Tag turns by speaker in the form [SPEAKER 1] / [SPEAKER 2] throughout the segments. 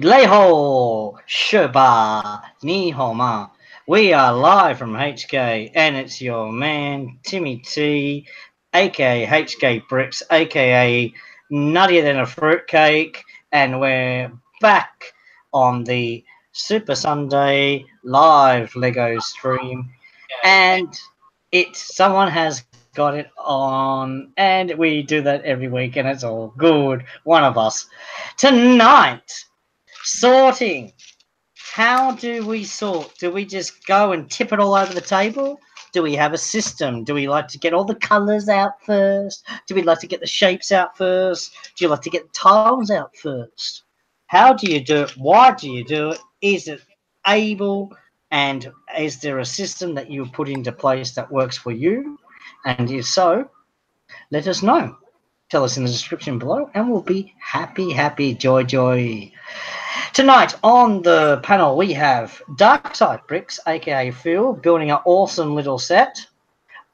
[SPEAKER 1] Leho Sheba Nihoma. We are live from HK, and it's your man Timmy T, aka HK Bricks, aka Nuttier Than a Fruitcake, and we're back on the Super Sunday live Lego stream, and someone has got it on, and we do that every week, and it's all good. One of us tonight. Sorting. How do we sort? Do we just go and tip it all over the table? Do we have a system? Do we like to get all the colours out first? Do we like to get the shapes out first? Do you like to get the tiles out first? How do you do it? Why do you do it? Is it able? And is there a system that you put into place that works for you? And if so, let us know. Tell us in the description below, and we'll be happy, joy. Tonight on the panel we have Darkside Bricks, aka Phil, building an awesome little set.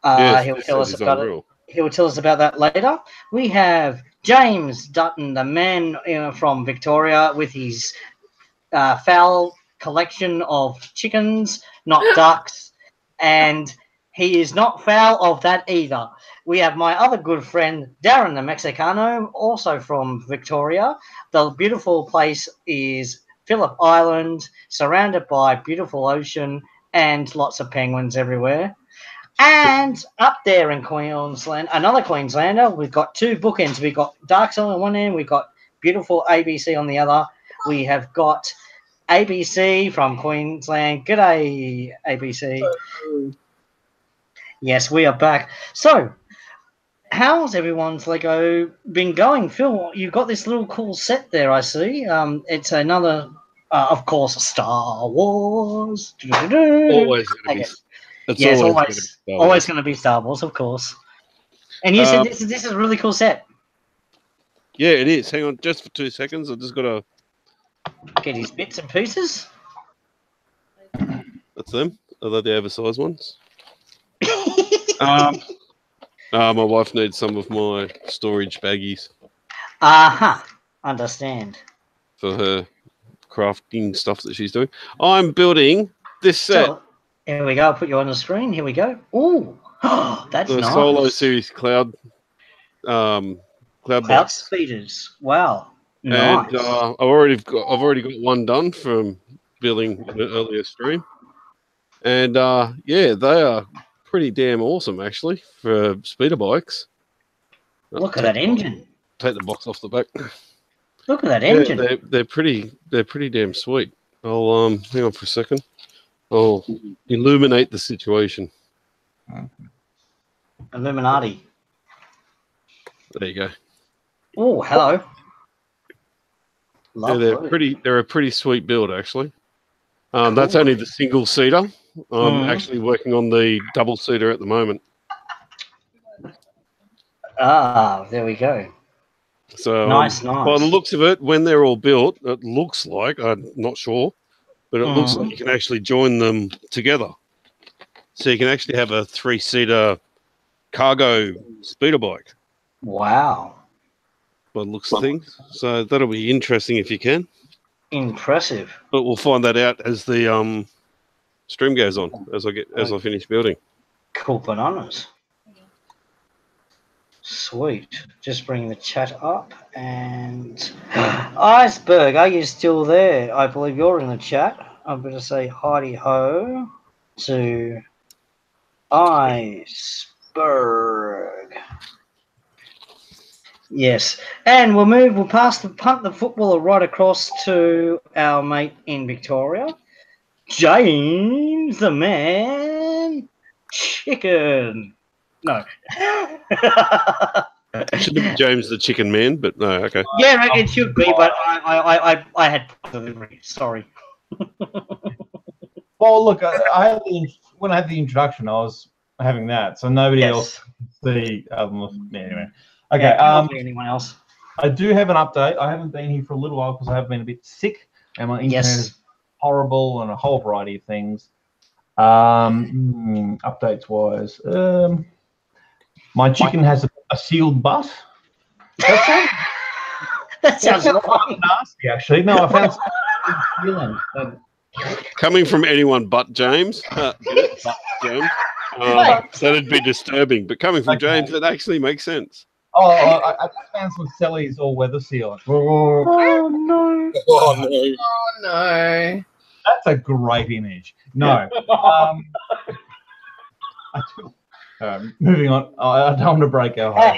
[SPEAKER 1] He'll tell us about it. He'll tell us about that later. We have James Dutton, the man from Victoria, with his fowl collection of chickens, not ducks, and he is not foul of that either. We have my other good friend, Darren the Mexicano, also from Victoria. The beautiful place is Phillip Island, surrounded by beautiful ocean and lots of penguins everywhere. And up there in Queensland, another Queenslander, we've got two bookends. We've got Darkside on one end, we've got beautiful ABC on the other. We have got ABC from Queensland. G'day, ABC. Yes, we are back. So, how's everyone's Lego been going? Phil, you've got this little cool set there, I see. It's another, of course, Star Wars.
[SPEAKER 2] Always going to be.
[SPEAKER 1] Yes, always going to be Star Wars, of course. And you said this is a really cool set.
[SPEAKER 2] Yeah, it is. Hang on just for 2 seconds. I've just got to
[SPEAKER 1] get his bits and pieces.
[SPEAKER 2] That's them. Are they the oversized ones? My wife needs some of my storage baggies.
[SPEAKER 1] Understand.
[SPEAKER 2] For her crafting stuff that she's doing. I'm building this set.
[SPEAKER 1] So, here we go. I'll put you on the screen. Here we go. Ooh, that's
[SPEAKER 2] the
[SPEAKER 1] nice.
[SPEAKER 2] Solo Series Cloud
[SPEAKER 1] Speeders. Wow.
[SPEAKER 2] And
[SPEAKER 1] nice.
[SPEAKER 2] I've already got one done from building an earlier stream. And yeah, they are pretty damn awesome actually for speeder bikes.
[SPEAKER 1] Look at that engine.
[SPEAKER 2] Take the box off the back.
[SPEAKER 1] Look at that engine.
[SPEAKER 2] Yeah, they're pretty damn sweet. I'll hang on for a second. I'll illuminate the situation.
[SPEAKER 1] Illuminati.
[SPEAKER 2] There you go.
[SPEAKER 1] Oh, hello.
[SPEAKER 2] Yeah, they're a pretty sweet build actually. Cool. That's only the single seater. I'm actually working on the double seater at the moment.
[SPEAKER 1] There we go.
[SPEAKER 2] So
[SPEAKER 1] nice.
[SPEAKER 2] By the looks of it, when they're all built, it looks like, I'm not sure, but it looks like you can actually join them together. So you can actually have a 3-seater cargo speeder bike.
[SPEAKER 1] Wow.
[SPEAKER 2] By the looks of things. So that'll be interesting if you can.
[SPEAKER 1] Impressive.
[SPEAKER 2] But we'll find that out as the stream goes on, as I finish building.
[SPEAKER 1] Cool bananas. Sweet. Just bring the chat up and Iceberg, are you still there? I believe you're in the chat. I'm going to say heidi ho to Iceberg. Yes, and we'll punt the footballer right across to our mate in Victoria, James the Man Chicken. No.
[SPEAKER 2] Should be James the Chicken Man, but no, okay.
[SPEAKER 1] Yeah, it should be, but I had delivery. Sorry.
[SPEAKER 3] Well, look, when I had the introduction, I was having that, so nobody else could see. Anyway, okay.
[SPEAKER 1] Yeah, anyone else?
[SPEAKER 3] I do have an update. I haven't been here for a little while because I have been a bit sick, and my internet is horrible, and a whole variety of things. Updates wise, my chicken has a sealed butt.
[SPEAKER 1] The That sounds
[SPEAKER 3] That's
[SPEAKER 1] wrong.
[SPEAKER 3] nasty, actually. No, I found something in New Zealand that
[SPEAKER 2] Coming from anyone but James, that'd be disturbing. But coming from James, that actually makes sense.
[SPEAKER 3] Oh, I just found some Sally's all-weather seal.
[SPEAKER 1] Oh no!
[SPEAKER 4] Oh no!
[SPEAKER 5] Oh no!
[SPEAKER 3] That's a great image. No. Moving on. I don't want to break our heart.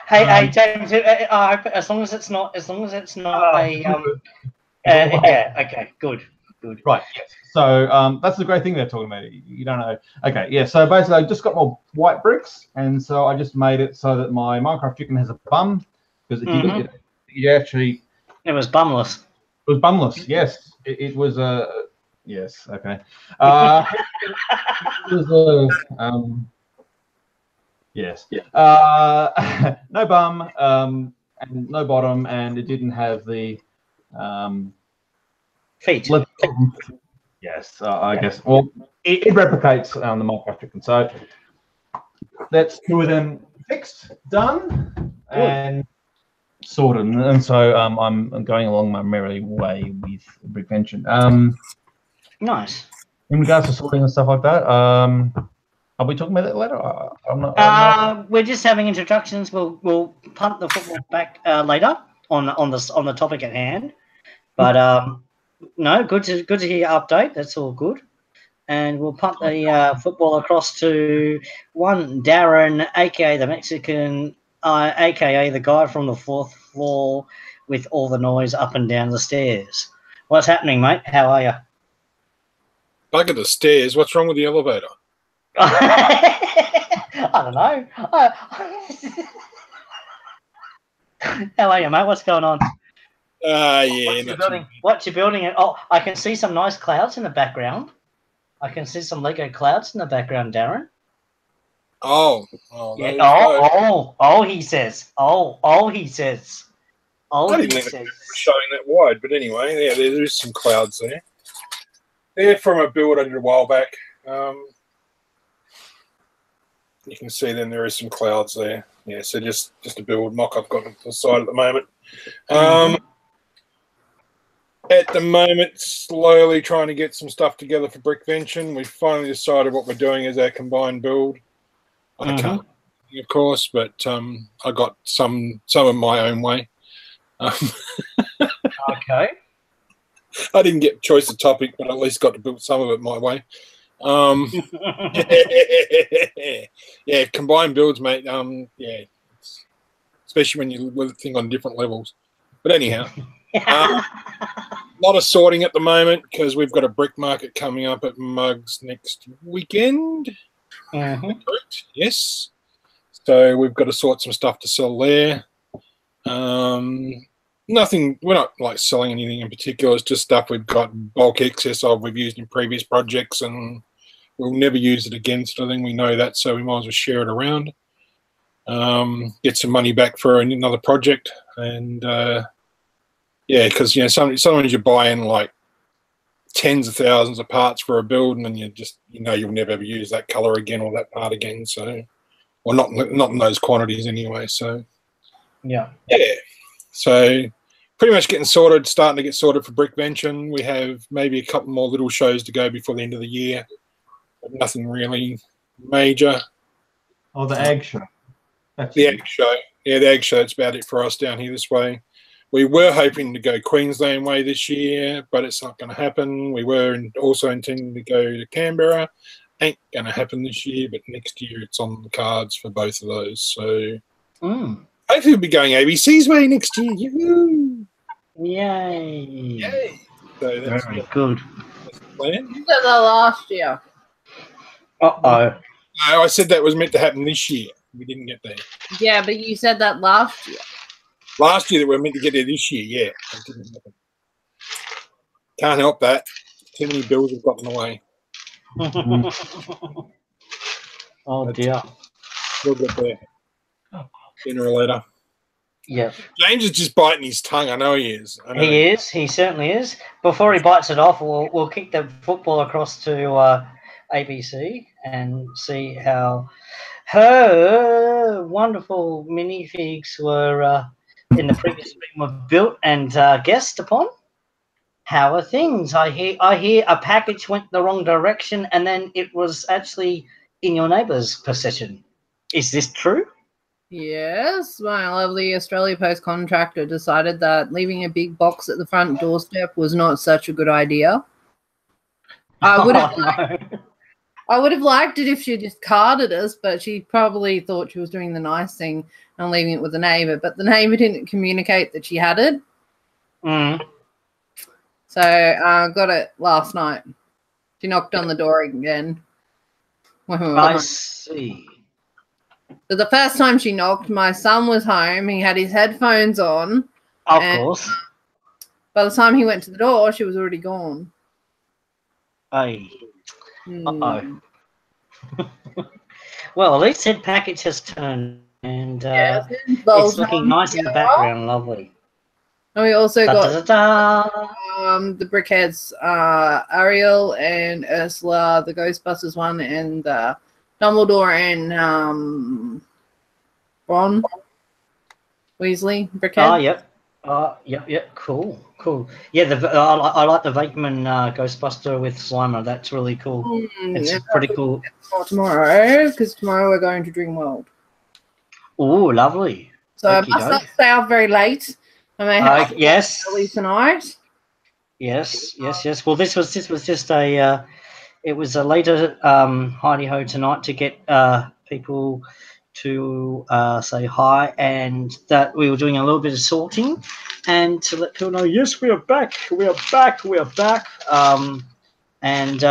[SPEAKER 1] Hey, James. I hope as long as it's not yeah. Okay. Good.
[SPEAKER 3] Right. Yes. So that's the great thing they're talking about. You don't know. Okay. Yeah. So basically, I just got more white bricks, and so I just made it so that my Minecraft chicken has a bum, because if you look at it, you actually.
[SPEAKER 1] It was bumless.
[SPEAKER 3] It was bumless. Yes. It was a. Yes. Okay. It was a. Yes. No bum, and no bottom, and it didn't have the
[SPEAKER 1] Feet.
[SPEAKER 3] Yes, I guess. Well, it replicates the Minecraft chicken. So that's 2 of them fixed, done, and sorted. And so I'm going along my merry way with Brickvention.
[SPEAKER 1] Nice.
[SPEAKER 3] In regards to sorting and stuff like that, are we talking about that later? I'm not.
[SPEAKER 1] We're just having introductions. We'll punt the football back later on the topic at hand. But no, good to hear your update. That's all good. And we'll punt the football across to one Darren, aka the Mexican, aka the guy from the 4th floor with all the noise up and down the stairs. What's happening, mate? How are you?
[SPEAKER 4] Bugger the stairs. What's wrong with the elevator?
[SPEAKER 1] I don't know. How are you, mate? What's going on?
[SPEAKER 4] Yeah.
[SPEAKER 1] What you building? Oh, I can see some nice clouds in the background. I can see some Lego clouds in the background, Darren.
[SPEAKER 4] Oh,
[SPEAKER 1] Yeah. He says. He says.
[SPEAKER 4] I didn't think it was showing that wide, but anyway, yeah, there is some clouds there. They're from a build I did a while back. You can see then there is some clouds there. Yeah, so just a build mock I've got on the side at the moment. At the moment, slowly trying to get some stuff together for Brickvention. We've finally decided what we're doing as our combined build. I can't, of course, but I got some of my own way.
[SPEAKER 1] Okay.
[SPEAKER 4] I didn't get choice of topic, but at least got to build some of it my way. Yeah, combined builds, mate. Yeah, especially when you think on different levels. But anyhow, a lot of sorting at the moment because we've got a brick market coming up at Mugs next weekend. Correct? Yes. So we've got to sort some stuff to sell there. Nothing. We're not like selling anything in particular. It's just stuff we've got bulk excess of. We've used in previous projects, and we'll never use it again. So I think we know that, so we might as well share it around. Get some money back for another project, and yeah, because sometimes you buy in like tens of thousands of parts for a build, and then you'll never ever use that color again or that part again. So, or not in those quantities anyway. So
[SPEAKER 1] yeah.
[SPEAKER 4] So pretty much starting to get sorted for Brickvention. We have maybe a couple more little shows to go before the end of the year, but nothing really major.
[SPEAKER 3] Oh, the Ag Show.
[SPEAKER 4] The Ag Show. Yeah, the Ag Show. That's about it for us down here this way. We were hoping to go Queensland way this year, but it's not going to happen. We were also intending to go to Canberra. Ain't going to happen this year, but next year it's on the cards for both of those. So hopefully we'll be going ABC's way next year. Yoo-hoo!
[SPEAKER 1] Yay!
[SPEAKER 4] So that's
[SPEAKER 1] very good.
[SPEAKER 4] That's the plan.
[SPEAKER 5] You said that last year.
[SPEAKER 1] Uh-oh.
[SPEAKER 4] No, I said that was meant to happen this year. We didn't get there.
[SPEAKER 5] Yeah, but you said that last year.
[SPEAKER 4] Last year that we were meant to get there this year, yeah. It didn't happen. Can't help that. Too many bills have gotten away.
[SPEAKER 1] Oh dear.
[SPEAKER 4] We'll get there. Sooner or later.
[SPEAKER 1] Yeah.
[SPEAKER 4] James is just biting his tongue. I know he is.
[SPEAKER 1] He is. He certainly is. Before he bites it off, we'll kick the football across to ABC and see how her wonderful minifigs were in the previous stream were built and guessed upon. How are things? I hear a package went the wrong direction and then it was actually in your neighbour's possession. Is this true?
[SPEAKER 5] Yes, my lovely Australia Post contractor decided that leaving a big box at the front doorstep was not such a good idea. I would have I would have liked it if she just carded us, but she probably thought she was doing the nice thing and leaving it with the neighbour. But the neighbour didn't communicate that she had it.
[SPEAKER 1] Mm.
[SPEAKER 5] So I got it last night. She knocked on the door again.
[SPEAKER 1] I see.
[SPEAKER 5] So the first time she knocked, my son was home. He had his headphones on.
[SPEAKER 1] Of course.
[SPEAKER 5] By the time he went to the door, she was already gone.
[SPEAKER 1] Hey. Uh-oh. Well, at least that package has turned and it's looking nice in the background. Lovely.
[SPEAKER 5] And we also got
[SPEAKER 1] Da-da-da-da.
[SPEAKER 5] the Brickheads, Ariel and Ursula, the Ghostbusters one, and Dumbledore and Ron Weasley, Brickhead.
[SPEAKER 1] Oh, yep. Yep. Cool. Yeah, I like the Vakeman Ghostbuster with Slimer. That's really cool. It's pretty cool.
[SPEAKER 5] For tomorrow, because tomorrow we're going to Dreamworld.
[SPEAKER 1] Oh, lovely.
[SPEAKER 5] So I must not stay up very late. I may have
[SPEAKER 1] yes.
[SPEAKER 5] early tonight.
[SPEAKER 1] Yes. Well, this was just a it was a later hidey ho tonight to get people to say hi, and that we were doing a little bit of sorting, and to let people know, yes, we are back. And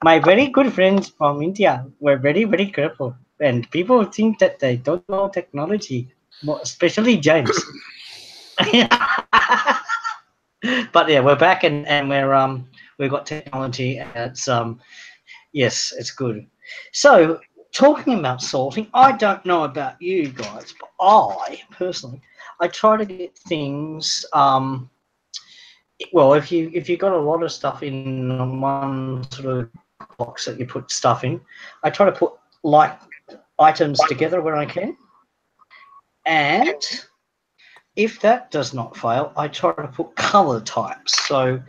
[SPEAKER 1] my very good friends from India were very, very careful, and people think that they don't know technology, especially James. But yeah, we're back and we've got technology, and it's yes, it's good. So talking about sorting, I don't know about you guys, but I personally try to get things well, if you got a lot of stuff in one sort of box that you put stuff in, I try to put like items together where I can, and if that does not fail, I try to put color types. So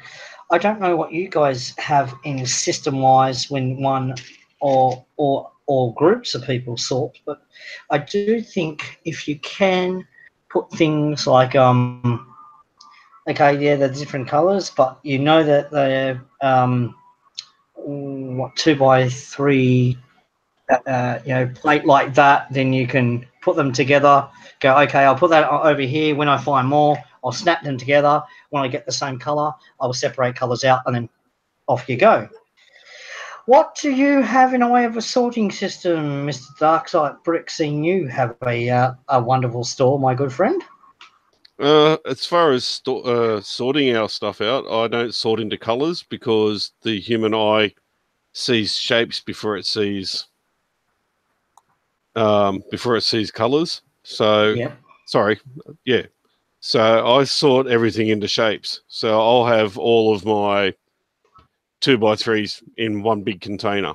[SPEAKER 1] I don't know what you guys have in system-wise when one or groups of people sort, but I do think if you can put things like okay, yeah, they're different colors, but you know that they're 2x3 plate like that, then you can put them together, go, okay, I'll put that over here. When I find more, I'll snap them together. When I get the same color, I'll separate colors out, and then off you go. What do you have in a way of a sorting system, Mr. Darkside Brick? Seeing you have a wonderful store, my good friend.
[SPEAKER 2] As far as sorting our stuff out, I don't sort into colors because the human eye sees shapes before it sees colors. So So I sort everything into shapes. So I'll have all of my 2x3s in one big container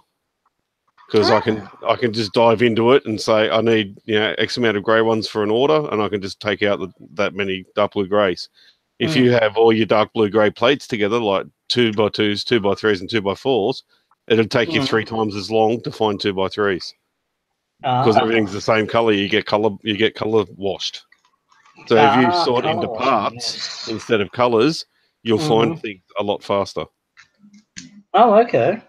[SPEAKER 2] because I can just dive into it and say I need X amount of grey ones for an order, and I can just take out that many dark blue greys. If you have all your dark blue grey plates together, like 2x2s, 2x3s, and 2x4s, it'll take you 3 times as long to find 2x3s because everything's the same color. You get color washed. So if you sort into parts instead of colors, you'll find things a lot faster.
[SPEAKER 1] Oh, okay.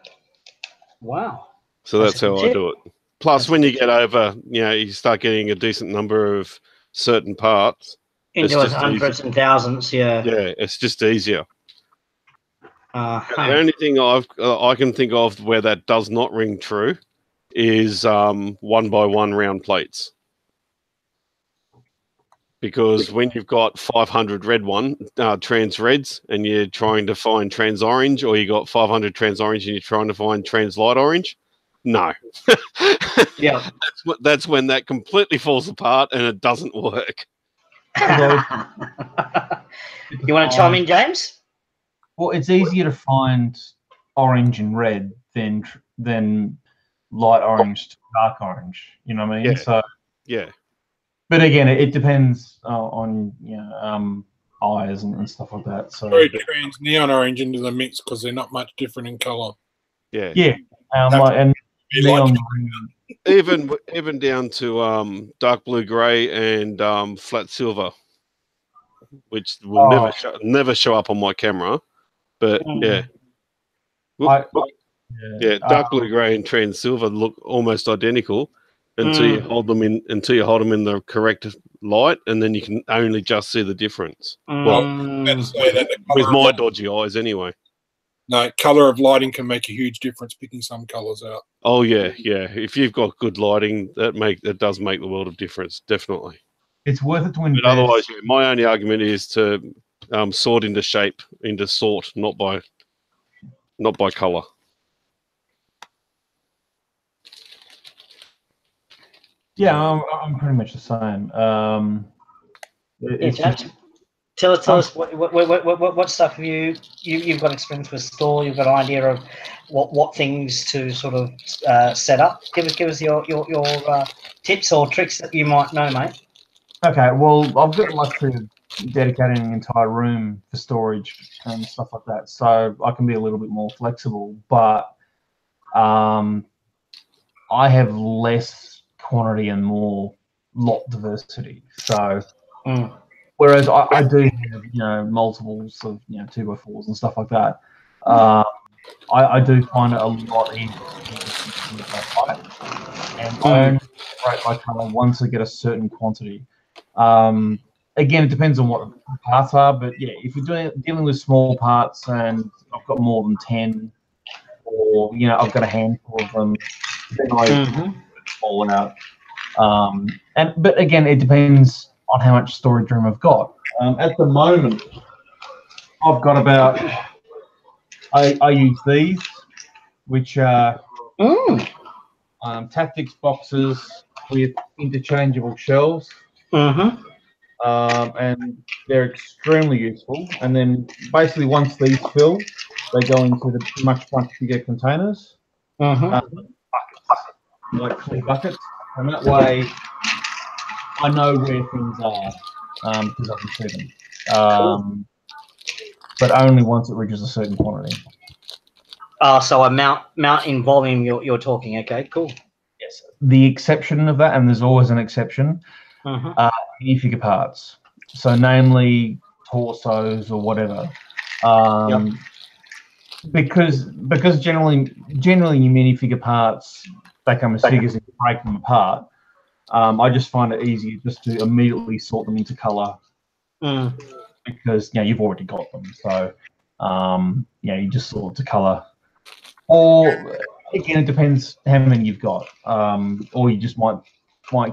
[SPEAKER 1] Wow.
[SPEAKER 2] So that's how I do it. Plus, when you get over, you start getting a decent number of certain parts.
[SPEAKER 1] Into hundreds and thousands, yeah.
[SPEAKER 2] Yeah, it's just easier. The only thing I can think of where that does not ring true is 1x1 round plates. Because when you've got 500 trans reds, and you're trying to find trans orange, or you got 500 trans orange and you're trying to find trans light orange, no.
[SPEAKER 1] Yeah.
[SPEAKER 2] That's when that completely falls apart and it doesn't work.
[SPEAKER 1] You want to chime in, James?
[SPEAKER 3] Well, it's easier to find orange and red than light orange to dark orange. You know what I mean?
[SPEAKER 2] Yeah.
[SPEAKER 3] So
[SPEAKER 2] yeah.
[SPEAKER 3] but again, it depends on eyes and stuff like that. So
[SPEAKER 4] Very trans neon orange into the mix because they're not much different in colour.
[SPEAKER 2] Yeah.
[SPEAKER 3] yeah, and
[SPEAKER 4] Be like-
[SPEAKER 3] neon
[SPEAKER 2] Even down to dark blue grey and flat silver, which will never show up on my camera. But yeah. Yeah, dark blue grey and trans silver look almost identical until you hold them in the correct light, and then you can only just see the difference. Well,
[SPEAKER 4] Let's say that the
[SPEAKER 2] with
[SPEAKER 4] colour
[SPEAKER 2] my
[SPEAKER 4] of,
[SPEAKER 2] dodgy eyes, anyway.
[SPEAKER 4] no, colour of lighting can make a huge difference picking some colours out.
[SPEAKER 2] Oh yeah. If you've got good lighting, that does make the world of difference, definitely.
[SPEAKER 3] it's worth it to invest.
[SPEAKER 2] But otherwise, my only argument is to sort into shape, into sort, not by colour.
[SPEAKER 3] Yeah, I'm pretty much the same. It's just,
[SPEAKER 1] Tell us what stuff you've got experience with store. You've got an idea of what things to sort of set up. Give us your tips or tricks that you might know, mate.
[SPEAKER 3] okay, well, I've got the luxury of dedicating an entire room for storage and stuff like that, so I can be a little bit more flexible. But I have less quantity and more lot diversity. So whereas I do have multiples of 2x4s and stuff like that, I do find it a lot easier to fight, and I only break my colour once I get a certain quantity. Again, it depends on what the parts are, but yeah, if you're dealing with small parts and I've got more than 10, or I've got a handful of them, then I fall out. But again, it depends on how much storage room I've got. At the moment, I've got about I use these, which are tactics boxes with interchangeable shelves. And they're extremely useful. And then basically once these fill, they go into the much bigger containers, like clear buckets, and that way I know where things are because I can see them. But only once it reaches a certain quantity.
[SPEAKER 1] So a mount in volume you're talking. Okay, cool.
[SPEAKER 3] Yes. The exception of that, and there's always an exception, minifigure parts. So namely torsos or whatever. Because generally your minifigure parts, they come as figures and you break them apart. I just find it easier just to immediately sort them into colour because you've already got them. So you just sort to colour. Or again, it depends how many you've got. Or you just might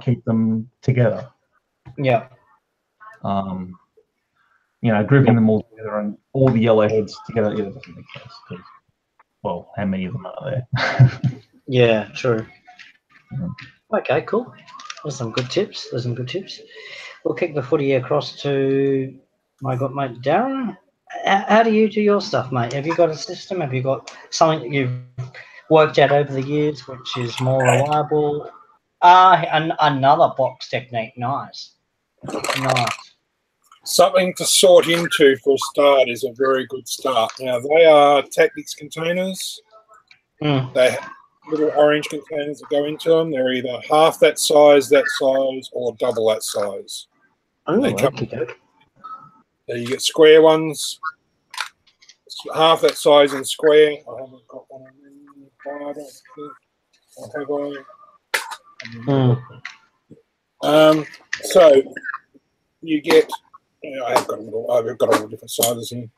[SPEAKER 3] keep them together.
[SPEAKER 1] Yeah.
[SPEAKER 3] Grouping them all together and all the yellow heads together, doesn't make sense. Because, well, how many of them are there?
[SPEAKER 1] Yeah, true. Okay, cool. There's some good tips. We'll kick the footy across to my good mate Darren. How do you do your stuff, mate? Have you got a system? Have you got something that you've worked out over the years which is more reliable? Another box technique. Nice.
[SPEAKER 4] Something to sort into for a start is a very good start. Now, they are tactics containers. They have little orange containers that go into them. They're either half that size, or double that size.
[SPEAKER 1] Oh,
[SPEAKER 4] so you get square ones, half that size in square. I haven't got one of them. So you get. I've got all different sizes here.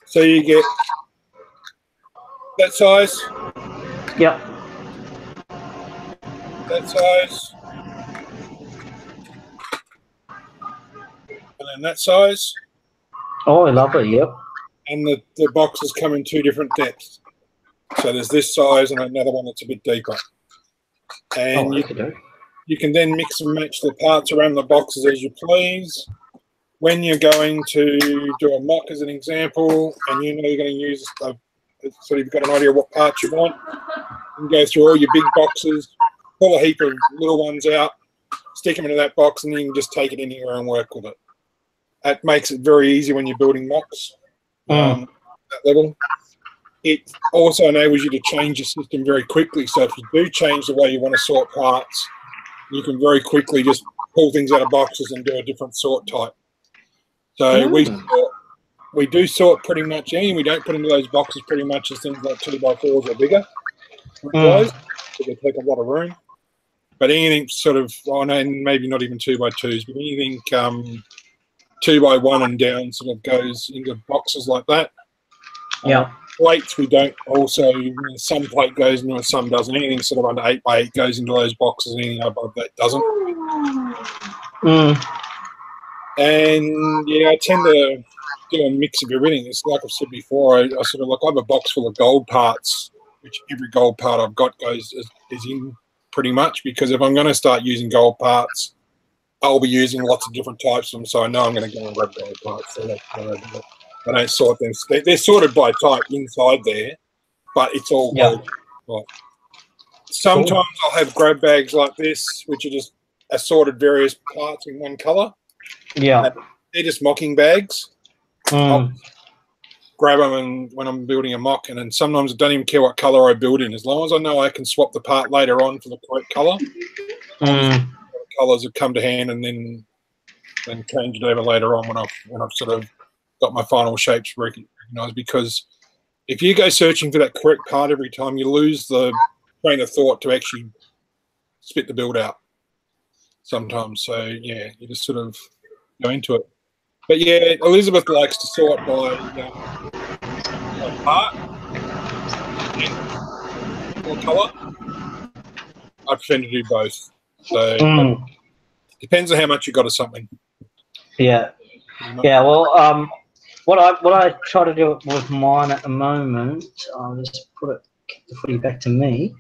[SPEAKER 4] So you get that size.
[SPEAKER 1] Yep.
[SPEAKER 4] That size. And then that size.
[SPEAKER 1] Oh, I love it. Yep.
[SPEAKER 4] And the boxes come in two different depths. So there's this size and another one that's a bit deeper. And you can then mix and match the parts around the boxes as you please. When you're going to do a mock as an example, and you're going to use so you've got an idea of what parts you want, you can go through all your big boxes, pull a heap of little ones out, stick them into that box, and then you can just take it anywhere and work with it. That makes it very easy when you're building mocks at that level. It also enables you to change your system very quickly. So if you do change the way you want to sort parts, you can very quickly just pull things out of boxes and do a different sort type. So we do sort pretty much any. We don't put into those boxes pretty much as things like 2x4s or bigger. So they take a lot of room. But anything sort of, and maybe not even 2x2s, but anything 2x1 and down sort of goes into boxes like that.
[SPEAKER 1] Yeah.
[SPEAKER 4] Plates we don't also, some plate goes into it, some doesn't. Anything sort of under 8x8 goes into those boxes, anything above that doesn't. And yeah, I tend to do a mix of everything. It's like I've said before, I sort of like, I have a box full of gold parts, which every gold part I've got is in pretty much, because if I'm going to start using gold parts, I'll be using lots of different types of them, so I know I'm going to go and grab gold parts. So that's what I do. I don't sort them. They're sorted by type inside there, but it's all gold. Right. Sometimes I'll have grab bags like this, which are just assorted various parts in one colour.
[SPEAKER 1] Yeah.
[SPEAKER 4] They're just mocking bags. I'll grab them and when I'm building a mock, and then sometimes I don't even care what colour I build in. As long as I know I can swap the part later on for the correct colour, colours have come to hand, and then change it over later on when I've sort of got my final shapes recognised. Because if you go searching for that correct part every time, you lose the train of thought to actually spit the build out sometimes. So yeah, you just sort of go into it. But yeah, Elizabeth likes to sort by part or colour. I prefer to do both. So depends on how much you got of something.
[SPEAKER 1] Yeah. Yeah. Well, what I try to do with mine at the moment, I'll just kick the footy back to me.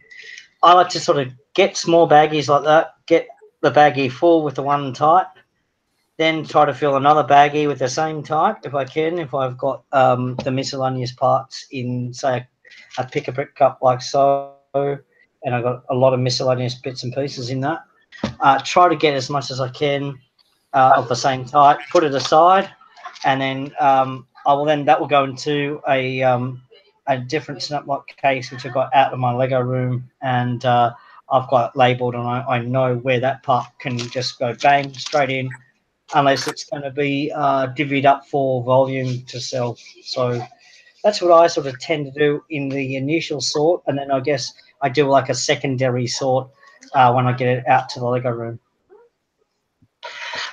[SPEAKER 1] I like to sort of get small baggies like that, get the baggie full with the one type, then try to fill another baggie with the same type if I can, if I've got the miscellaneous parts in, say, a pick-a-brick cup like so, and I've got a lot of miscellaneous bits and pieces in that. Try to get as much as I can of the same type, put it aside, and then that will go into a different snap lock case which I've got out of my Lego room, and I've got it labelled, and I know where that part can just go bang straight in, unless it's going to be divvied up for volume to sell. So that's what I sort of tend to do in the initial sort, and then I guess I do like a secondary sort when I get it out to the Lego room.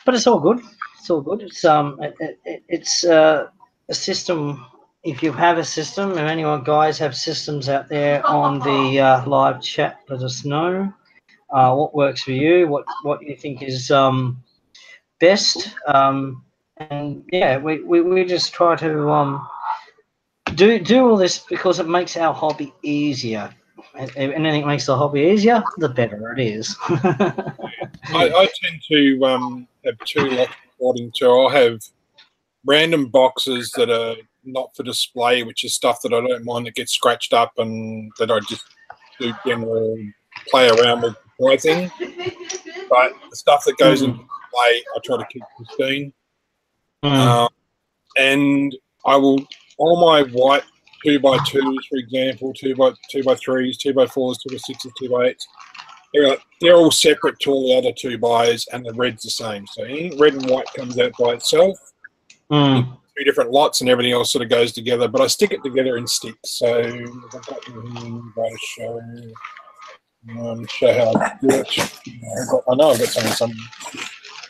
[SPEAKER 1] But it's all good. It's all good. It's a system. If you have a system, if anyone guys have systems out there on the live chat, let us know what works for you, what you think is best, and yeah, we just try to do all this because it makes our hobby easier. If anything makes the hobby easier, the better it is.
[SPEAKER 4] I tend to have two lots according to. I'll have random boxes that are not for display, which is stuff that I don't mind that gets scratched up and that I just do general play around with my thing. But the stuff that goes into display, I try to keep pristine. And I will, all my white 2x2s, for example, 2x3s, 2x4s, 2x6s, 2x8s, they're all separate to all the other 2x's, and the red's the same. So red and white comes out by itself. Two different lots, and everything else sort of goes together. But I stick it together in sticks. So I've got to show how I do it. I know I've got something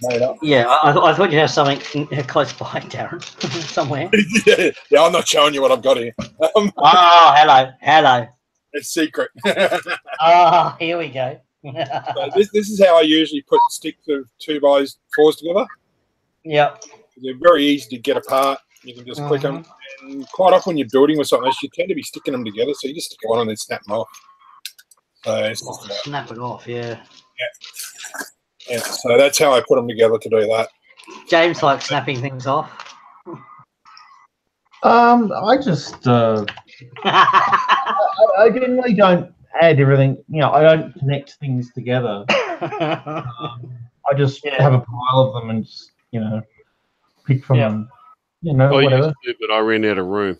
[SPEAKER 4] made up.
[SPEAKER 1] Yeah, I thought you'd have something close by, Darren, somewhere.
[SPEAKER 4] Yeah, I'm not showing you what I've got here.
[SPEAKER 1] Hello.
[SPEAKER 4] It's secret.
[SPEAKER 1] Here we go.
[SPEAKER 4] So this is how I usually put sticks of 2x4s together.
[SPEAKER 1] Yep.
[SPEAKER 4] They're very easy to get apart. You can just click them. And quite often when you're building with something else, you tend to be sticking them together. So you just stick one and then snap them off. So it's just
[SPEAKER 1] snap it off, yeah.
[SPEAKER 4] Yeah, so that's how I put them together to do that.
[SPEAKER 1] James likes snapping things off.
[SPEAKER 3] I just I generally don't add everything. You know, I don't connect things together. I just
[SPEAKER 1] Yeah.
[SPEAKER 3] have a pile of them and just, pick from
[SPEAKER 1] Yeah.
[SPEAKER 3] them.
[SPEAKER 2] I
[SPEAKER 3] Whatever.
[SPEAKER 2] used to, but I ran out of room.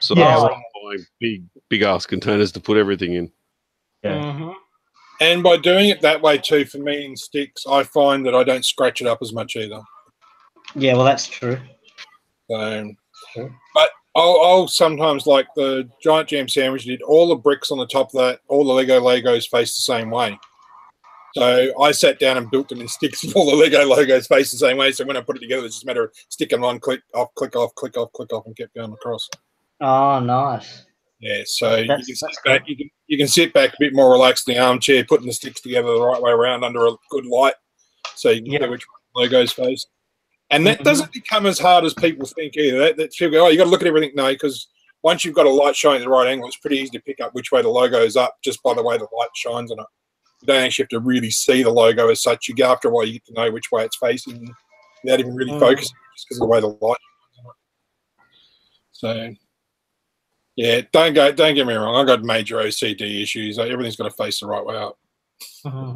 [SPEAKER 2] So
[SPEAKER 3] Yeah,
[SPEAKER 2] I
[SPEAKER 3] well-
[SPEAKER 2] started buying big ass containers to put everything in.
[SPEAKER 3] Yeah.
[SPEAKER 1] Mhm.
[SPEAKER 4] And by doing it that way too, for me in sticks, I find that I don't scratch it up as much either.
[SPEAKER 1] Yeah, well, that's true.
[SPEAKER 4] So, but I'll sometimes, like the Giant Jam sandwich did, all the bricks on the top of that, all the Legos face the same way. So I sat down and built them in sticks with all the Lego logos face the same way. So when I put it together, it's just a matter of sticking on, click off, click off, click off, click off, and kept going across.
[SPEAKER 1] Oh, nice.
[SPEAKER 4] Yeah, so you
[SPEAKER 1] That's
[SPEAKER 4] can sit
[SPEAKER 1] cool.
[SPEAKER 4] back. You can sit back a bit more relaxed in the armchair, putting the sticks together the right way around under a good light, so you can see which logos face. And that doesn't become as hard as people think either. That people go, oh, you got to look at everything. No, because once you've got a light shining at the right angle, it's pretty easy to pick up which way the logo is up just by the way the light shines on it. You don't actually have to really see the logo as such. You go after a while, you get to know which way it's facing without even really focusing, just because of the way the light shines on it. So, yeah, don't get me wrong. I've got major OCD issues. Everything's got to face the right way up.
[SPEAKER 1] Oh,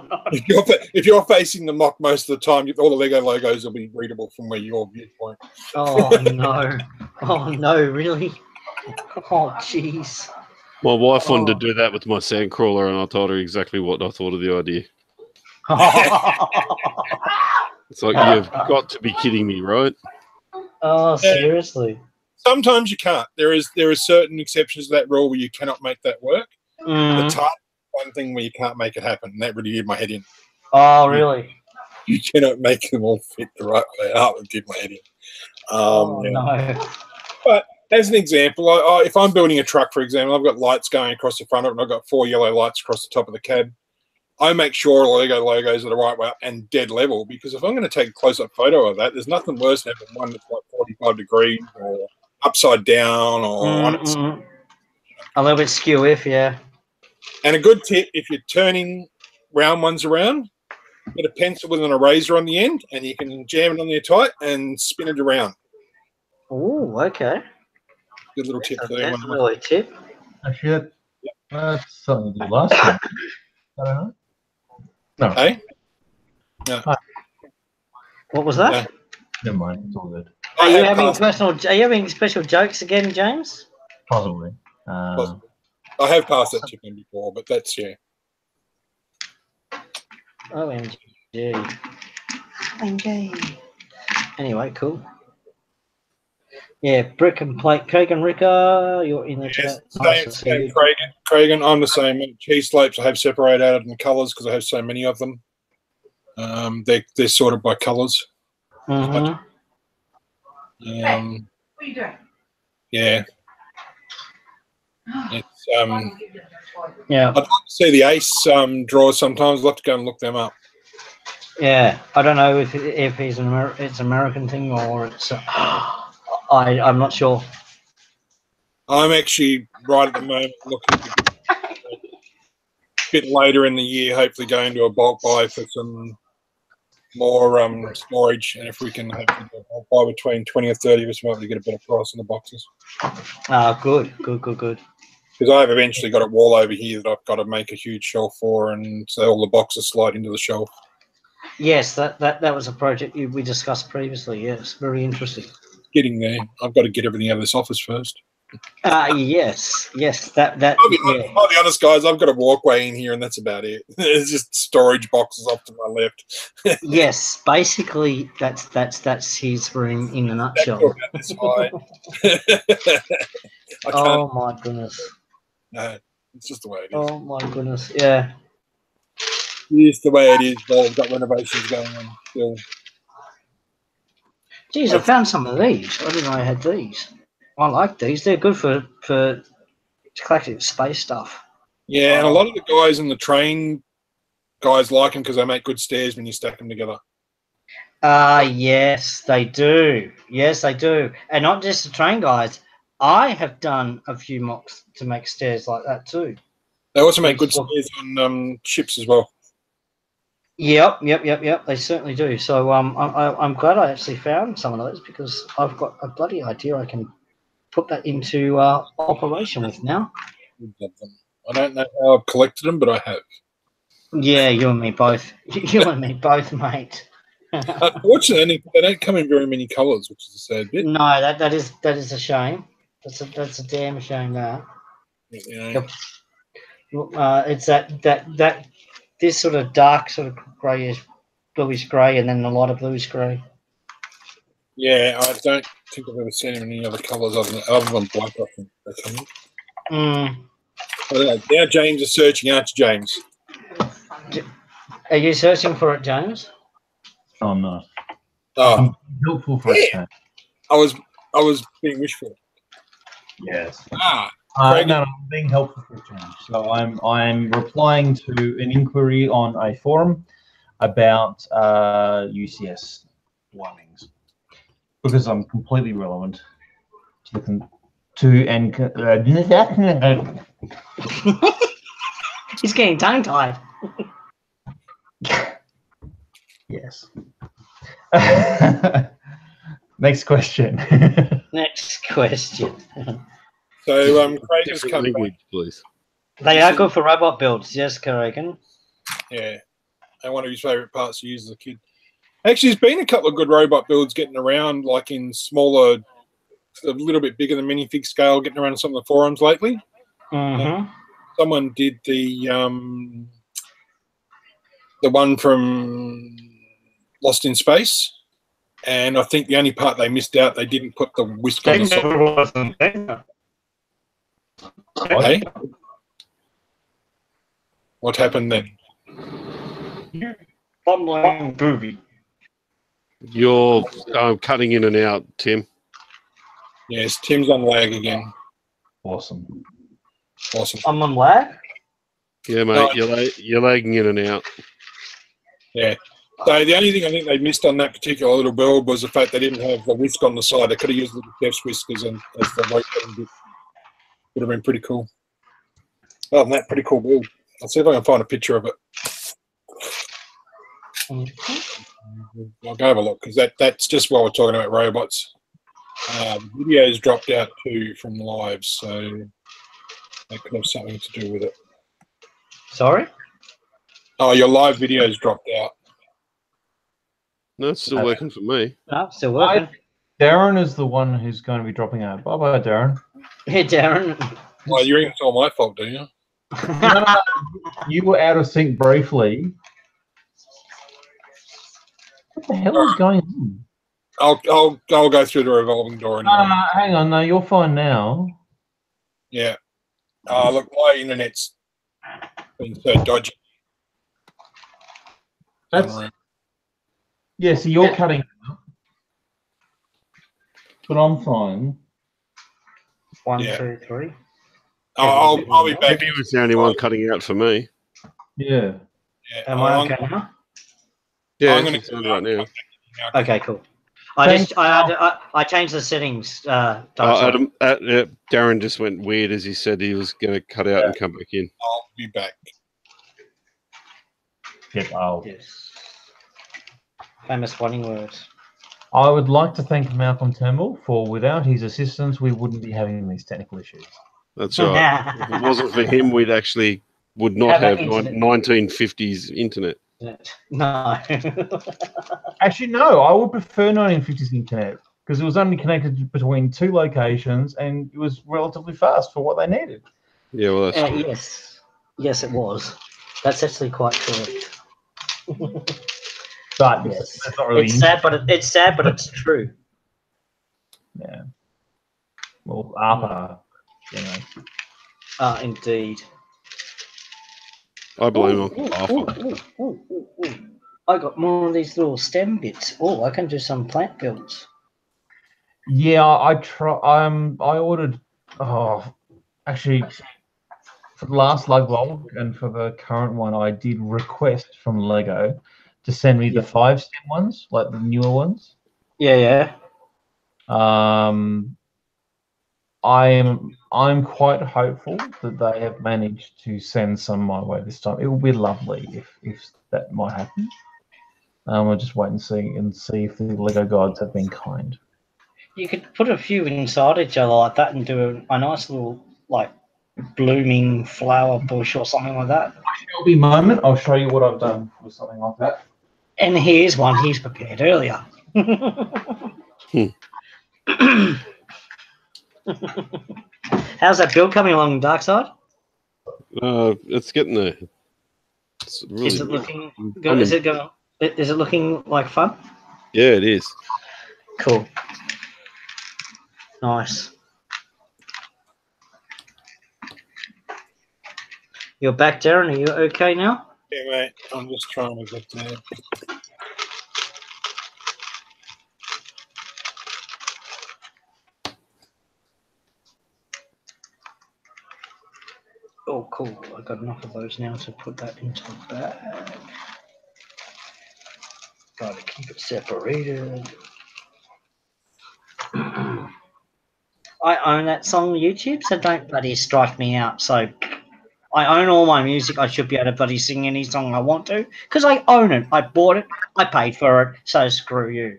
[SPEAKER 1] no.
[SPEAKER 4] If you're facing the mock most of the time, all the Lego logos will be readable from where your viewpoint.
[SPEAKER 1] Oh, no. Oh, no, really? Oh, jeez.
[SPEAKER 2] My wife wanted to do that with my sandcrawler, and I told her exactly what I thought of the idea. It's like, you've got to be kidding me, right?
[SPEAKER 1] Oh, seriously?
[SPEAKER 4] Sometimes you can't. There are certain exceptions to that rule where you cannot make that work. The type one thing where you can't make it happen, and that really did my head in.
[SPEAKER 1] Oh, really?
[SPEAKER 4] You cannot make them all fit the right way up. It did my head in.
[SPEAKER 1] No.
[SPEAKER 4] But as an example, if I'm building a truck, for example, I've got lights going across the front of it, and I've got 4 yellow lights across the top of the cab. I make sure all the Lego logos are the right way up and dead level, because if I'm going to take a close-up photo of that, there's nothing worse than having one that's like 45 degrees or upside down or on its...
[SPEAKER 1] A little bit skew-if, yeah.
[SPEAKER 4] And a good tip, if you're turning round ones around, get a pencil with an eraser on the end, and you can jam it on there tight and spin it around.
[SPEAKER 1] Oh, okay.
[SPEAKER 4] Good little tip for
[SPEAKER 1] That's
[SPEAKER 4] everyone.
[SPEAKER 1] a really tip.
[SPEAKER 3] Actually, that's something to do last time. I don't know. No,
[SPEAKER 4] Hey?
[SPEAKER 1] What was that?
[SPEAKER 4] Yeah.
[SPEAKER 3] never mind. It's all good.
[SPEAKER 1] Are you having special jokes again, James?
[SPEAKER 3] Possibly.
[SPEAKER 4] I have passed that tip in before, but that's, yeah.
[SPEAKER 1] OMG. OMG. Anyway, cool. Yeah, Brick and Plate. Craig Ricker, you're in the chat. Nice to see
[SPEAKER 4] Same,
[SPEAKER 1] you.
[SPEAKER 4] Craig, I'm the same. Cheese slopes I have separated out in colours because I have so many of them. They're sorted by colours.
[SPEAKER 1] Mhm.
[SPEAKER 5] What are you doing?
[SPEAKER 4] Yeah. It's
[SPEAKER 1] Yeah,
[SPEAKER 4] I'd like to see the Ace drawers sometimes. I'd love to go and look them up.
[SPEAKER 1] yeah. I don't know if it's it's an American thing or it's. I'm not sure.
[SPEAKER 4] I'm actually right at the moment looking a bit later in the year, hopefully going to a bulk buy for some more storage, and if we can have a bulk buy between 20 or 30 of us, we might be able to get a better price on the boxes.
[SPEAKER 1] Good.
[SPEAKER 4] Because I've eventually got a wall over here that I've got to make a huge shelf for, and so all the boxes slide into the shelf.
[SPEAKER 1] Yes, that was a project we discussed previously. Yes, very interesting.
[SPEAKER 4] Getting there. I've got to get everything out of this office first.
[SPEAKER 1] Yes. That.
[SPEAKER 4] I'll be honest, guys. I've got a walkway in here, and that's about it. It's just storage boxes off to my left.
[SPEAKER 1] Yes, basically that's his room in a nutshell.
[SPEAKER 4] That's why. I can't.
[SPEAKER 1] Oh my goodness.
[SPEAKER 4] No, it's just the way it is.
[SPEAKER 1] Oh my goodness. Yeah.
[SPEAKER 4] It's the way it is. Well, I've got renovations going on still.
[SPEAKER 1] Geez, I found some of these. I didn't know I had these. I like these. They're good for collecting space stuff.
[SPEAKER 4] Yeah, and a lot of the guys in the train guys like them because they make good stairs when you stack them together.
[SPEAKER 1] Yes, they do. Yes, they do. And not just the train guys. I have done a few mocks to make stairs like that too.
[SPEAKER 4] They also make good stairs on ships as well.
[SPEAKER 1] Yep. They certainly do. So I'm glad I actually found some of those because I've got a bloody idea I can put that into operation with now.
[SPEAKER 4] I don't know how I've collected them, but I have.
[SPEAKER 1] Yeah, you and me both. You and me both, mate.
[SPEAKER 4] Unfortunately, they don't come in very many colours, which is a sad bit.
[SPEAKER 1] No, that is a shame. That's a damn shame. That
[SPEAKER 4] You know.
[SPEAKER 1] it's that this sort of dark sort of greyish, bluish grey, and then a lot of bluish grey.
[SPEAKER 4] Yeah, I don't think I've ever seen them in any other colours other than black. I think they come in.
[SPEAKER 1] Mm.
[SPEAKER 4] I don't know. Now James is searching, aren't you, James?
[SPEAKER 1] Are you searching for it, James?
[SPEAKER 3] I'm not.
[SPEAKER 4] Oh,
[SPEAKER 3] Helpful for a change.
[SPEAKER 4] I was being wishful.
[SPEAKER 3] Yes.
[SPEAKER 4] Ah,
[SPEAKER 3] No, I'm being helpful for a change. So I'm replying to an inquiry on a forum about UCS warnings because I'm completely relevant to
[SPEAKER 1] He's getting tongue-tied.
[SPEAKER 3] Yes. Next question.
[SPEAKER 1] Next question.
[SPEAKER 4] so Craig has
[SPEAKER 2] Different
[SPEAKER 4] come
[SPEAKER 2] language,
[SPEAKER 4] back.
[SPEAKER 2] please.
[SPEAKER 1] They are good for robot builds, yes, Corrigan.
[SPEAKER 4] Yeah, and one of his favourite parts to use as a kid. Actually, there's been a couple of good robot builds getting around, like in smaller, a little bit bigger than minifig scale, getting around some of the forums lately.
[SPEAKER 1] Mm-hmm.
[SPEAKER 4] Someone did the one from Lost in Space, and I think the only part they missed out, they didn't put the whisk on the side. Okay. What happened then?
[SPEAKER 1] Bumbling booby.
[SPEAKER 2] You're cutting in and out, Tim.
[SPEAKER 4] Yes, Tim's on lag again.
[SPEAKER 3] Awesome.
[SPEAKER 4] Awesome.
[SPEAKER 1] I'm on lag?
[SPEAKER 2] Yeah, mate, you're lagging in and out.
[SPEAKER 4] Yeah. So the only thing I think they missed on that particular little build was the fact they didn't have the whisk on the side. They could have used little chef's whiskers and as the weight bit. Would have been pretty cool. Other than that, pretty cool build. I'll see if I can find a picture of it. I'll go have a look because that's just while we're talking about robots. Videos dropped out too from live, so that could have something to do with it.
[SPEAKER 1] Sorry?
[SPEAKER 4] Oh, your live videos dropped out.
[SPEAKER 2] No, it's still working for me.
[SPEAKER 1] No, still working.
[SPEAKER 3] Darren is the one who's going to be dropping out. Bye-bye, Darren.
[SPEAKER 1] Hey, Darren.
[SPEAKER 4] Well, you think it's all my fault, do you?
[SPEAKER 3] No, you were out of sync briefly. What the hell is going on?
[SPEAKER 4] I'll go through the revolving door anyway.
[SPEAKER 3] No, hang on. No, you're fine now.
[SPEAKER 4] Yeah. Look, my internet's been so dodgy.
[SPEAKER 3] Yeah, so you're cutting out. But I'm fine.
[SPEAKER 1] 1,
[SPEAKER 4] Yeah.
[SPEAKER 1] 2, 3.
[SPEAKER 4] I'll be back.
[SPEAKER 2] Maybe he was the only one cutting out for me.
[SPEAKER 3] Yeah.
[SPEAKER 4] Yeah,
[SPEAKER 1] Am I okay now?
[SPEAKER 2] Yeah,
[SPEAKER 4] I'm gonna
[SPEAKER 2] it's on right now.
[SPEAKER 1] Okay, cool. I changed the settings.
[SPEAKER 2] Adam, Darren just went weird as he said he was going to cut out and come back in.
[SPEAKER 4] I'll be back.
[SPEAKER 3] Yep,
[SPEAKER 1] Yes. Famous fighting words.
[SPEAKER 3] I would like to thank Malcolm Turnbull for without his assistance, we wouldn't be having these technical issues.
[SPEAKER 2] That's right. If it wasn't for him, would not have
[SPEAKER 1] internet.
[SPEAKER 2] 1950s internet.
[SPEAKER 1] No.
[SPEAKER 3] Actually, no, I would prefer 1950s internet because it was only connected between 2 locations and it was relatively fast for what they needed.
[SPEAKER 2] Yeah, well, that's true.
[SPEAKER 1] Yes. Yes, it was. That's actually quite correct.
[SPEAKER 3] But
[SPEAKER 1] Yes.
[SPEAKER 3] that's not really
[SPEAKER 1] It's sad, but it's true.
[SPEAKER 3] Yeah. Well, ARPA, you know.
[SPEAKER 1] Indeed.
[SPEAKER 2] I blame him.
[SPEAKER 1] I got more of these little stem bits. Oh, I can do some plant builds.
[SPEAKER 3] Yeah, I ordered. Actually, for the last lug log and for the current one, I did request from Lego to send me the 5 stem ones, like the newer ones.
[SPEAKER 1] Yeah.
[SPEAKER 3] I'm quite hopeful that they have managed to send some my way this time. It will be lovely if that might happen. We'll just wait and see if the Lego gods have been kind.
[SPEAKER 1] You could put a few inside each other like that and do a nice little blooming flower bush or something like that.
[SPEAKER 3] Shelby moment. I'll show you what I've done with something like that.
[SPEAKER 1] And here's one he's prepared earlier. How's that build coming along, Darkside?
[SPEAKER 2] It's getting there. It's really
[SPEAKER 1] Is it looking good? Is it looking like fun?
[SPEAKER 2] Yeah, it is.
[SPEAKER 1] Cool. Nice. You're back, Darren. Are you okay now?
[SPEAKER 4] Yeah, mate. I'm just trying to get there.
[SPEAKER 1] Oh, cool. I've got enough of those now to put that into the bag. Got to keep it separated. I own that song on YouTube, so don't bloody strike me out. So I own all my music. I should be able to bloody sing any song I want to because I own it. I bought it. I paid for it. So screw you.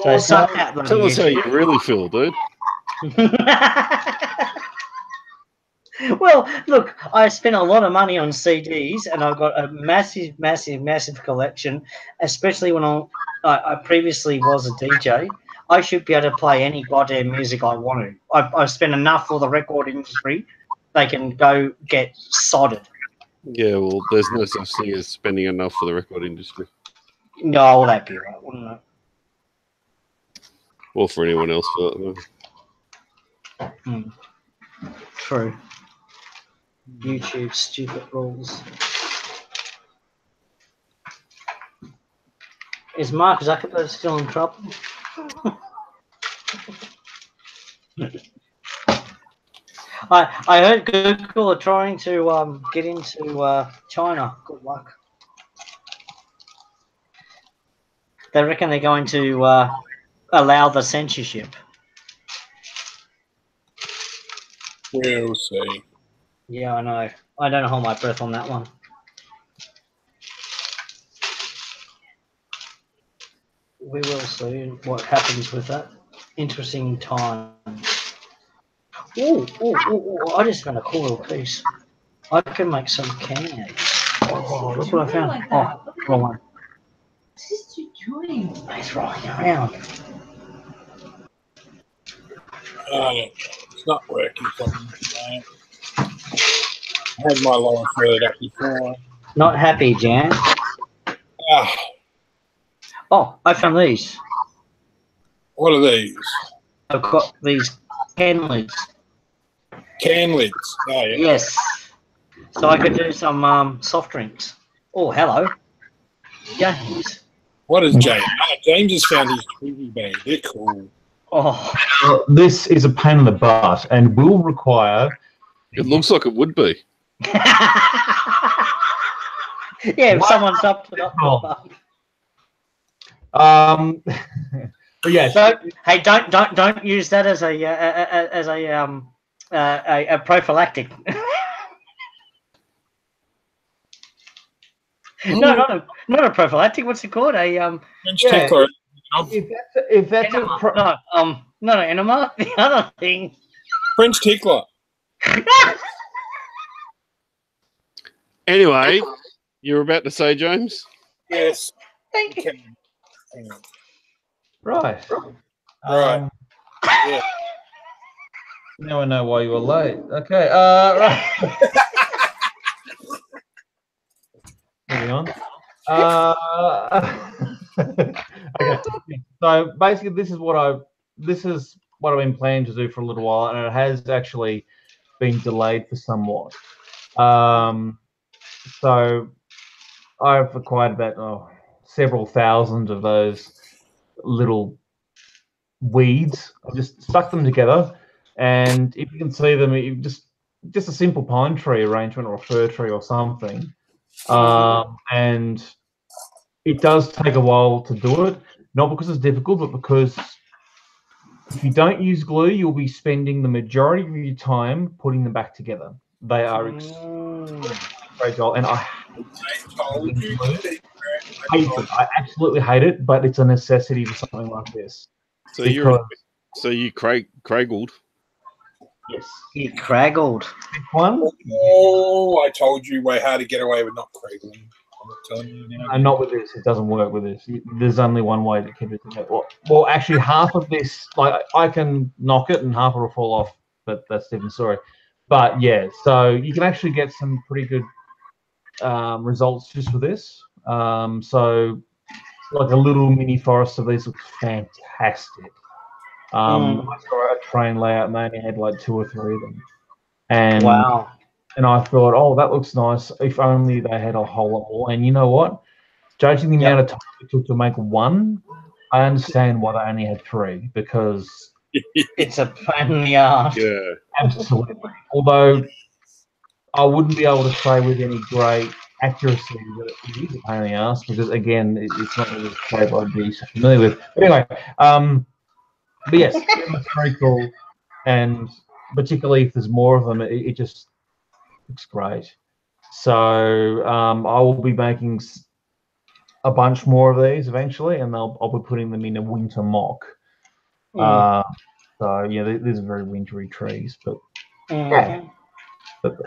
[SPEAKER 1] So suck that bloody
[SPEAKER 2] Tell us how
[SPEAKER 1] YouTube.
[SPEAKER 2] you really feel, dude.
[SPEAKER 1] Well, look, I spent a lot of money on CDs, and I've got a massive, massive, massive collection. Especially when I previously was a DJ, I should be able to play any goddamn music I want to. I've spent enough for the record industry; they can go get sodded.
[SPEAKER 2] Yeah, well, there's no such thing as spending enough for the record industry,
[SPEAKER 1] No, well, that'd be right, wouldn't it?
[SPEAKER 2] or for anyone else. For that matter.
[SPEAKER 1] True. YouTube stupid rules. Is Mark Zuckerberg still in trouble? I heard Google are trying to get into China. Good luck. They reckon they're going to allow the censorship.
[SPEAKER 4] We'll see.
[SPEAKER 1] Yeah, I know. I don't hold my breath on that one. We will see what happens with that. Interesting time. Oh, I just found a cool little piece. I can make some candy. Oh, look what I found.
[SPEAKER 6] Like
[SPEAKER 1] Oh,
[SPEAKER 6] that.
[SPEAKER 1] wrong one.
[SPEAKER 6] What is you doing?
[SPEAKER 1] It's rolling around.
[SPEAKER 4] It's not working for me today. I had my lower third up before.
[SPEAKER 1] Not happy, Jan.
[SPEAKER 4] Ah,
[SPEAKER 1] Oh, I found these.
[SPEAKER 4] what are these?
[SPEAKER 1] I've got these can lids.
[SPEAKER 4] Can lids. Oh, yeah.
[SPEAKER 1] Yes. So I could do some soft drinks. Oh, hello. James.
[SPEAKER 4] What is James? Oh, James has found his Tweety bag. They're cool.
[SPEAKER 1] Oh.
[SPEAKER 3] This is a pain in the butt and will require.
[SPEAKER 2] It looks like it would be.
[SPEAKER 1] Yeah, if someone's up to that.
[SPEAKER 3] But yeah,
[SPEAKER 1] So, hey, don't use that as a prophylactic. No, not a prophylactic. What's it called? A
[SPEAKER 4] French
[SPEAKER 3] Yeah.
[SPEAKER 4] tickler.
[SPEAKER 3] if that's a
[SPEAKER 1] enema. No, enema. The other thing.
[SPEAKER 4] French tickler.
[SPEAKER 2] Anyway, you were about to say, James?
[SPEAKER 4] Yes.
[SPEAKER 1] Thank you.
[SPEAKER 4] Okay. Hang on.
[SPEAKER 3] right.
[SPEAKER 4] Right. Yeah.
[SPEAKER 3] Now I know why you were late. Okay. Right. Moving on. Okay. So basically, this is what I've been planning to do for a little while, and it has actually been delayed for somewhat. So I've acquired about several thousand of those little weeds. I just stuck them together, and if you can see them, you just a simple pine tree arrangement or a fir tree or something. And it does take a while to do it, not because it's difficult, but because if you don't use glue, you'll be spending the majority of your time putting them back together. They are extremely fragile, and I hate it. I absolutely hate it, but it's a necessity for something like this.
[SPEAKER 2] So you craigled.
[SPEAKER 3] Yes.
[SPEAKER 1] You craggled.
[SPEAKER 3] This one,
[SPEAKER 4] Oh, I told you way how to get away with not cradling. I'm not telling you now.
[SPEAKER 3] and not with this. It doesn't work with this. There's only one way to keep it together. Well, actually, half of this, like I can knock it, and half will fall off. But that's a different story. But yeah, so you can actually get some pretty good results just with this. So like a little mini forest of these looks fantastic. I saw a train layout and they only had like 2 or 3 of them. And
[SPEAKER 1] Wow.
[SPEAKER 3] and I thought, oh, that looks nice. If only they had a whole lot more. And you know what? Judging the amount of time it took to make one, I understand why they only had 3 because
[SPEAKER 1] It's a pain in the ass.
[SPEAKER 2] Yeah.
[SPEAKER 3] absolutely. Although I wouldn't be able to say with any great accuracy that it is a pain in the ass because again, it's not really a shape I'd be so familiar with. But anyway, but yes, it looks very cool, and particularly if there's more of them, it just looks great. So I will be making a bunch more of these eventually, and I'll be putting them in a winter mock. So yeah, these are very wintry trees, but yeah,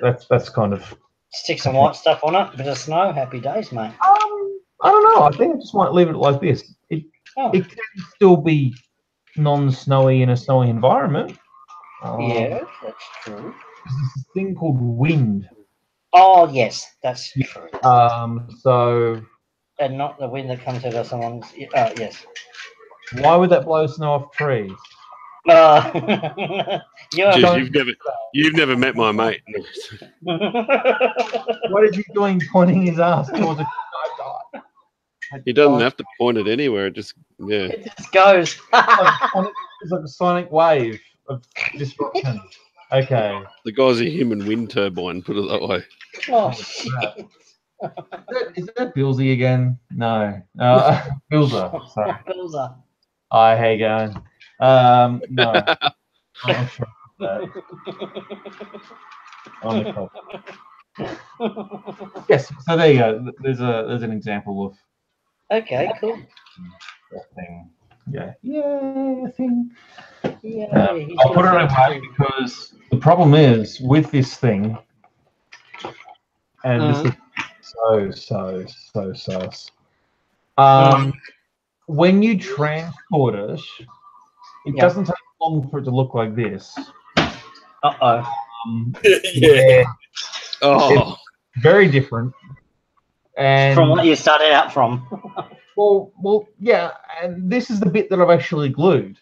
[SPEAKER 3] that's kind of.
[SPEAKER 1] Stick some white stuff on it, bit of snow, happy days, mate.
[SPEAKER 3] I don't know. I think I just might leave it like this. It can still be non-snowy in a snowy environment.
[SPEAKER 1] Yeah, that's true.
[SPEAKER 3] There's this thing called wind.
[SPEAKER 1] Oh, yes, that's true.
[SPEAKER 3] So
[SPEAKER 1] And not the wind that comes out of someone's. Yes.
[SPEAKER 3] why would that blow snow off trees?
[SPEAKER 2] Jeez, you've never met my mate.
[SPEAKER 3] What is he doing pointing his ass towards a
[SPEAKER 2] He doesn't have to point it anywhere. It just
[SPEAKER 1] It just goes.
[SPEAKER 3] It's like a sonic wave of disruption. Okay.
[SPEAKER 2] The guy's a human wind turbine. Put it that way.
[SPEAKER 1] Oh, shit.
[SPEAKER 3] Is that Billsy again? No. Bilza. Sorry.
[SPEAKER 1] Bilza.
[SPEAKER 3] Hi, how you going? No. I'm not sure about that. On the call. Yes, so there you go. There's an example of
[SPEAKER 1] Okay, cool.
[SPEAKER 3] that thing. Yeah. Yeah, thing.
[SPEAKER 1] Yeah,
[SPEAKER 3] I'll put it away because the problem is with this thing, and this is so sus. When you transport it, it doesn't take long for it to look like this.
[SPEAKER 1] Uh-oh.
[SPEAKER 4] Yeah.
[SPEAKER 2] Oh,
[SPEAKER 3] It's very different. And
[SPEAKER 1] From what you started out from.
[SPEAKER 3] well, yeah, and this is the bit that I've actually glued.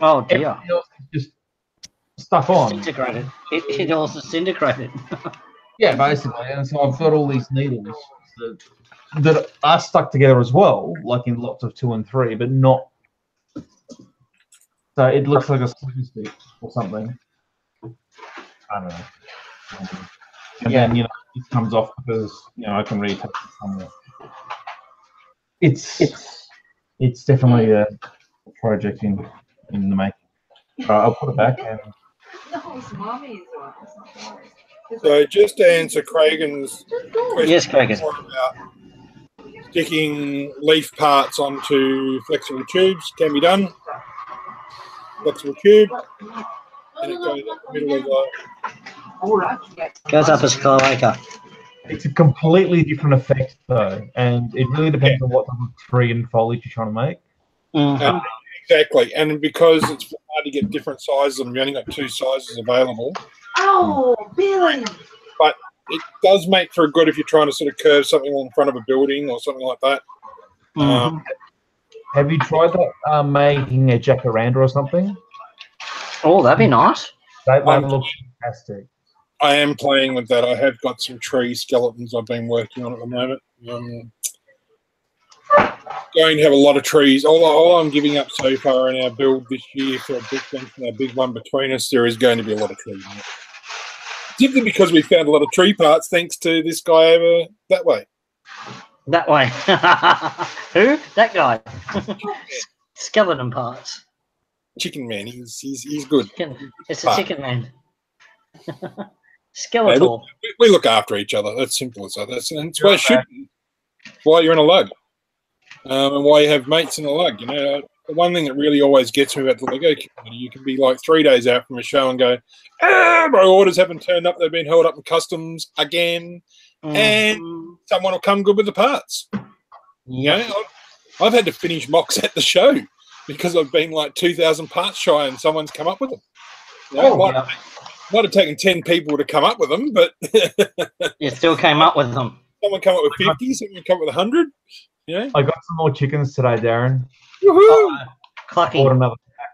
[SPEAKER 1] Oh, dear.
[SPEAKER 3] Everything else is just stuck on.
[SPEAKER 1] Disintegrated. It all disintegrated.
[SPEAKER 3] Yeah, basically. And so I've got all these needles that are stuck together as well, like in lots of 2 and 3, but not. So it looks like a sticky stick or something. I don't know. And then, it comes off because, I can retouch it somewhere. It's definitely a project in the making. I'll put it back and.
[SPEAKER 6] No, it's mommy's one. It's not yours.
[SPEAKER 4] So just to answer Cragen's question
[SPEAKER 1] Yes, Cragen.
[SPEAKER 4] about sticking leaf parts onto flexible tubes can be done. Flexible tube, and it goes up the middle of the.
[SPEAKER 1] Goes up a skywalker.
[SPEAKER 3] It's a completely different effect, though, and it really depends on what type of tree and foliage you're trying to make.
[SPEAKER 1] Mhm.
[SPEAKER 4] Exactly, and because it's hard to get different sizes, and we only got 2 sizes available.
[SPEAKER 6] Oh, Billy!
[SPEAKER 4] But it does make for a good if you're trying to sort of curve something on the front of a building or something like that.
[SPEAKER 3] Have you tried that making a jacaranda or something?
[SPEAKER 1] Oh, that'd be nice.
[SPEAKER 3] That looks fantastic.
[SPEAKER 4] I am playing with that. I have got some tree skeletons I've been working on at the moment. Going to have a lot of trees. All I'm giving up so far in our build this year for a big fence and our big one between us, there is going to be a lot of trees in it. Simply because we found a lot of tree parts thanks to this guy over that way.
[SPEAKER 1] That way. Who? That guy. Skeleton parts.
[SPEAKER 4] Chicken Man, he's good.
[SPEAKER 1] It's a chicken man. Skeletal.
[SPEAKER 4] We look after each other. That's simple as that. That's why it should be. Why you're in a lug. And why you have mates in a lug. That's the one thing that really always gets me about the Lego community, you can be like 3 days out from a show and go, my orders haven't turned up. They've been held up in customs again. And someone will come good with the parts.
[SPEAKER 1] Yeah.
[SPEAKER 4] I've had to finish mocks at the show because I've been like 2,000 parts shy and someone's come up with them. Might have taken 10 people to come up with them, but
[SPEAKER 1] you still came up with them.
[SPEAKER 4] Someone come up with 50, someone come up with 100. Yeah.
[SPEAKER 3] I got some more chickens today, Darren.
[SPEAKER 4] Woohoo!
[SPEAKER 1] Clucking.
[SPEAKER 3] Bought another pack,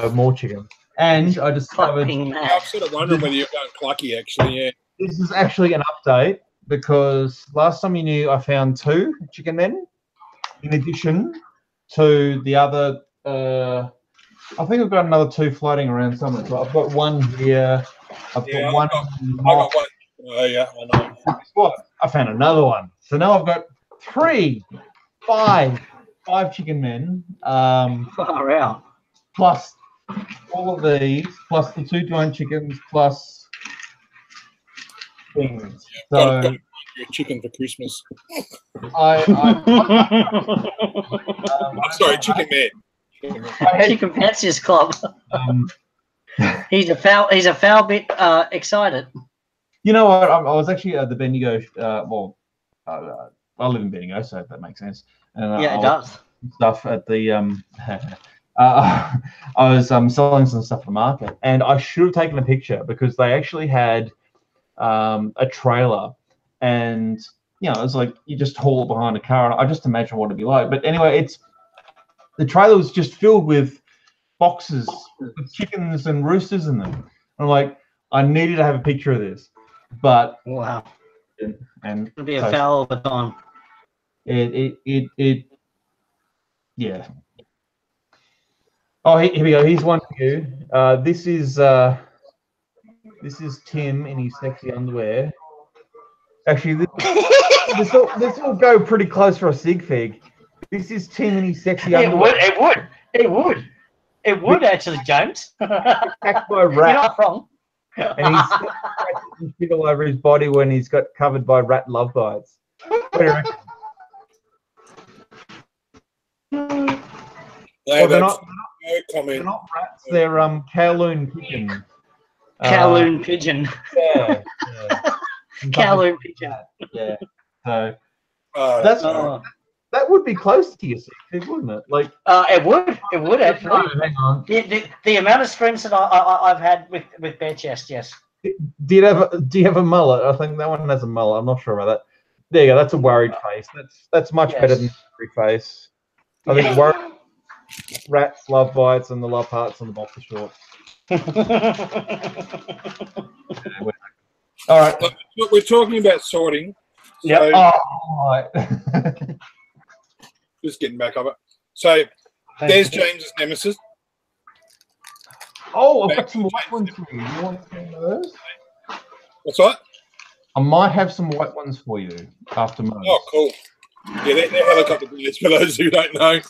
[SPEAKER 3] so more chicken. And I discovered
[SPEAKER 1] Clucking
[SPEAKER 4] I'm sort of wondering whether you're going clucky, actually. Yeah.
[SPEAKER 3] this is actually an update because last time you knew I found 2 chicken men in addition to the other. I think I've got another 2 floating around somewhere. So I've got one here. I've got one.
[SPEAKER 4] I got one. Oh, yeah, I know.
[SPEAKER 3] Guess what? I found another one. So now I've got 5 chicken men.
[SPEAKER 1] Far out.
[SPEAKER 3] Plus all of these, plus the 2 giant chickens, plus things.
[SPEAKER 4] Got
[SPEAKER 3] So
[SPEAKER 4] your chicken for Christmas.
[SPEAKER 3] I'm
[SPEAKER 4] Sorry, chicken man.
[SPEAKER 1] Chicken Fanciers Club.
[SPEAKER 3] Um,
[SPEAKER 1] He's a foul bit excited.
[SPEAKER 3] you know what? I was actually at the Bendigo. I live in Bendigo, so that makes sense. And,
[SPEAKER 1] Yeah, it does.
[SPEAKER 3] Stuff at the I was selling some stuff at the market, and I should have taken a picture because they actually had a trailer, and it was like you just haul it behind a car, and I just imagine what it'd be like. But anyway, the trailer was just filled with boxes with chickens and roosters in them. I'm like, I needed to have a picture of this, but
[SPEAKER 1] Wow.
[SPEAKER 3] and
[SPEAKER 1] It'll be a foul of a time.
[SPEAKER 3] Yeah. Oh, here we go. Here's one for you. This is Tim in his sexy underwear. Actually, this will go pretty close for a sig fig. This is Tim in his sexy underwear.
[SPEAKER 1] It would actually, James.
[SPEAKER 3] Attacked by
[SPEAKER 1] You're
[SPEAKER 3] rats,
[SPEAKER 1] not wrong.
[SPEAKER 3] and he's scratching shit all over his body when he's got covered by rat love bites. What do you reckon?
[SPEAKER 4] Hey,
[SPEAKER 3] They're
[SPEAKER 4] that's
[SPEAKER 3] not
[SPEAKER 4] no comment.
[SPEAKER 3] rats. They're Kowloon pigeon.
[SPEAKER 1] Kowloon pigeon.
[SPEAKER 3] Yeah.
[SPEAKER 1] Kowloon pigeon.
[SPEAKER 3] Yeah. So
[SPEAKER 4] That's
[SPEAKER 3] that would be close to your sig fig, wouldn't it? Like
[SPEAKER 1] It would actually.
[SPEAKER 3] hang on.
[SPEAKER 1] The amount of streams that I've had with bare chest, yes.
[SPEAKER 3] Do you have a mullet? I think that one has a mullet. I'm not sure about that. There you go. That's a worried face. That's much better than a angry face. I think worried rats, love bites, and the love hearts on the boxer shorts. All right.
[SPEAKER 4] Look, we're talking about sorting.
[SPEAKER 1] Yep.
[SPEAKER 4] So,
[SPEAKER 3] Oh, right.
[SPEAKER 4] just getting back of it. So there's James's nemesis.
[SPEAKER 3] Oh, I've got some white ones for you. You want some of those?
[SPEAKER 4] What's that?
[SPEAKER 3] I might have some white ones for you after mine.
[SPEAKER 4] Oh, cool. Yeah, they're helicopter blades for those who don't know.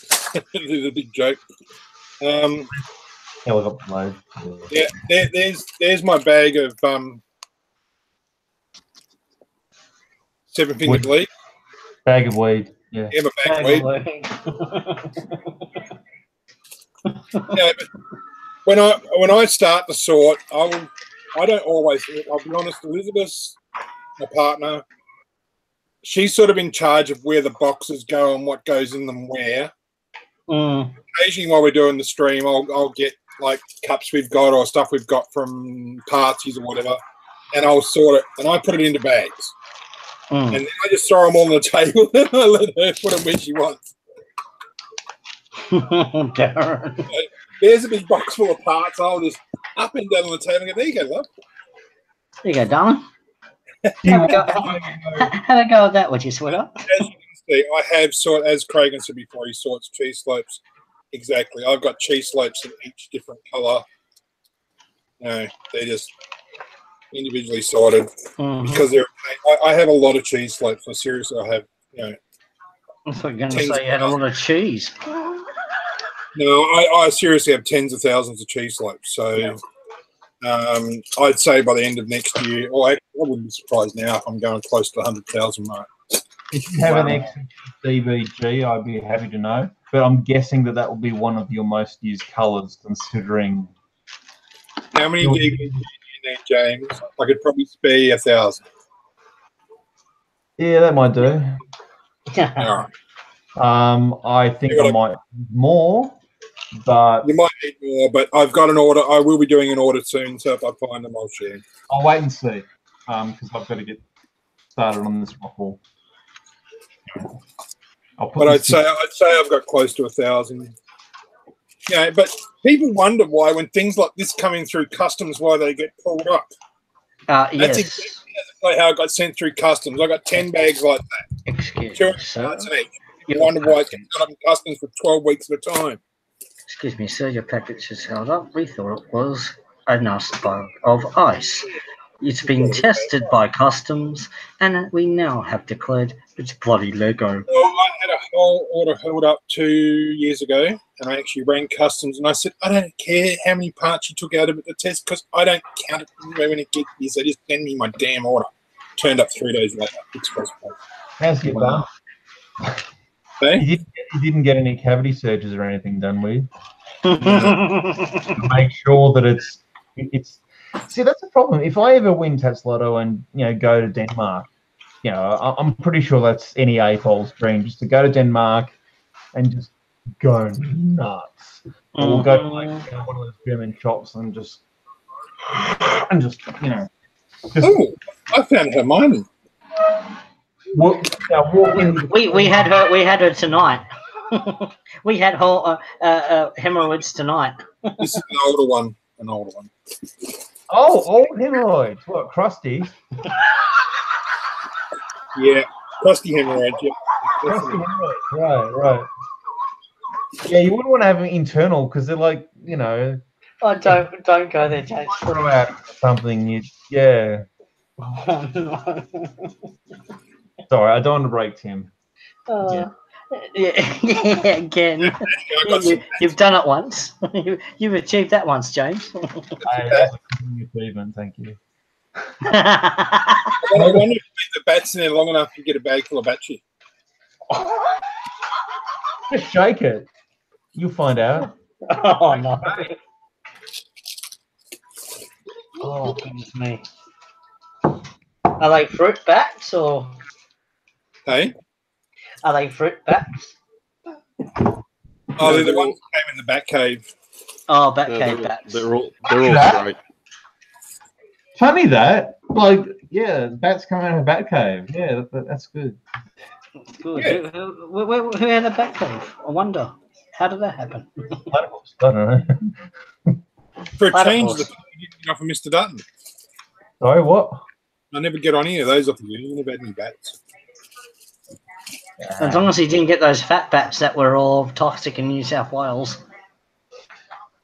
[SPEAKER 4] There's a big joke.
[SPEAKER 3] Helicopter blade.
[SPEAKER 4] Yeah, there's my bag of 7-finger
[SPEAKER 3] Wood.
[SPEAKER 4] glee.
[SPEAKER 3] Bag of weed. Yeah.
[SPEAKER 4] Yeah, my bag of weed. Yeah, but when I start the sort, I don't always. I'll be honest. Elizabeth, my partner, she's sort of in charge of where the boxes go and what goes in them where. Occasionally, while we're doing the stream, I'll get like cups we've got or stuff we've got from parties or whatever, and I'll sort it and I put it into bags. And then I just throw them all on the table and I let her put them where she wants.
[SPEAKER 1] Darren.
[SPEAKER 4] There's a big box full of parts. I'll just up and down on the table and go, there you go, love.
[SPEAKER 1] There you go, darling. How'd it go with that, would you, sweetheart?
[SPEAKER 4] As you can see, I have sort, as Cragen said before, he sorts cheese slopes. Exactly. I've got cheese slopes in each different colour. No, they're just individually sorted because they're. I have a lot of cheese slopes. So seriously, I have.
[SPEAKER 1] I thought you were going to say you had a lot of cheese.
[SPEAKER 4] No, I seriously have tens of thousands of cheese slopes. So I'd say by the end of next year, or I wouldn't be surprised now if I'm going close to the 100,000 mark.
[SPEAKER 3] If you have an extra DVG, I'd be happy to know. But I'm guessing that will be one of your most used colours, considering.
[SPEAKER 4] How many DVDs do you need, James? I could probably spare 1,000.
[SPEAKER 3] Yeah, that might do.
[SPEAKER 4] All right.
[SPEAKER 3] I think I might need more, but
[SPEAKER 4] You might need more, but I've got an order. I will be doing an order soon, so if I find them, I'll share.
[SPEAKER 3] I'll wait and see. Because I've got to get started on this waffle.
[SPEAKER 4] But I'd say I've got close to 1,000. Yeah, but people wonder why, when things like this coming through customs, why they get pulled up.
[SPEAKER 1] Yes.
[SPEAKER 4] That's exactly how it got sent through customs. I got 10 bags like that.
[SPEAKER 1] Excuse me,
[SPEAKER 4] 200
[SPEAKER 1] sir.
[SPEAKER 4] cards each. You wonder why it's got up in customs for 12 weeks at a time.
[SPEAKER 1] Excuse me, sir. Your package is held up. We thought it was a nice bag of ice. It's been tested by customs, and we now have declared it's bloody Lego.
[SPEAKER 4] Well, I had a whole order held up 2 years ago, and I actually rang customs, and I said, I don't care how many parts you took out of it to test, because I don't count it when it gets here, so just send me my damn order. Turned up 3 days later, express post.
[SPEAKER 3] how's it done?
[SPEAKER 4] Hey?
[SPEAKER 3] You didn't get any cavity searches or anything done, will you? Make sure that it's. See, that's the problem. If I ever win Tatslotto and go to Denmark, I'm pretty sure that's any AFOL's dream, just to go to Denmark and just go nuts. Or go to one of those German shops and just
[SPEAKER 4] Oh, I found Hermione.
[SPEAKER 3] walk in.
[SPEAKER 1] We had her tonight. We had hemorrhoids tonight.
[SPEAKER 4] This is an older one.
[SPEAKER 3] Oh, old hemorrhoids. What, crusty?
[SPEAKER 4] Yeah, crusty hemorrhoid. Yeah.
[SPEAKER 3] Crusty hemorrhoids. Right. Yeah, you wouldn't want to have them internal because they're like,
[SPEAKER 1] Oh, don't go there, James.
[SPEAKER 3] throw out something. Yeah.
[SPEAKER 1] Oh, no.
[SPEAKER 3] Sorry, I don't want to break Tim.
[SPEAKER 1] Yeah, again. You've done it once. You've achieved that once, James.
[SPEAKER 3] That's a achievement, thank you.
[SPEAKER 4] I wonder if you leave the bats in there long enough to get a bag full of batchy.
[SPEAKER 3] Just shake it. You'll find out.
[SPEAKER 1] Oh, no. Oh, goodness me. Are they fruit bats or
[SPEAKER 4] Hey?
[SPEAKER 1] are they fruit bats?
[SPEAKER 4] Oh, they're the ones that came in the bat cave.
[SPEAKER 1] Oh, Batcave bats.
[SPEAKER 2] They're all great.
[SPEAKER 3] Funny that. Bats come out of a bat cave. Yeah, that's good.
[SPEAKER 1] Good.
[SPEAKER 4] Yeah.
[SPEAKER 1] Who had a Batcave? I wonder. How did that happen?
[SPEAKER 3] Platypus, I don't know.
[SPEAKER 4] For a
[SPEAKER 1] Platypus.
[SPEAKER 4] change, the you didn't get off of Mr. Dutton.
[SPEAKER 3] Sorry, what?
[SPEAKER 4] I never get on any of those off of you. You never had any bats.
[SPEAKER 1] As long as he didn't get those fat bats that were all toxic in New South Wales.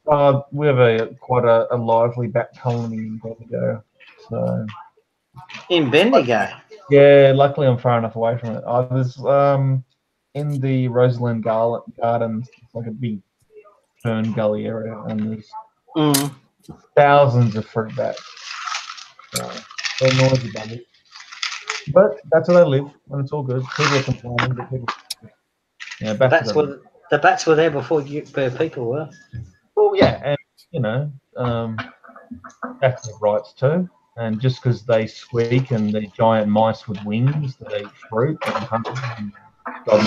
[SPEAKER 3] We have quite a lively bat colony in Bendigo. So
[SPEAKER 1] In Bendigo.
[SPEAKER 3] yeah, luckily I'm far enough away from it. I was in the Rosalind Gardens, it's like a big fern gully area, and there's thousands of fruit bats. So they're noisy bunnies. But that's where they live, and it's all good. People are complaining, but people, bats
[SPEAKER 1] The bats were there before people were.
[SPEAKER 3] Well, yeah, and bats have rights too. And just because they squeak and they're giant mice with wings that eat fruit and hunt and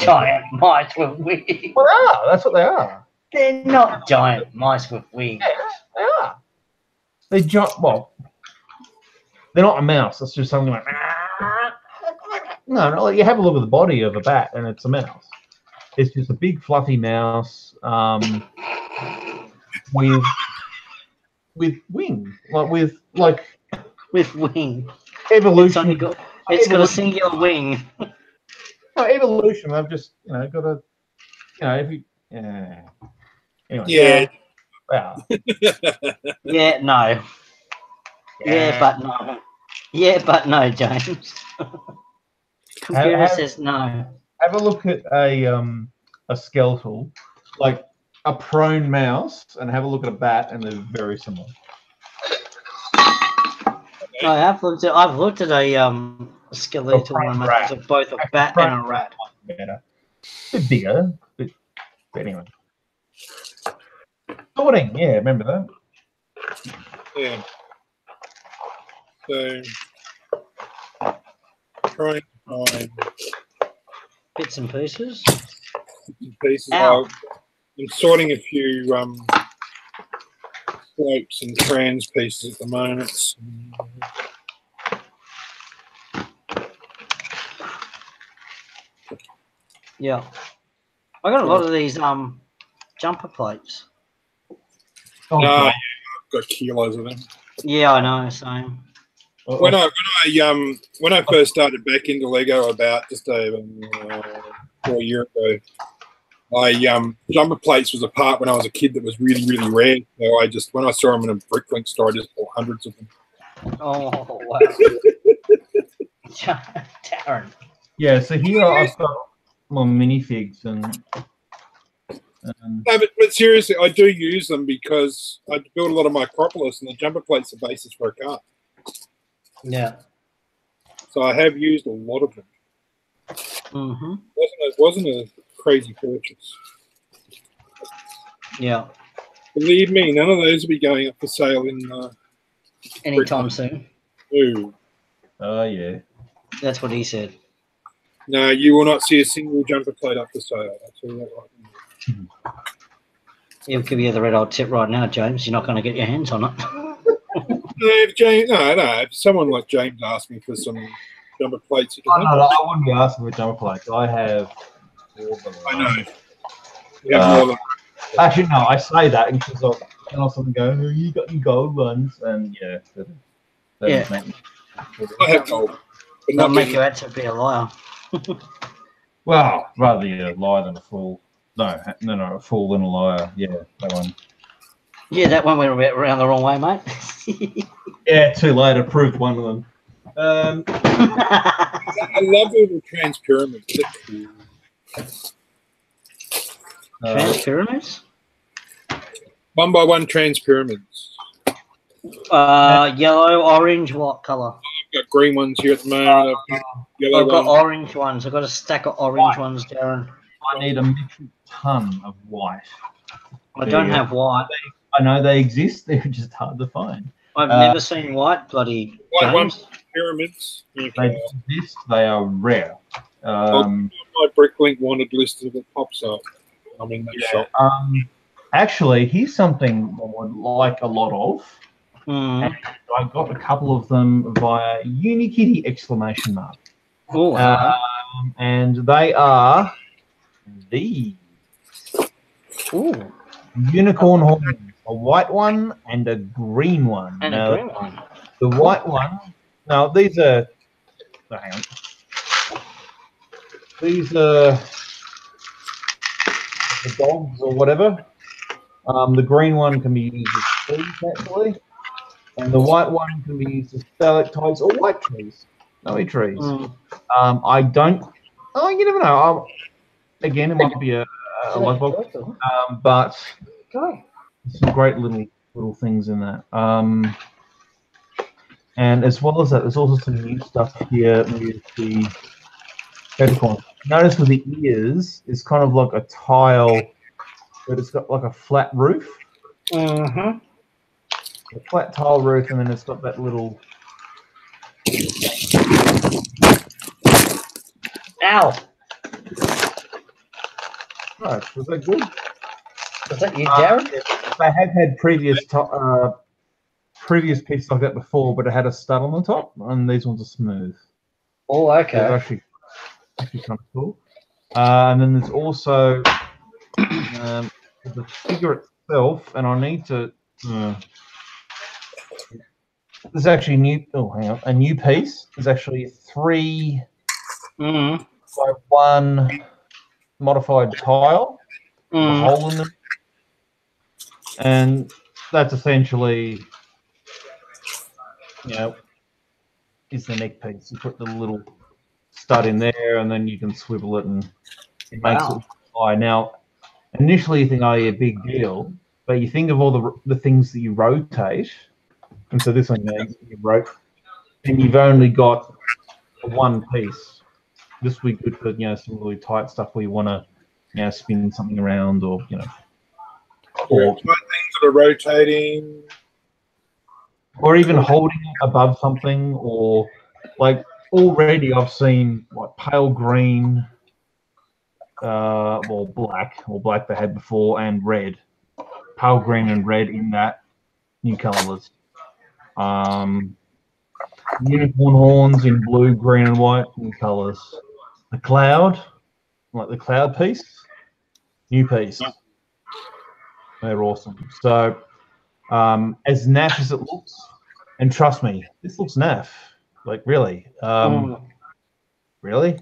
[SPEAKER 1] Giant mice with wings.
[SPEAKER 3] Well, they are. That's what they are.
[SPEAKER 1] They're not giant mice with wings.
[SPEAKER 3] Yeah, they are. They're giant. Well, they're not a mouse. It's just something like. No, you have a look at the body of a bat, and it's a mouse. It's just a big fluffy mouse with wings,
[SPEAKER 1] With wing.
[SPEAKER 3] evolution.
[SPEAKER 1] It's got a singular wing.
[SPEAKER 3] No, evolution. I've just got to if you anyway.
[SPEAKER 4] Yeah.
[SPEAKER 3] Wow.
[SPEAKER 1] Yeah, no. Yeah, but no. Yeah, but no, James. Computer says no.
[SPEAKER 3] Have a look at a skeletal, like a prone mouse, and have a look at a bat, and they're very similar.
[SPEAKER 1] I've looked at A skeletal one, mate.
[SPEAKER 3] rat.
[SPEAKER 1] It's both a bat and a rat.
[SPEAKER 3] Better. A bit bigger. But anyway. Sorting, yeah, remember that?
[SPEAKER 4] Yeah. So trying to find
[SPEAKER 1] Bits and pieces.
[SPEAKER 4] pieces.
[SPEAKER 1] Ow.
[SPEAKER 4] I'm sorting a few slopes and trans pieces at the moment.
[SPEAKER 1] Yeah. I got a lot of these jumper plates.
[SPEAKER 3] Oh,
[SPEAKER 4] No,
[SPEAKER 3] God.
[SPEAKER 4] yeah, I've got kilos of them.
[SPEAKER 1] Yeah, I know, same.
[SPEAKER 4] When I first started back into Lego about just over 4 years ago, jumper plates was a part when I was a kid that was really, really rare. So I just, when I saw them in a Bricklink store, I just bought hundreds of them.
[SPEAKER 1] Oh, wow. Darren.
[SPEAKER 3] Yeah, so here I've got my minifigs and
[SPEAKER 4] No, but seriously, I do use them because I build a lot of my Acropolis, and the jumper plate's the basis for a car.
[SPEAKER 1] Yeah.
[SPEAKER 4] So I have used a lot of them.
[SPEAKER 1] Mm-hmm.
[SPEAKER 4] It wasn't a crazy purchase.
[SPEAKER 1] Yeah.
[SPEAKER 4] Believe me, none of those will be going up for sale in
[SPEAKER 1] Anytime soon.
[SPEAKER 4] Ooh.
[SPEAKER 3] oh yeah.
[SPEAKER 1] That's what he said.
[SPEAKER 4] No, you will not see a single jumper plate up for sale. I'll tell you that right now.
[SPEAKER 1] He'll give you the red hot tip right now, James. You're not going to get your hands on it.
[SPEAKER 4] If someone like James asked me for some jumper plates, he can have
[SPEAKER 3] No, I wouldn't be asking for jumper plates. I have all of them.
[SPEAKER 4] I know. You have more than
[SPEAKER 3] Actually, no, I say that because I'll someone go, oh, you got your gold ones, and yeah.
[SPEAKER 1] Yeah.
[SPEAKER 4] I have gold. But
[SPEAKER 1] That'll
[SPEAKER 4] not
[SPEAKER 1] make
[SPEAKER 4] many.
[SPEAKER 1] you out to be a liar.
[SPEAKER 3] Well, rather a lie than a fool. No, a fool than a liar. Yeah, that one.
[SPEAKER 1] Yeah, that one went a bit around the wrong way, mate.
[SPEAKER 3] Yeah, too late. I proved one of them.
[SPEAKER 4] I love little trans pyramids. They're cool.
[SPEAKER 1] Trans pyramids?
[SPEAKER 4] One by one trans pyramids.
[SPEAKER 1] Yellow, orange, what colour?
[SPEAKER 4] I've got green ones here at the moment. I've got yellow
[SPEAKER 1] I've got
[SPEAKER 4] ones.
[SPEAKER 1] orange ones. I've got a stack of orange ones, Darren.
[SPEAKER 3] I need a metric ton of white.
[SPEAKER 1] I don't have white.
[SPEAKER 3] I know they exist. They're just hard to find.
[SPEAKER 1] I've never seen white, bloody
[SPEAKER 4] White ones,
[SPEAKER 1] James.
[SPEAKER 4] pyramids. You
[SPEAKER 3] They
[SPEAKER 4] can-
[SPEAKER 3] exist. They are rare.
[SPEAKER 4] my Bricklink wanted listed that pops up. I'm in that shop.
[SPEAKER 3] Actually, here's something I would like a lot of.
[SPEAKER 1] Mm.
[SPEAKER 3] I got a couple of them via Unikitty !
[SPEAKER 1] Oh,
[SPEAKER 3] And they are these
[SPEAKER 1] ooh,
[SPEAKER 3] unicorn horns, a white one and a green one.
[SPEAKER 1] and
[SPEAKER 3] Now,
[SPEAKER 1] a green one.
[SPEAKER 3] the white one. Now these are. Oh, hang on. These are the dogs or whatever. The green one can be used as trees actually, and the white one can be used as stalactites or white trees, snowy trees.
[SPEAKER 1] Mm.
[SPEAKER 3] I don't. Oh, you never know. Again, it might be a logbook, but
[SPEAKER 1] Go.
[SPEAKER 3] some great little things in that. And as well as that, there's also some new stuff here with the peppercorn. Notice with the ears, it's kind of like a tile, but it's got like a flat roof,
[SPEAKER 1] Mm-hmm.
[SPEAKER 3] a flat tile roof, and then it's got that little.
[SPEAKER 1] Ow!
[SPEAKER 3] Oh, was that good?
[SPEAKER 1] Was that you, Darren?
[SPEAKER 3] They have had previous pieces like that before, but it had a stud on the top, and these ones are smooth.
[SPEAKER 1] Oh,
[SPEAKER 3] They're
[SPEAKER 1] okay.
[SPEAKER 3] actually kind of cool. And then there's also the figure itself, and I need to. There's actually a new piece. There's actually 3
[SPEAKER 1] Mm.
[SPEAKER 3] by 1 modified tile, with a
[SPEAKER 1] Mm.
[SPEAKER 3] hole in them, and that's essentially, is the neck piece. You put the little stud in there, and then you can swivel it, and it makes
[SPEAKER 1] Wow.
[SPEAKER 3] it fly. Now, initially you think, oh yeah, big deal, but you think of all the things that you rotate, and so this one you rotate, and you've only got one piece. This would be good for some really tight stuff where you want to spin something around or
[SPEAKER 4] Or things that are rotating.
[SPEAKER 3] or even holding it above something, or like already I've seen like pale green, or black they had before, and red, pale green and red in that new colors. Unicorn horns in blue, green, and white new colors. The cloud, like the cloud piece, new piece. They're awesome. So, as naff as it looks, and trust me, this looks naff. Like really, really.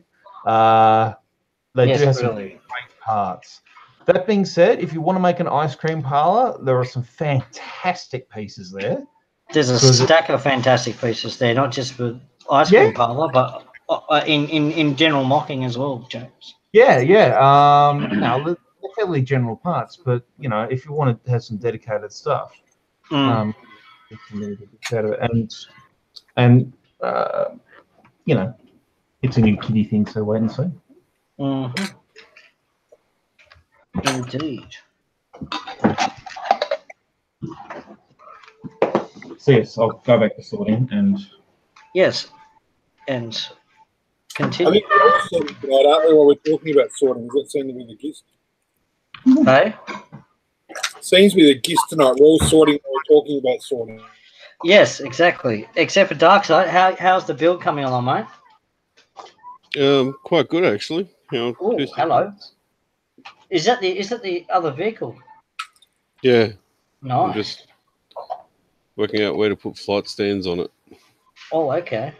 [SPEAKER 3] They
[SPEAKER 1] Yes,
[SPEAKER 3] do have some
[SPEAKER 1] really.
[SPEAKER 3] great parts. That being said, if you want to make an ice cream parlor, there are some fantastic pieces there.
[SPEAKER 1] There's a stack of fantastic pieces there, not just with ice cream parlor, but in general mocking as well, James.
[SPEAKER 3] Yeah. Now they're fairly general parts, but if you want to have some dedicated stuff, and it's a new kiddie thing, so wait and see.
[SPEAKER 1] Indeed.
[SPEAKER 3] So yes, I'll go back to sorting and
[SPEAKER 1] yes, and
[SPEAKER 4] I
[SPEAKER 1] continue.
[SPEAKER 4] think we're all sorting tonight, aren't we? While we're talking about sorting, does that seem to be the gist?
[SPEAKER 1] Hey?
[SPEAKER 4] Seems to be the gist tonight. We're all sorting while we're talking about sorting.
[SPEAKER 1] Yes, exactly. Except for Darkside, how's the build coming along, mate?
[SPEAKER 2] Quite good actually.
[SPEAKER 1] Oh, hello. Is that the other vehicle?
[SPEAKER 2] Yeah.
[SPEAKER 1] No.
[SPEAKER 2] I'm just working out where to put flight stands on it.
[SPEAKER 1] Oh, okay.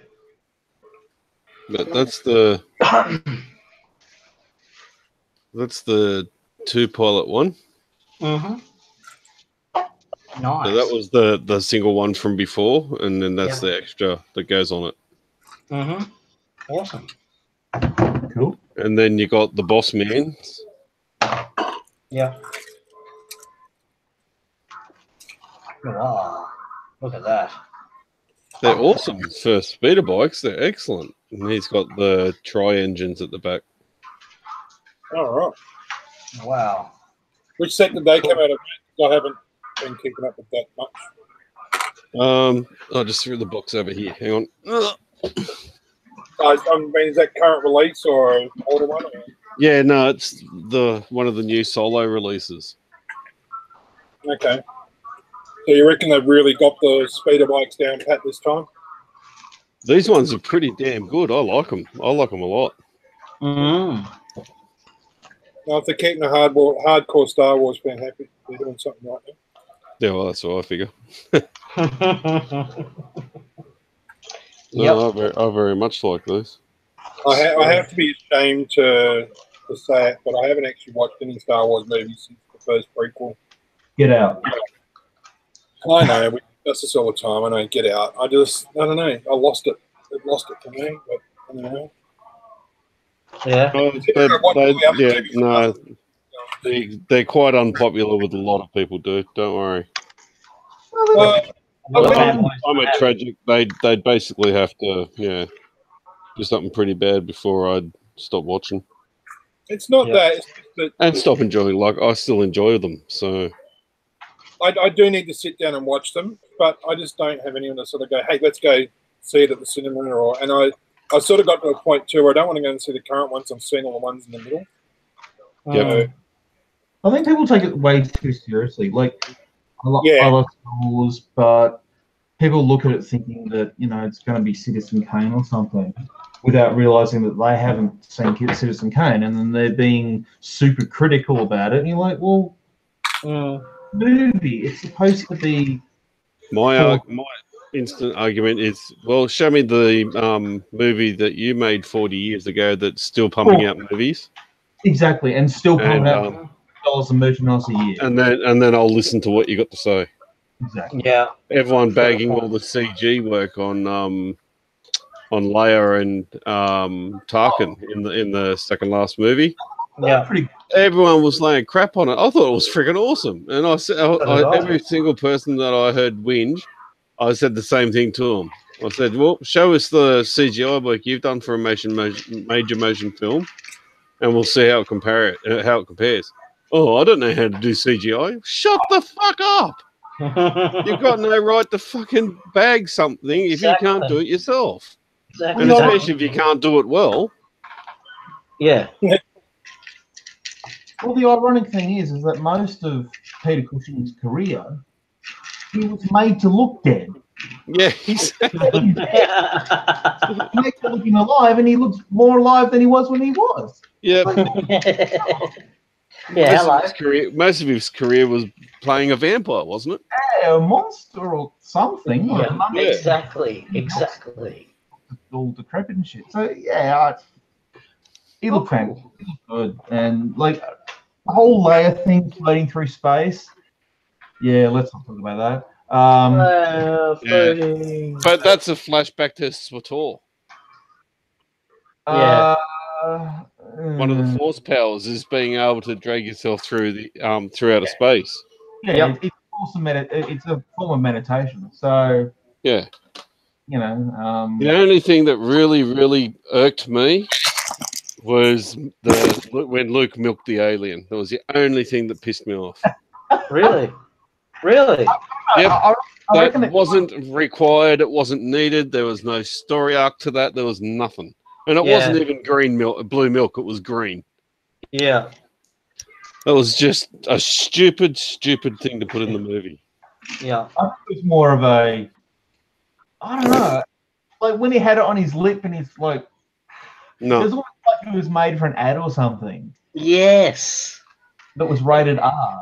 [SPEAKER 2] But that's the two pilot one.
[SPEAKER 1] Nice.
[SPEAKER 2] So that was the single one from before, and then that's the extra that goes on it.
[SPEAKER 1] Awesome.
[SPEAKER 3] Cool.
[SPEAKER 2] And then you got the Boss Man.
[SPEAKER 1] Yeah. Wow. Look at that.
[SPEAKER 2] They're awesome for speeder bikes. They're excellent. And he's got the tri-engines at the back.
[SPEAKER 4] All right.
[SPEAKER 1] Wow.
[SPEAKER 4] Which set did they come out of? I haven't been keeping up with that much.
[SPEAKER 2] I just threw the box over here. Hang on.
[SPEAKER 4] I mean, is that current release or an older one? Or?
[SPEAKER 2] Yeah, no, it's one of the new solo releases.
[SPEAKER 4] Okay. So you reckon they've really got the speeder bikes down pat this time?
[SPEAKER 2] These ones are pretty damn good. I like them. I like them a lot.
[SPEAKER 4] Now, if they're keeping a hardcore Star Wars fan happy, they're doing something right now.
[SPEAKER 2] Yeah, well, that's what I figure.
[SPEAKER 1] Yep.
[SPEAKER 2] No, I very much like these.
[SPEAKER 4] I have to be ashamed to say it, but I haven't actually watched any Star Wars movies since the first prequel.
[SPEAKER 3] Get out.
[SPEAKER 4] I know, we discuss this all the time. I know, get out. I don't know. I lost it. It lost it for me, but I don't know.
[SPEAKER 1] Yeah.
[SPEAKER 2] They're quite unpopular with a lot of people, dude. Don't worry. I'm a tragic. They'd basically have to, do something pretty bad before I'd stop watching.
[SPEAKER 4] It's not that. It's just that.
[SPEAKER 2] And stop enjoying. Like, I still enjoy them, so.
[SPEAKER 4] I do need to sit down and watch them, but I just don't have anyone to sort of go, hey, let's go see it at the cinema. And I sort of got to a point too where I don't want to go and see the current ones. I'm seeing all the ones in the middle.
[SPEAKER 2] Yeah.
[SPEAKER 3] I think people take it way too seriously. Like, I love Star Wars, but people look at it thinking that, it's going to be Citizen Kane or something without realizing that they haven't seen Citizen Kane, and then they're being super critical about it. And you're like, well, movie, it's supposed to be.
[SPEAKER 2] My instant argument is, well, show me the movie that you made 40 years ago that's still pumping out movies.
[SPEAKER 3] Exactly, and still pumping out $1 of merchandise a year.
[SPEAKER 2] And then I'll listen to what you got to say.
[SPEAKER 3] Exactly.
[SPEAKER 1] Yeah.
[SPEAKER 2] Everyone bagging all the CG work on Leia and Tarkin in the second last movie.
[SPEAKER 1] Yeah.
[SPEAKER 2] Everyone was laying crap on it. I thought it was freaking awesome, and I said every single person that I heard whinge, I said the same thing to them. I said, well, show us the CGI work you've done for a major motion film, and we'll see how it compares. Oh, I don't know how to do CGI. Shut the fuck up! You've got no right to fucking bag something if you can't do it yourself.
[SPEAKER 1] Exactly.
[SPEAKER 2] And especially if you can't do it well.
[SPEAKER 1] Yeah.
[SPEAKER 3] Well, the ironic thing is that most of Peter Cushing's career, he was made to look dead.
[SPEAKER 2] Yeah, exactly.
[SPEAKER 3] Made to look alive, and he looks more alive than he was when he was.
[SPEAKER 2] Yeah.
[SPEAKER 1] Yeah, hello.
[SPEAKER 2] Most of his career was playing a vampire, wasn't it?
[SPEAKER 3] Yeah, a monster or something. Or a
[SPEAKER 1] Yeah,
[SPEAKER 3] mummy.
[SPEAKER 1] exactly.
[SPEAKER 3] All decrepit and shit. So yeah, he looked fantastic. He looked good, and like the whole layer thing floating through space. Yeah, let's not talk about that.
[SPEAKER 2] But that's a flashback to Swator.
[SPEAKER 1] Yeah.
[SPEAKER 2] One of the force powers is being able to drag yourself through the through outer space.
[SPEAKER 3] Yeah,
[SPEAKER 1] Yep.
[SPEAKER 3] it's also it's a form of meditation. So
[SPEAKER 2] Yeah.
[SPEAKER 3] you know,
[SPEAKER 2] The only thing that really irked me was when Luke milked the alien. That was the only thing that pissed me off.
[SPEAKER 1] Really?
[SPEAKER 2] Yep.
[SPEAKER 3] I reckon
[SPEAKER 2] That wasn't required. It wasn't needed. There was no story arc to that. There was nothing. And it wasn't even blue milk. It was green.
[SPEAKER 1] Yeah.
[SPEAKER 2] It was just a stupid thing to put in the movie.
[SPEAKER 1] Yeah.
[SPEAKER 3] I think it was more of a, I don't know, like when he had it on his lip and he's like, it
[SPEAKER 2] No.
[SPEAKER 3] was almost like it was made for an ad or something
[SPEAKER 1] Yes.
[SPEAKER 3] that was rated R.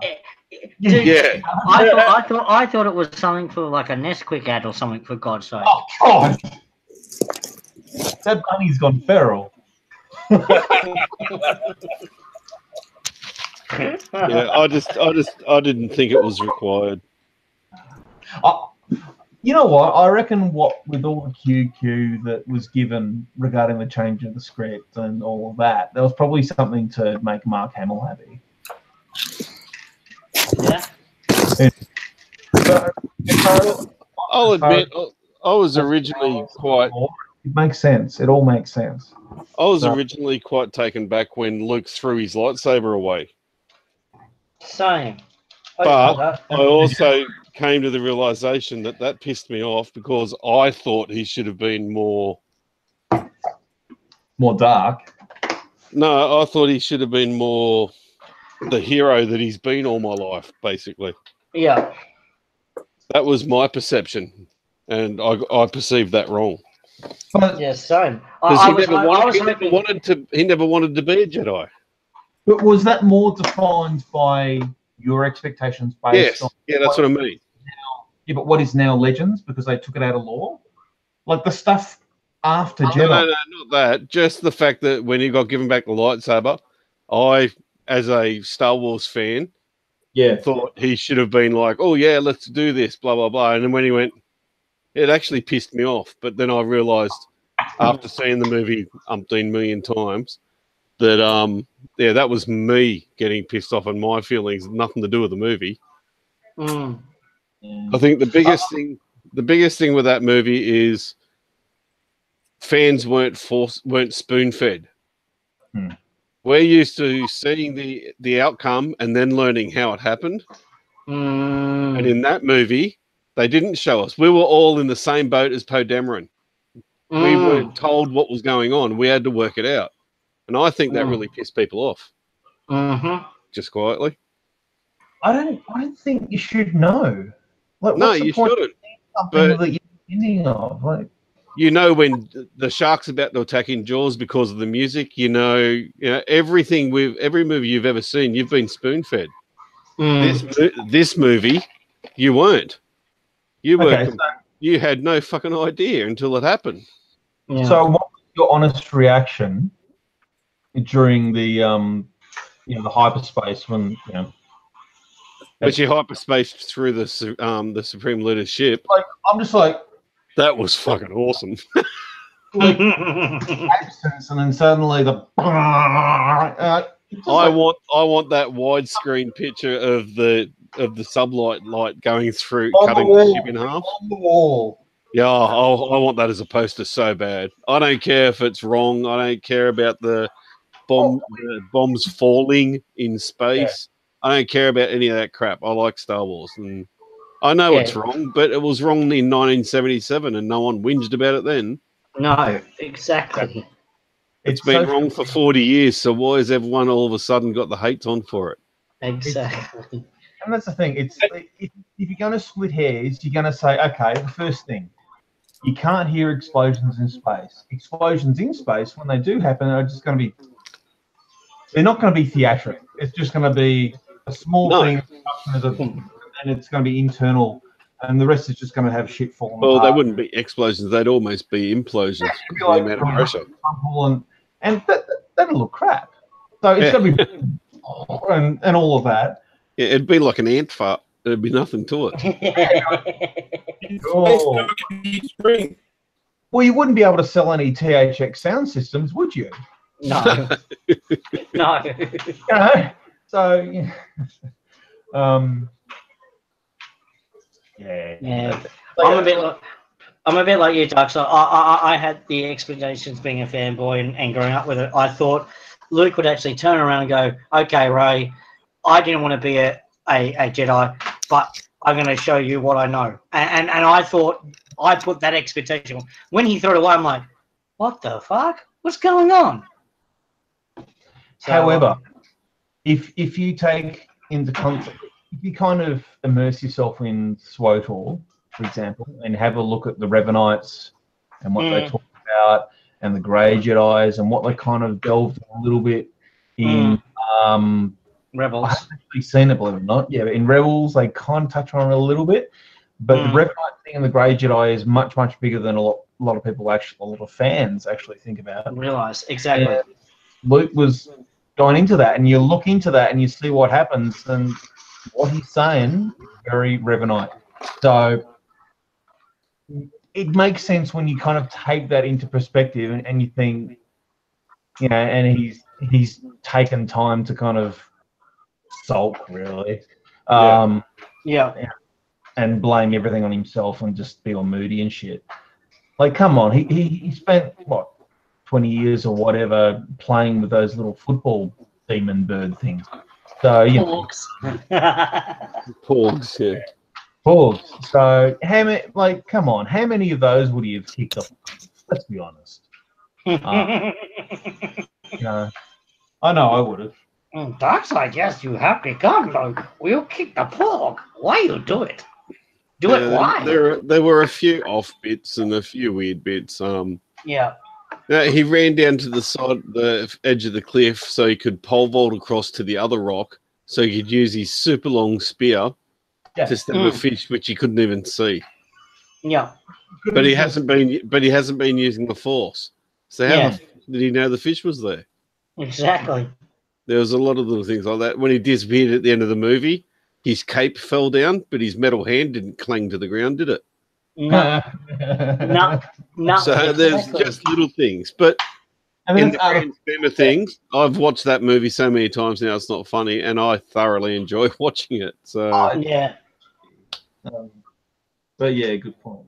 [SPEAKER 1] Dude,
[SPEAKER 2] Yeah.
[SPEAKER 1] I thought it was something for like a Nesquik ad or something, for God's sake.
[SPEAKER 3] Oh God, that bunny's gone feral.
[SPEAKER 2] Yeah, I didn't think it was required.
[SPEAKER 3] You know what? I reckon with all the QQ that was given regarding the change of the script and all of that, there was probably something to make Mark Hamill happy.
[SPEAKER 1] Yeah.
[SPEAKER 2] I'll admit, I was originally quite.
[SPEAKER 3] It makes sense. It all makes sense.
[SPEAKER 2] I was originally quite taken back when Luke threw his lightsaber away.
[SPEAKER 1] Same.
[SPEAKER 2] But I also came to the realization that pissed me off because I thought he should have been more
[SPEAKER 3] dark.
[SPEAKER 2] No, I thought he should have been more the hero that he's been all my life, basically.
[SPEAKER 1] Yeah.
[SPEAKER 2] That was my perception, and I perceived that wrong.
[SPEAKER 3] But,
[SPEAKER 1] Yeah, same.
[SPEAKER 2] He never wanted to be a Jedi.
[SPEAKER 3] but was that more defined by your expectations based on?
[SPEAKER 2] Yeah, that's what I mean.
[SPEAKER 3] Yeah, but what is now Legends because they took it out of law? Like the stuff after Jedi.
[SPEAKER 2] No, not that. Just the fact that when he got given back the lightsaber, I, as a Star Wars fan, thought he should have been like, oh, yeah, let's do this, blah, blah, blah. And then when he went, it actually pissed me off. But then I realized after seeing the movie umpteen million times that, that was me getting pissed off and my feelings, nothing to do with the movie.
[SPEAKER 1] Mm.
[SPEAKER 2] I think the biggest thing with that movie is fans weren't spoon-fed. We're used to seeing the outcome and then learning how it happened. And in that movie, they didn't show us. We were all in the same boat as Poe Dameron. We weren't told what was going on. We had to work it out. And I think that really pissed people off. Just quietly.
[SPEAKER 3] I don't think you should know. Like,
[SPEAKER 2] No,
[SPEAKER 3] what's the
[SPEAKER 2] you
[SPEAKER 3] point
[SPEAKER 2] shouldn't.
[SPEAKER 3] of
[SPEAKER 2] But
[SPEAKER 3] something that you're thinking of? Like,
[SPEAKER 2] you know when the shark's about to attack in Jaws because of the music. You know everything every movie you've ever seen, you've been spoon-fed. This movie, you weren't. You were. You had no fucking idea until it happened.
[SPEAKER 1] Yeah.
[SPEAKER 3] So, what was your honest reaction during the the hyperspace when
[SPEAKER 2] But you hyperspaced through the Supreme Leadership.
[SPEAKER 3] like I'm just like
[SPEAKER 2] That was fucking awesome.
[SPEAKER 3] absence, and then suddenly the
[SPEAKER 2] I want that widescreen picture of the sublight light going through,
[SPEAKER 3] On the
[SPEAKER 2] cutting
[SPEAKER 3] wall.
[SPEAKER 2] the ship in half.
[SPEAKER 3] on the wall.
[SPEAKER 2] Yeah, I want that as a poster so bad. I don't care if it's wrong. I don't care about the bombs falling in space. I don't care about any of that crap. I like Star Wars, and I know it's wrong, but it was wrong in 1977, and no one whinged about it then.
[SPEAKER 1] No, exactly.
[SPEAKER 2] It's been wrong for 40 years, so why has everyone all of a sudden got the hate on for it?
[SPEAKER 1] Exactly.
[SPEAKER 3] And that's the thing. It's if you're going to split hairs, you're going to say, okay, the first thing, you can't hear explosions in space. Explosions in space, when they do happen, are just going to be. They're not going to be theatrical. It's just going to be a small thing, and it's going to be internal, and the rest is just going to have shit falling apart.
[SPEAKER 2] Well, they wouldn't be explosions. They'd almost be implosions.
[SPEAKER 3] It'd be like
[SPEAKER 2] the amount of pressure.
[SPEAKER 3] And that'll look crap. So it's going to be and all of that.
[SPEAKER 2] Yeah, it'd be like an ant fart. There'd be nothing to it.
[SPEAKER 3] Oh. Well, you wouldn't be able to sell any THX sound systems, would you?
[SPEAKER 1] No. No.
[SPEAKER 3] So, yeah.
[SPEAKER 1] Yeah. I'm a bit like you, Doug. So I had the expectations being a fanboy and growing up with it. I thought Luke would actually turn around and go, "Okay, Ray, I didn't want to be a Jedi, but I'm going to show you what I know." And I thought I put that expectation. When he threw it away, I'm like, "What the fuck? What's going on?" So,
[SPEAKER 3] however, if you take into context, if you kind of immerse yourself in SWTOR, for example, and have a look at the Revenites and what they talk about, and the Grey Jedis and what they kind of delved a little bit in
[SPEAKER 1] Rebels.
[SPEAKER 3] I haven't actually seen it, believe it or not. Yeah, but in Rebels, they kind of touch on it a little bit. But the Revenite thing and the Grey Jedi is much, much bigger than a lot of people actually, a lot of fans actually think about.
[SPEAKER 1] Realize, exactly.
[SPEAKER 3] And Luke was going into that, and you look into that and you see what happens, and what he's saying is very Revenite. So it makes sense when you kind of take that into perspective and you think, you know, and he's taken time to kind of sulk, really. And blame everything on himself and just be all moody and shit. Like, come on, he spent what, 20 years or whatever playing with those little football demon bird things. So you know,
[SPEAKER 2] Porgs, yeah.
[SPEAKER 3] Porgs. So how many? Like, come on, how many of those would he have kicked off? Let's be honest. You know, I know I would have.
[SPEAKER 1] Darkseid, yes, you have begun, Luke. We'll kick the pork. Why you do it? Do it why?
[SPEAKER 2] There were a few off bits and a few weird bits.
[SPEAKER 1] Yeah.
[SPEAKER 2] He ran down to the edge of the cliff so he could pole vault across to the other rock, so he could use his super long spear to stab a fish which he couldn't even see.
[SPEAKER 1] Yeah.
[SPEAKER 2] But he hasn't been using the Force. So how did he know the fish was there?
[SPEAKER 1] Exactly.
[SPEAKER 2] There was a lot of little things like that. When he disappeared at the end of the movie, his cape fell down, but his metal hand didn't clang to the ground, did it?
[SPEAKER 1] No. No.
[SPEAKER 2] So there's just little things. But in the grand scheme of things, I've watched that movie so many times now, it's not funny, and I thoroughly enjoy watching it. So
[SPEAKER 1] yeah.
[SPEAKER 3] But yeah, good point.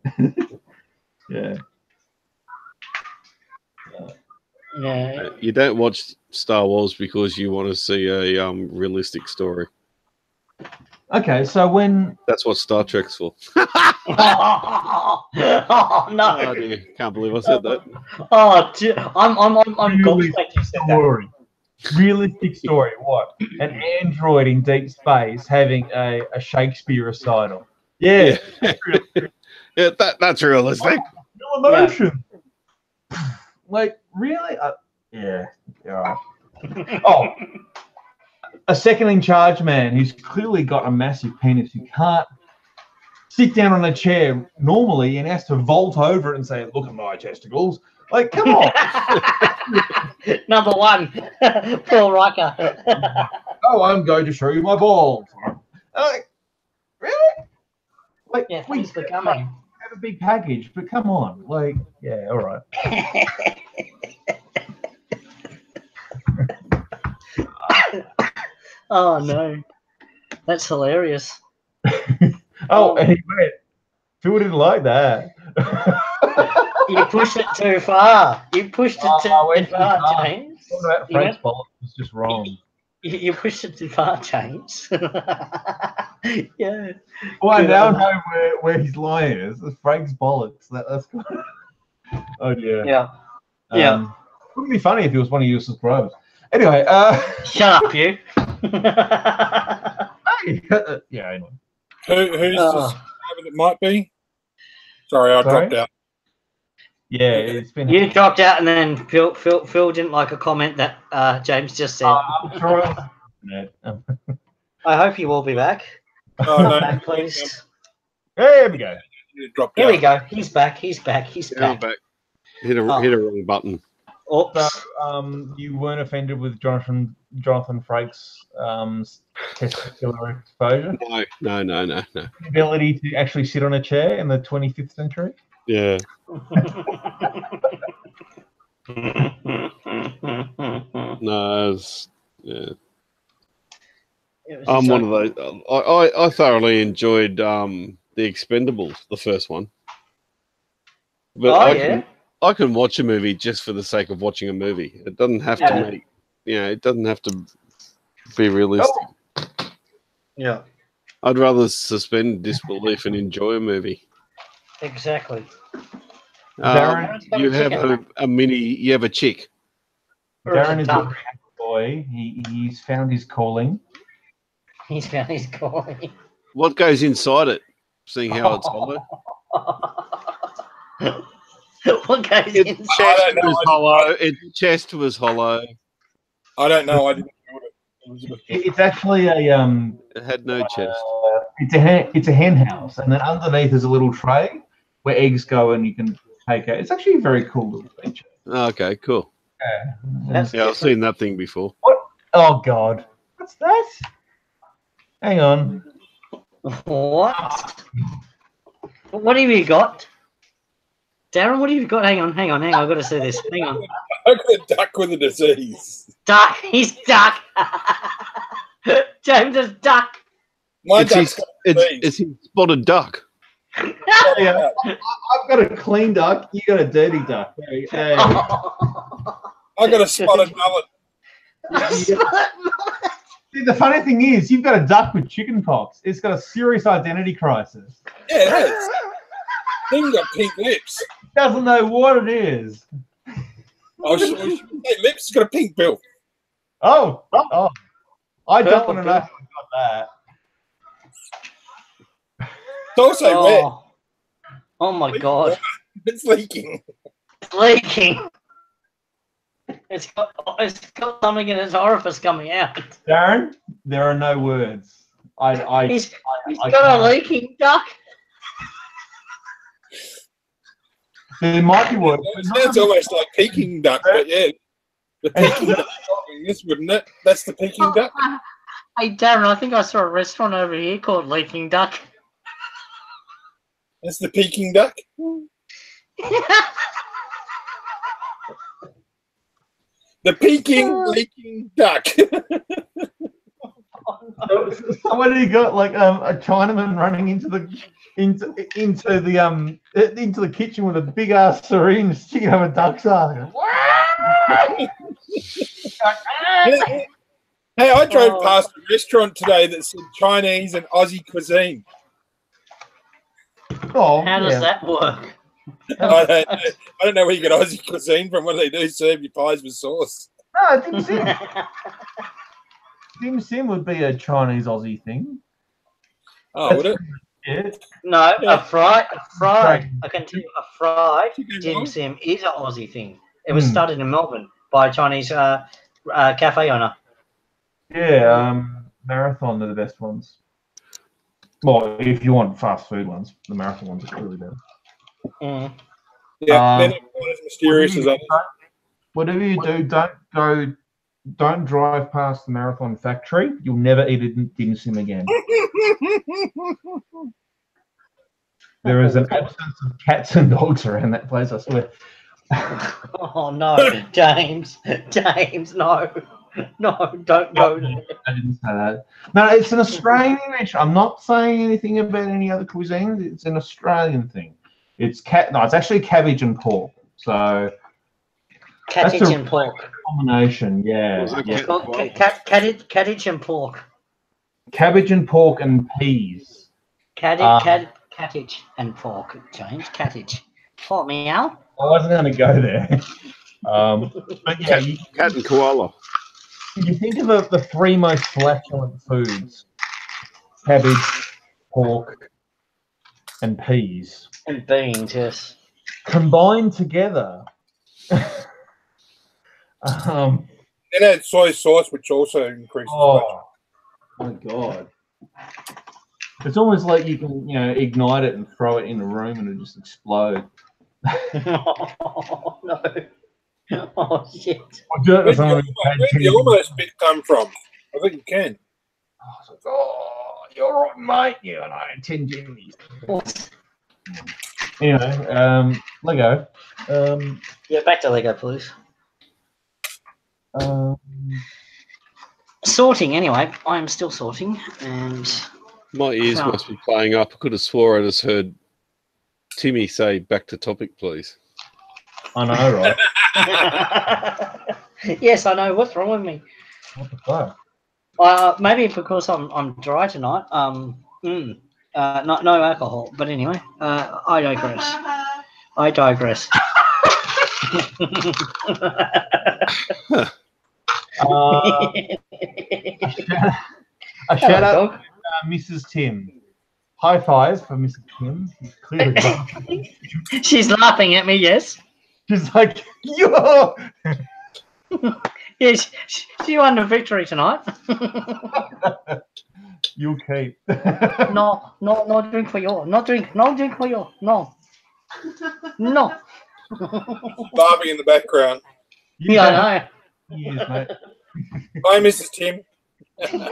[SPEAKER 3] Yeah.
[SPEAKER 2] You don't watch Star Wars because you want to see a realistic story.
[SPEAKER 3] Okay, so when
[SPEAKER 2] that's what Star Trek's for.
[SPEAKER 1] Oh no!
[SPEAKER 2] Oh, dear. Can't believe I said that.
[SPEAKER 1] Oh, I'm gobsmacked you said that.
[SPEAKER 3] Realistic story. What? An android in deep space having a Shakespeare recital. Yeah.
[SPEAKER 2] Yeah, that's realistic.
[SPEAKER 3] Real emotion. Like, really? Yeah. All right. Oh, a second in charge man who's clearly got a massive penis who can't sit down on a chair normally and has to vault over it and say, "Look at my testicles." Like, come on.
[SPEAKER 1] Number one, Paul Riker.
[SPEAKER 3] Oh, I'm going to show you my balls. Like, really? Like,
[SPEAKER 1] yeah, thanks for coming.
[SPEAKER 3] Have a big package, but come on. Like, yeah, all right.
[SPEAKER 1] Oh no, that's hilarious.
[SPEAKER 3] Oh, and he went. Phil didn't like that.
[SPEAKER 1] You pushed it too far. You pushed it too
[SPEAKER 3] I went too
[SPEAKER 1] far,
[SPEAKER 3] far.
[SPEAKER 1] James.
[SPEAKER 3] Talking about
[SPEAKER 1] You
[SPEAKER 3] Frank's
[SPEAKER 1] went-
[SPEAKER 3] bollock was just wrong.
[SPEAKER 1] You pushed it too far, James. Yeah.
[SPEAKER 3] Well, I
[SPEAKER 1] Good
[SPEAKER 3] now
[SPEAKER 1] on
[SPEAKER 3] know where his line is. It's Frank's bollocks. That's good. Oh dear.
[SPEAKER 1] Yeah. Yeah.
[SPEAKER 3] Wouldn't be funny if he was one of your subscribers. Anyway,
[SPEAKER 1] Shut up, you.
[SPEAKER 3] yeah, anyway.
[SPEAKER 4] Who's the
[SPEAKER 1] Oh.
[SPEAKER 4] subscriber that might be? Sorry, I
[SPEAKER 3] Sorry?
[SPEAKER 4] dropped out.
[SPEAKER 3] Yeah, it's been.
[SPEAKER 1] You dropped out, and then Phil didn't like a comment that James just said.
[SPEAKER 3] I'm sure.
[SPEAKER 1] I hope you will be back.
[SPEAKER 4] Oh, no,
[SPEAKER 1] Back, please.
[SPEAKER 3] There we go.
[SPEAKER 4] you dropped
[SPEAKER 1] Here
[SPEAKER 4] out.
[SPEAKER 1] we go. He's back. He's back. He's
[SPEAKER 2] Yeah, I'm
[SPEAKER 1] back.
[SPEAKER 2] back. Hit a
[SPEAKER 1] Oh.
[SPEAKER 2] wrong button.
[SPEAKER 3] So,
[SPEAKER 1] Oops.
[SPEAKER 3] you weren't offended with Jonathan Frakes' testicular exposure?
[SPEAKER 2] No.
[SPEAKER 3] The ability to actually sit on a chair in the 25th century?
[SPEAKER 2] Yeah. No, yeah. I'm one of those. I thoroughly enjoyed the Expendables, the first one. But
[SPEAKER 1] Oh,
[SPEAKER 2] I can watch a movie just for the sake of watching a movie. It doesn't have
[SPEAKER 1] Yeah.
[SPEAKER 2] to make, it doesn't have to be realistic.
[SPEAKER 1] Yeah.
[SPEAKER 2] I'd rather suspend disbelief and enjoy a movie.
[SPEAKER 1] Exactly.
[SPEAKER 3] Darren,
[SPEAKER 2] You have you have a chick.
[SPEAKER 3] Darren is a
[SPEAKER 1] Duck.
[SPEAKER 3] boy. He's found his calling.
[SPEAKER 1] He's found his calling.
[SPEAKER 2] What goes inside it? Seeing how it's hollow.
[SPEAKER 1] What goes
[SPEAKER 2] Its
[SPEAKER 1] in?
[SPEAKER 2] chest was hollow. Its chest was hollow.
[SPEAKER 4] I don't know. I didn't build it. It was a bit-
[SPEAKER 3] It's actually a
[SPEAKER 2] It had no chest.
[SPEAKER 3] it's a hen house, and then underneath is a little tray where eggs go, and you can take out. It's actually a very cool little feature.
[SPEAKER 2] Okay, cool.
[SPEAKER 1] That's
[SPEAKER 2] Yeah, I've seen that thing before.
[SPEAKER 3] Oh God, what's that? Hang on.
[SPEAKER 1] What? What have you got? Darren, what have you got? Hang on. I've got to see this. Hang on.
[SPEAKER 4] I got a duck with a disease.
[SPEAKER 1] Duck. He's duck. James is duck.
[SPEAKER 4] My
[SPEAKER 2] It's
[SPEAKER 4] duck's
[SPEAKER 2] his,
[SPEAKER 4] got a disease.
[SPEAKER 2] it's his spotted duck.
[SPEAKER 3] Yeah, I've got a clean duck. You got a dirty duck. Hey.
[SPEAKER 4] I got a spotted mullet.
[SPEAKER 3] See, the funny thing is, you've got a duck with chicken pox. It's got a serious identity crisis.
[SPEAKER 4] Yeah, it has. Thing got pink lips.
[SPEAKER 3] Doesn't know what it is.
[SPEAKER 4] Oh, hey, lips has got a pink bill.
[SPEAKER 3] Oh. I don't
[SPEAKER 1] Purple
[SPEAKER 3] want to know how I got
[SPEAKER 4] It's also wet.
[SPEAKER 1] Oh my God.
[SPEAKER 4] It's leaking.
[SPEAKER 1] It's leaking. It's got something in its orifice coming out.
[SPEAKER 3] that. Darren, there are no words.
[SPEAKER 1] He's
[SPEAKER 3] I
[SPEAKER 1] got
[SPEAKER 3] can't.
[SPEAKER 1] a leaking duck.
[SPEAKER 3] There might be words.
[SPEAKER 4] It sounds almost like Peking duck, but yeah. The Peking duck. This wouldn't it? That's the Peking duck.
[SPEAKER 1] Hey Darren, I think I saw a restaurant over here called Leaking Duck.
[SPEAKER 4] That's the Peking duck. The Peking leaking duck.
[SPEAKER 3] Somebody got like a Chinaman running into the kitchen with a big ass syringe sticking up a duck's ass.
[SPEAKER 4] Hey, I drove past a restaurant today that said Chinese and Aussie cuisine.
[SPEAKER 3] Oh,
[SPEAKER 1] How does that work?
[SPEAKER 4] I don't know where you get Aussie cuisine from. What do they do? Serve your pies with sauce.
[SPEAKER 3] No, dim sim. Dim sim would be a Chinese Aussie thing.
[SPEAKER 4] Oh, would it?
[SPEAKER 3] Yeah.
[SPEAKER 1] No,
[SPEAKER 4] Yeah.
[SPEAKER 1] a fried.
[SPEAKER 3] Right.
[SPEAKER 1] I can tell you, a fried
[SPEAKER 4] Chicken
[SPEAKER 1] dim
[SPEAKER 4] roll?
[SPEAKER 1] sim is an Aussie thing. It was
[SPEAKER 3] Hmm.
[SPEAKER 1] started in Melbourne by a Chinese cafe owner.
[SPEAKER 3] Yeah, Marathon are the best ones. Well, if you want fast food ones, the Marathon ones are clearly better.
[SPEAKER 1] Mm.
[SPEAKER 4] Yeah, they're not quite as mysterious as others.
[SPEAKER 3] Whatever you do, don't drive past the Marathon factory. You'll never eat a dim sim again. There is an absence of cats and dogs around that place, I swear.
[SPEAKER 1] Oh no, James, no, don't go there.
[SPEAKER 3] I didn't say that. No, it's an Australian dish. I'm not saying anything about any other cuisines. It's an Australian thing. It's no, it's actually cabbage and pork. So
[SPEAKER 1] Cabbage
[SPEAKER 3] That's a-
[SPEAKER 1] and pork.
[SPEAKER 3] combination, yeah.
[SPEAKER 2] Was it
[SPEAKER 3] yeah.
[SPEAKER 1] It's called cabbage and pork.
[SPEAKER 3] Cabbage and pork and peas.
[SPEAKER 1] Cabbage and pork, James. Cabbage. What, meow?
[SPEAKER 3] I wasn't going to go there. But yeah,
[SPEAKER 2] Cat and koala.
[SPEAKER 3] you think of the three most flatulent foods: cabbage, pork, and peas.
[SPEAKER 1] And beans, yes.
[SPEAKER 3] Combined together.
[SPEAKER 4] And add soy sauce, which also increases.
[SPEAKER 3] Oh my god! It's almost like you can, ignite it and throw it in a room and it just explode.
[SPEAKER 1] Oh, no. Oh, shit.
[SPEAKER 4] Where'd the almost bit come from? I think you can.
[SPEAKER 3] Oh, you're right, mate. You and I 10 Jimmys. Anyway, Lego.
[SPEAKER 1] Yeah, back to Lego, please.
[SPEAKER 3] Um,
[SPEAKER 1] Sorting, anyway. I'm still sorting, and
[SPEAKER 2] My ears
[SPEAKER 1] Oh.
[SPEAKER 2] must be playing up. I could have swore I just heard Timmy say, "Back to topic, please."
[SPEAKER 3] I know, right?
[SPEAKER 1] yes, I know. What's wrong with me?
[SPEAKER 3] What the fuck?
[SPEAKER 1] Maybe because I'm dry tonight. No alcohol. But anyway, I digress. I digress.
[SPEAKER 3] A shout out to Mrs. Tim. High five for Mrs. Tim. She's clearly laughing.
[SPEAKER 1] She's laughing at me. Yes.
[SPEAKER 3] She's like, yo!
[SPEAKER 1] Yes. She won the victory tonight.
[SPEAKER 3] You'll keep.
[SPEAKER 1] No, drink for you. No drink for you. No.
[SPEAKER 4] Barbie in the background.
[SPEAKER 1] Yeah, I
[SPEAKER 3] Yes, mate.
[SPEAKER 4] Hi, Mrs. Tim.
[SPEAKER 1] know.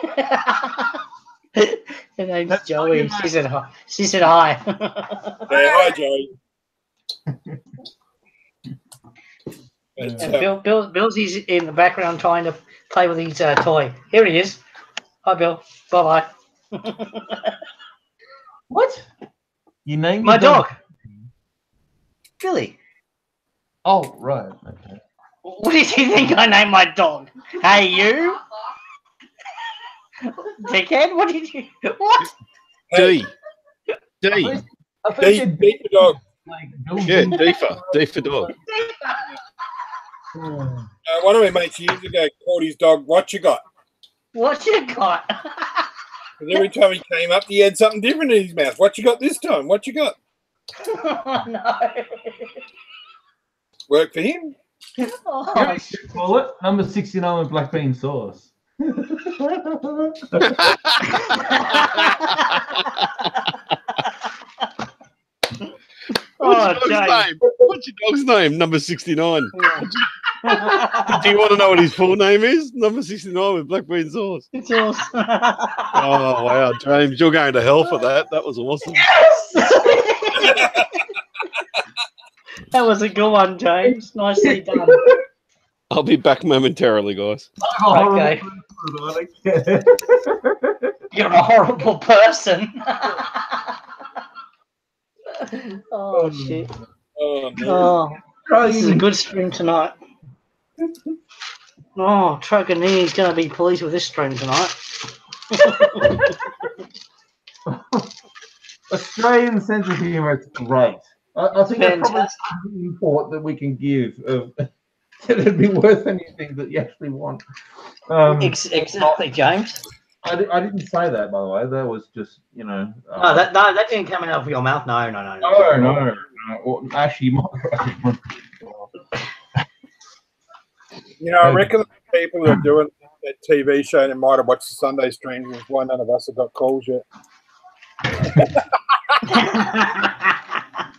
[SPEAKER 1] Her name's
[SPEAKER 3] That's
[SPEAKER 1] Joey.
[SPEAKER 3] funny,
[SPEAKER 1] She said hi. She said hi.
[SPEAKER 4] Yeah, hi, Joey.
[SPEAKER 1] And Bill's in the background trying to play with his toy. Here he is. Hi, Bill. Bye bye.
[SPEAKER 3] What? You named
[SPEAKER 1] My
[SPEAKER 3] your
[SPEAKER 1] dog. Billy.
[SPEAKER 3] Oh, right. Okay.
[SPEAKER 1] What did you think I named my dog? Hey, you? Dickhead? What did you... What?
[SPEAKER 2] D. D.
[SPEAKER 3] I thought
[SPEAKER 4] D,
[SPEAKER 3] you said
[SPEAKER 4] D for dog.
[SPEAKER 3] like Bill
[SPEAKER 2] Yeah,
[SPEAKER 3] Gates.
[SPEAKER 2] D for dog.
[SPEAKER 4] One of my mates years ago called his dog "What You Got."
[SPEAKER 1] What you got?
[SPEAKER 4] 'Cause every time he came up, he had something different in his mouth. What you got this time? What you got?
[SPEAKER 1] Oh, no.
[SPEAKER 4] Work for him.
[SPEAKER 1] Oh,
[SPEAKER 3] Call it number 69 with black bean sauce.
[SPEAKER 2] What's your
[SPEAKER 1] James.
[SPEAKER 2] dog's name? What's your dog's name? Number 69. Do you want to know what his full name is? Number 69 with black bean sauce.
[SPEAKER 1] It's awesome.
[SPEAKER 2] Oh, wow, James, you're going to hell for that. That was awesome.
[SPEAKER 1] That was a good one, James. Nicely done.
[SPEAKER 2] I'll be back momentarily, guys.
[SPEAKER 1] Okay. You're a horrible person. Oh, shit.
[SPEAKER 4] Oh, no.
[SPEAKER 1] Oh, this is a good stream tonight. Oh, Troganini's going to be pleased with this stream tonight.
[SPEAKER 3] Australian sense of humour is great. I think that's probably
[SPEAKER 1] Fantastic.
[SPEAKER 3] the import that we can give of that it'd be worth anything that you actually want.
[SPEAKER 1] Exactly, James.
[SPEAKER 3] I didn't say that, by the way. That was just,
[SPEAKER 1] No, that didn't come out of your mouth. No.
[SPEAKER 3] No. Well, actually, you might.
[SPEAKER 4] You know, I reckon the people that are doing that TV show that might have watched the Sunday streams is why none of us have got calls yet.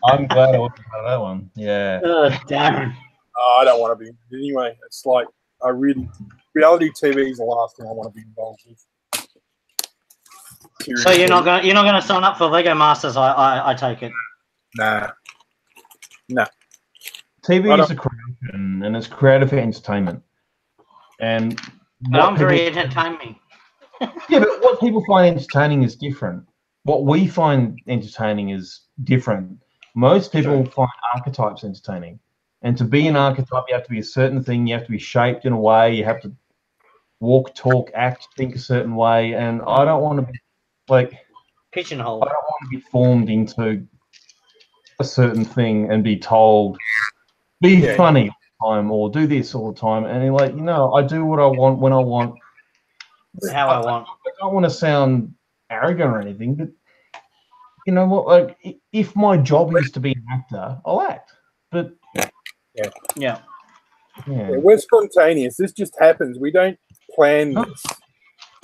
[SPEAKER 3] I'm glad I wasn't part of that one. Yeah.
[SPEAKER 1] Oh, damn.
[SPEAKER 4] Oh, I don't want to be. Anyway, it's like reality TV is the last thing I want to be involved with.
[SPEAKER 1] So you're not gonna sign up for Lego Masters? I take it.
[SPEAKER 4] Nah.
[SPEAKER 3] TV is a creation, and it's created for entertainment. And
[SPEAKER 1] But I'm very entertaining.
[SPEAKER 3] yeah, but what people find entertaining is different. What we find entertaining is different. Most people find archetypes entertaining. And to be an archetype, you have to be a certain thing. You have to be shaped in a way. You have to walk, talk, act, think a certain way. And I don't want to be like
[SPEAKER 1] Pigeonhole.
[SPEAKER 3] I don't want to be formed into a certain thing and be told, be funny all the time or do this all the time. And you're like, I do what I want when I want.
[SPEAKER 1] How I want.
[SPEAKER 3] I don't want to sound arrogant or anything, but you know what? Like, if my job is to be an actor, I'll act. But
[SPEAKER 1] Yeah.
[SPEAKER 4] We're spontaneous. This just happens. We don't plan this.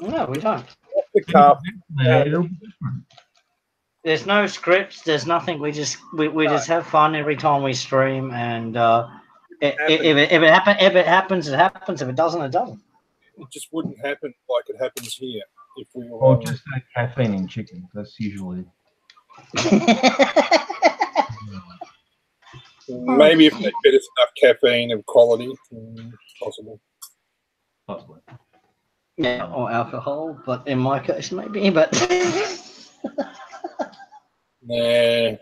[SPEAKER 1] No, we don't.
[SPEAKER 4] Off the cuff.
[SPEAKER 1] There's no scripts. There's nothing. We just have fun every time we stream, and if it happens, it happens. If it doesn't, it doesn't.
[SPEAKER 4] It just wouldn't happen like it happens here if we were.
[SPEAKER 3] Or just no caffeine in chicken. That's usually.
[SPEAKER 4] Maybe if they fed us enough caffeine of quality, possible.
[SPEAKER 3] Possibly.
[SPEAKER 1] Yeah, or alcohol, but in my case, maybe. But
[SPEAKER 4] Nah.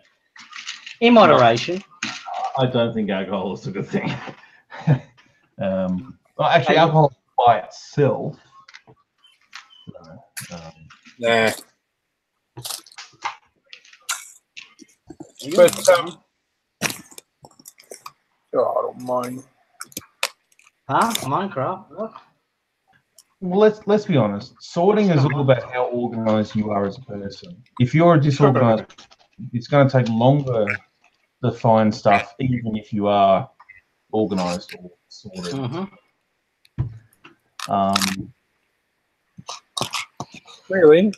[SPEAKER 1] in moderation.
[SPEAKER 3] I don't think alcohol is a good thing. Well, actually, alcohol by itself.
[SPEAKER 4] Nah. But I don't mind.
[SPEAKER 1] Huh? Minecraft? What?
[SPEAKER 3] Well, let's be honest. Sorting is all about how organized you are as a person. If you're a disorganized, it's going to take longer to find stuff, even if you are organized or sorted.
[SPEAKER 1] Mm-hmm.
[SPEAKER 4] Really?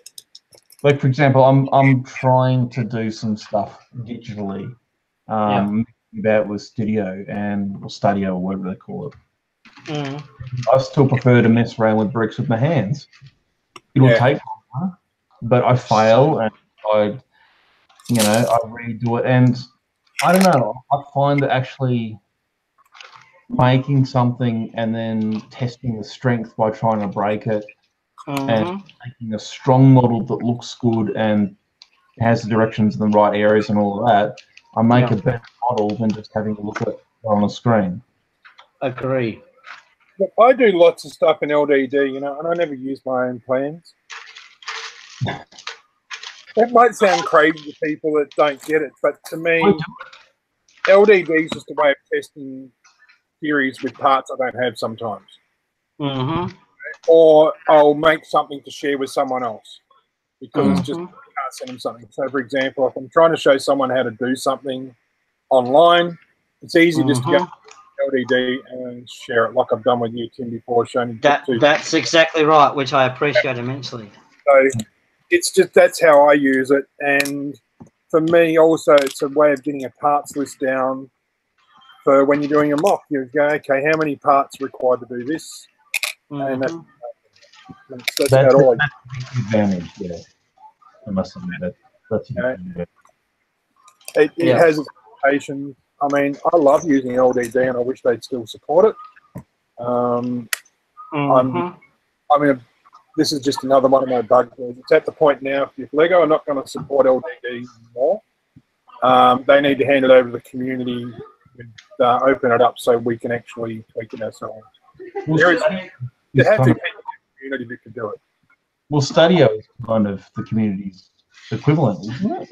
[SPEAKER 3] Like, for example, I'm trying to do some stuff digitally. About with Studio or Studio or whatever they call it.
[SPEAKER 1] Mm.
[SPEAKER 3] I still prefer to mess around with bricks with my hands. It'll take longer, but I fail and I redo it. And I don't know, I find that actually making something and then testing the strength by trying to break it and making a strong model that looks good and has the directions in the right areas and all of that, I make a better model than just having to look at it on a screen.
[SPEAKER 1] Agree.
[SPEAKER 4] Look, I do lots of stuff in LDD, and I never use my own plans. That might sound crazy to people that don't get it, but to me, LDD is just a way of testing theories with parts I don't have sometimes.
[SPEAKER 1] Mm-hmm.
[SPEAKER 4] Or I'll make something to share with someone else because it's just I can't send them something. So, for example, if I'm trying to show someone how to do something online, it's easy just to go LDD and share it, like I've done with you, Tim, before. Showing
[SPEAKER 1] that's exactly right, which I appreciate immensely.
[SPEAKER 4] So it's just that's how I use it, and for me also, it's a way of getting a parts list down for when you're doing a mock. You go, okay, how many parts are required to do this? And that's about all.
[SPEAKER 3] That's the advantage, yeah. I must admit that's
[SPEAKER 4] it has its limitations. I mean, I love using LDD, and I wish they'd still support it. I mean, this is just another one of my bugbears. It's at the point now, if Lego are not going to support LDD anymore, they need to hand it over to the community and open it up so we can actually tweak it ourselves. There has to be a community that can do it.
[SPEAKER 3] Well, Stadio is kind of the community's equivalent, isn't it?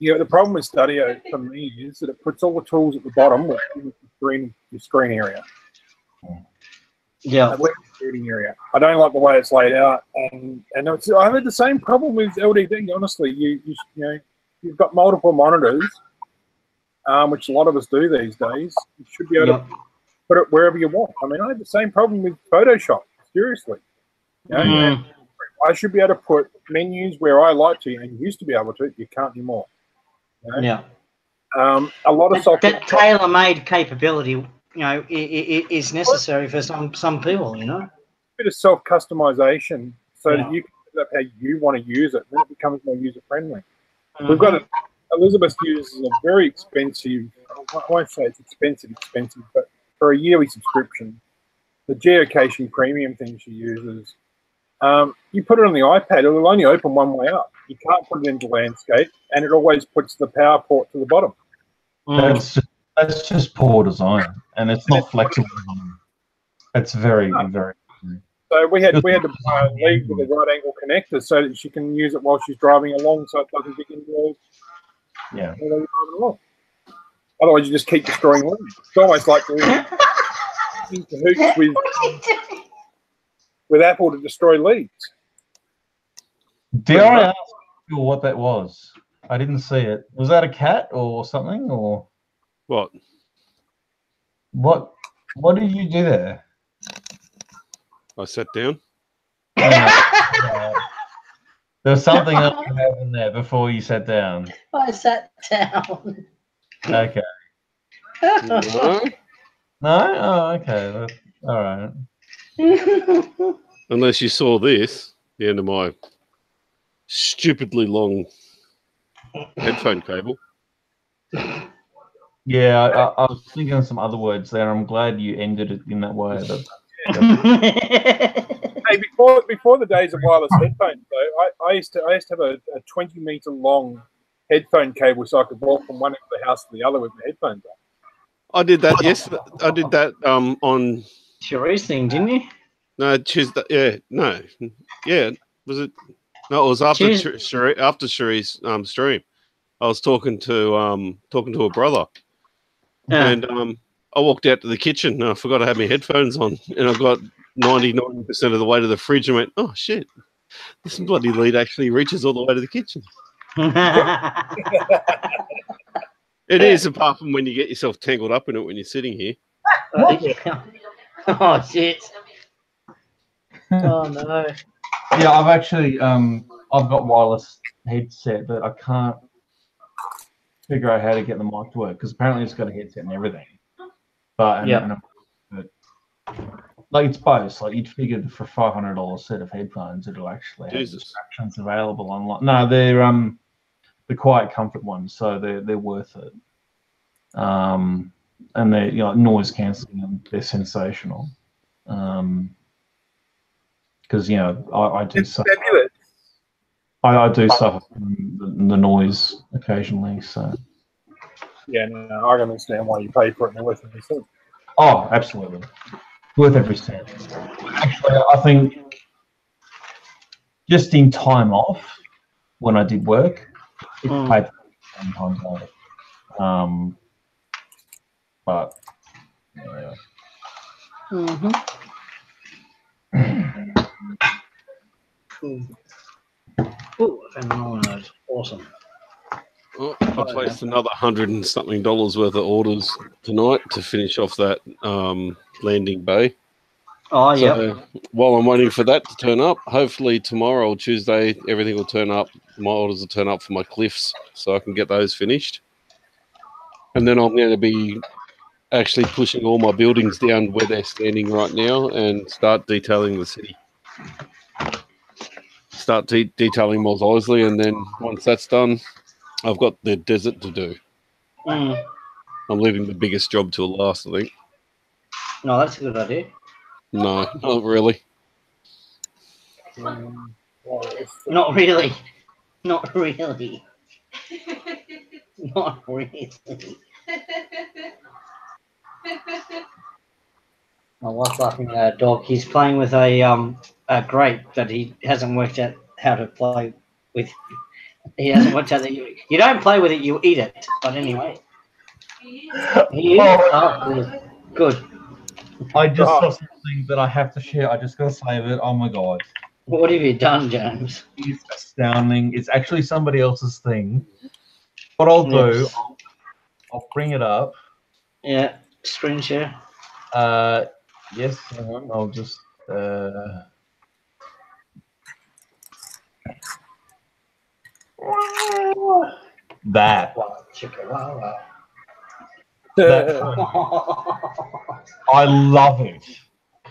[SPEAKER 4] Yeah, the problem with Stadio for me is that it puts all the tools at the bottom with your screen area.
[SPEAKER 1] Yeah.
[SPEAKER 4] Area. I don't like the way it's laid out, and I've had the same problem with LDD. Honestly, you've got multiple monitors, which a lot of us do these days. You should be able to put it wherever you want. I mean, I had the same problem with Photoshop. Seriously, I should be able to put menus where I like to, and used to be able to. You can't anymore.
[SPEAKER 1] Yeah.
[SPEAKER 4] A lot of software.
[SPEAKER 1] That tailor-made capability, is necessary for some people. A
[SPEAKER 4] bit of self-customization so that you can set up how you want to use it. Then it becomes more user-friendly. We've got Elizabeth uses a very expensive. I won't say it's expensive, but for a yearly subscription, the geocaching premium thing she uses You put it on the iPad, it'll only open one way up. You can't put it into landscape, and it always puts the power port to the bottom.
[SPEAKER 3] That's just poor design, and it's not flexible design. It's very, very.
[SPEAKER 4] So we had to leave with a right angle connector so that she can use it while she's driving along, so it doesn't dig into
[SPEAKER 3] Yeah.
[SPEAKER 4] Otherwise, you just keep destroying leads. It's almost like doing hoops with Apple to destroy leads.
[SPEAKER 3] Dare I ask you what that was? I didn't see it. Was that a cat or something, or
[SPEAKER 2] What?
[SPEAKER 3] what? What did you do there?
[SPEAKER 2] I sat down.
[SPEAKER 3] There was something else that happened there before you sat down.
[SPEAKER 1] I sat down.
[SPEAKER 3] Okay.
[SPEAKER 2] No,
[SPEAKER 3] No? Oh, okay. All right.
[SPEAKER 2] unless you saw this, the end of my stupidly long headphone cable.
[SPEAKER 3] Yeah, I was thinking of some other words there. I'm glad you ended it in that way.
[SPEAKER 4] Hey, before the days of wireless headphones, though, I used to have a 20-meter long headphone cable so I could walk from one end of the house to the other with my headphones on.
[SPEAKER 2] I did that yesterday. I did that on
[SPEAKER 1] Cherie's thing, didn't you?
[SPEAKER 2] no Tuesday. Yeah, no, yeah. Was it? No, it was after after Cherie's stream. I was talking to a brother, and I walked out to the kitchen and I forgot I had my headphones on, and I got 99% of the way to the fridge and went, oh shit, this bloody lead actually reaches all the way to the kitchen. It is, apart from when you get yourself tangled up in it when you're sitting here.
[SPEAKER 1] Oh shit. Oh no.
[SPEAKER 3] Yeah, I've actually I've got wireless headset, but I can't figure out how to get the mic to work because apparently it's got a headset and everything. But like it's both. Like you'd figured for $500 set of headphones, it'll actually have distractions available online. No, they're the Quiet Comfort ones, so they're worth it. And they're noise cancelling and they're sensational. Because I do suffer. I do suffer from the noise occasionally. So
[SPEAKER 4] yeah, no, I can understand why you pay for it and worth every cent.
[SPEAKER 3] Oh, absolutely, worth every cent. Actually, I think just in time off when I did work, it paid for 10 times over. But yeah.
[SPEAKER 1] Cool. Oh, phenomenal. Awesome.
[SPEAKER 2] Oh, I placed another $100 and something worth of orders tonight to finish off that landing bay.
[SPEAKER 1] Oh, yeah.
[SPEAKER 2] So while I'm waiting for that to turn up, hopefully tomorrow or Tuesday, everything will turn up. My orders will turn up for my cliffs so I can get those finished. And then I'm going to be actually pushing all my buildings down where they're standing right now and start detailing the city. Start detailing Mos Eisley, and then once that's done, I've got the desert to do. I'm leaving the biggest job till last, I think.
[SPEAKER 1] No, that's a good idea.
[SPEAKER 2] No, not really.
[SPEAKER 1] Not really. Not really. Not really. My wife's laughing at our dog. He's playing with a grape that he hasn't worked out how to play with. He hasn't worked out that you don't play with it, you eat it. But anyway. He is? Oh, good.
[SPEAKER 3] I just saw something that I have to share. I just got to save it. Oh my god.
[SPEAKER 1] What have you done, James?
[SPEAKER 3] It's astounding. It's actually somebody else's thing. What I'll do, I'll bring it up.
[SPEAKER 1] Yeah, screen share.
[SPEAKER 3] Yes, hang on. I'll just that. I love it,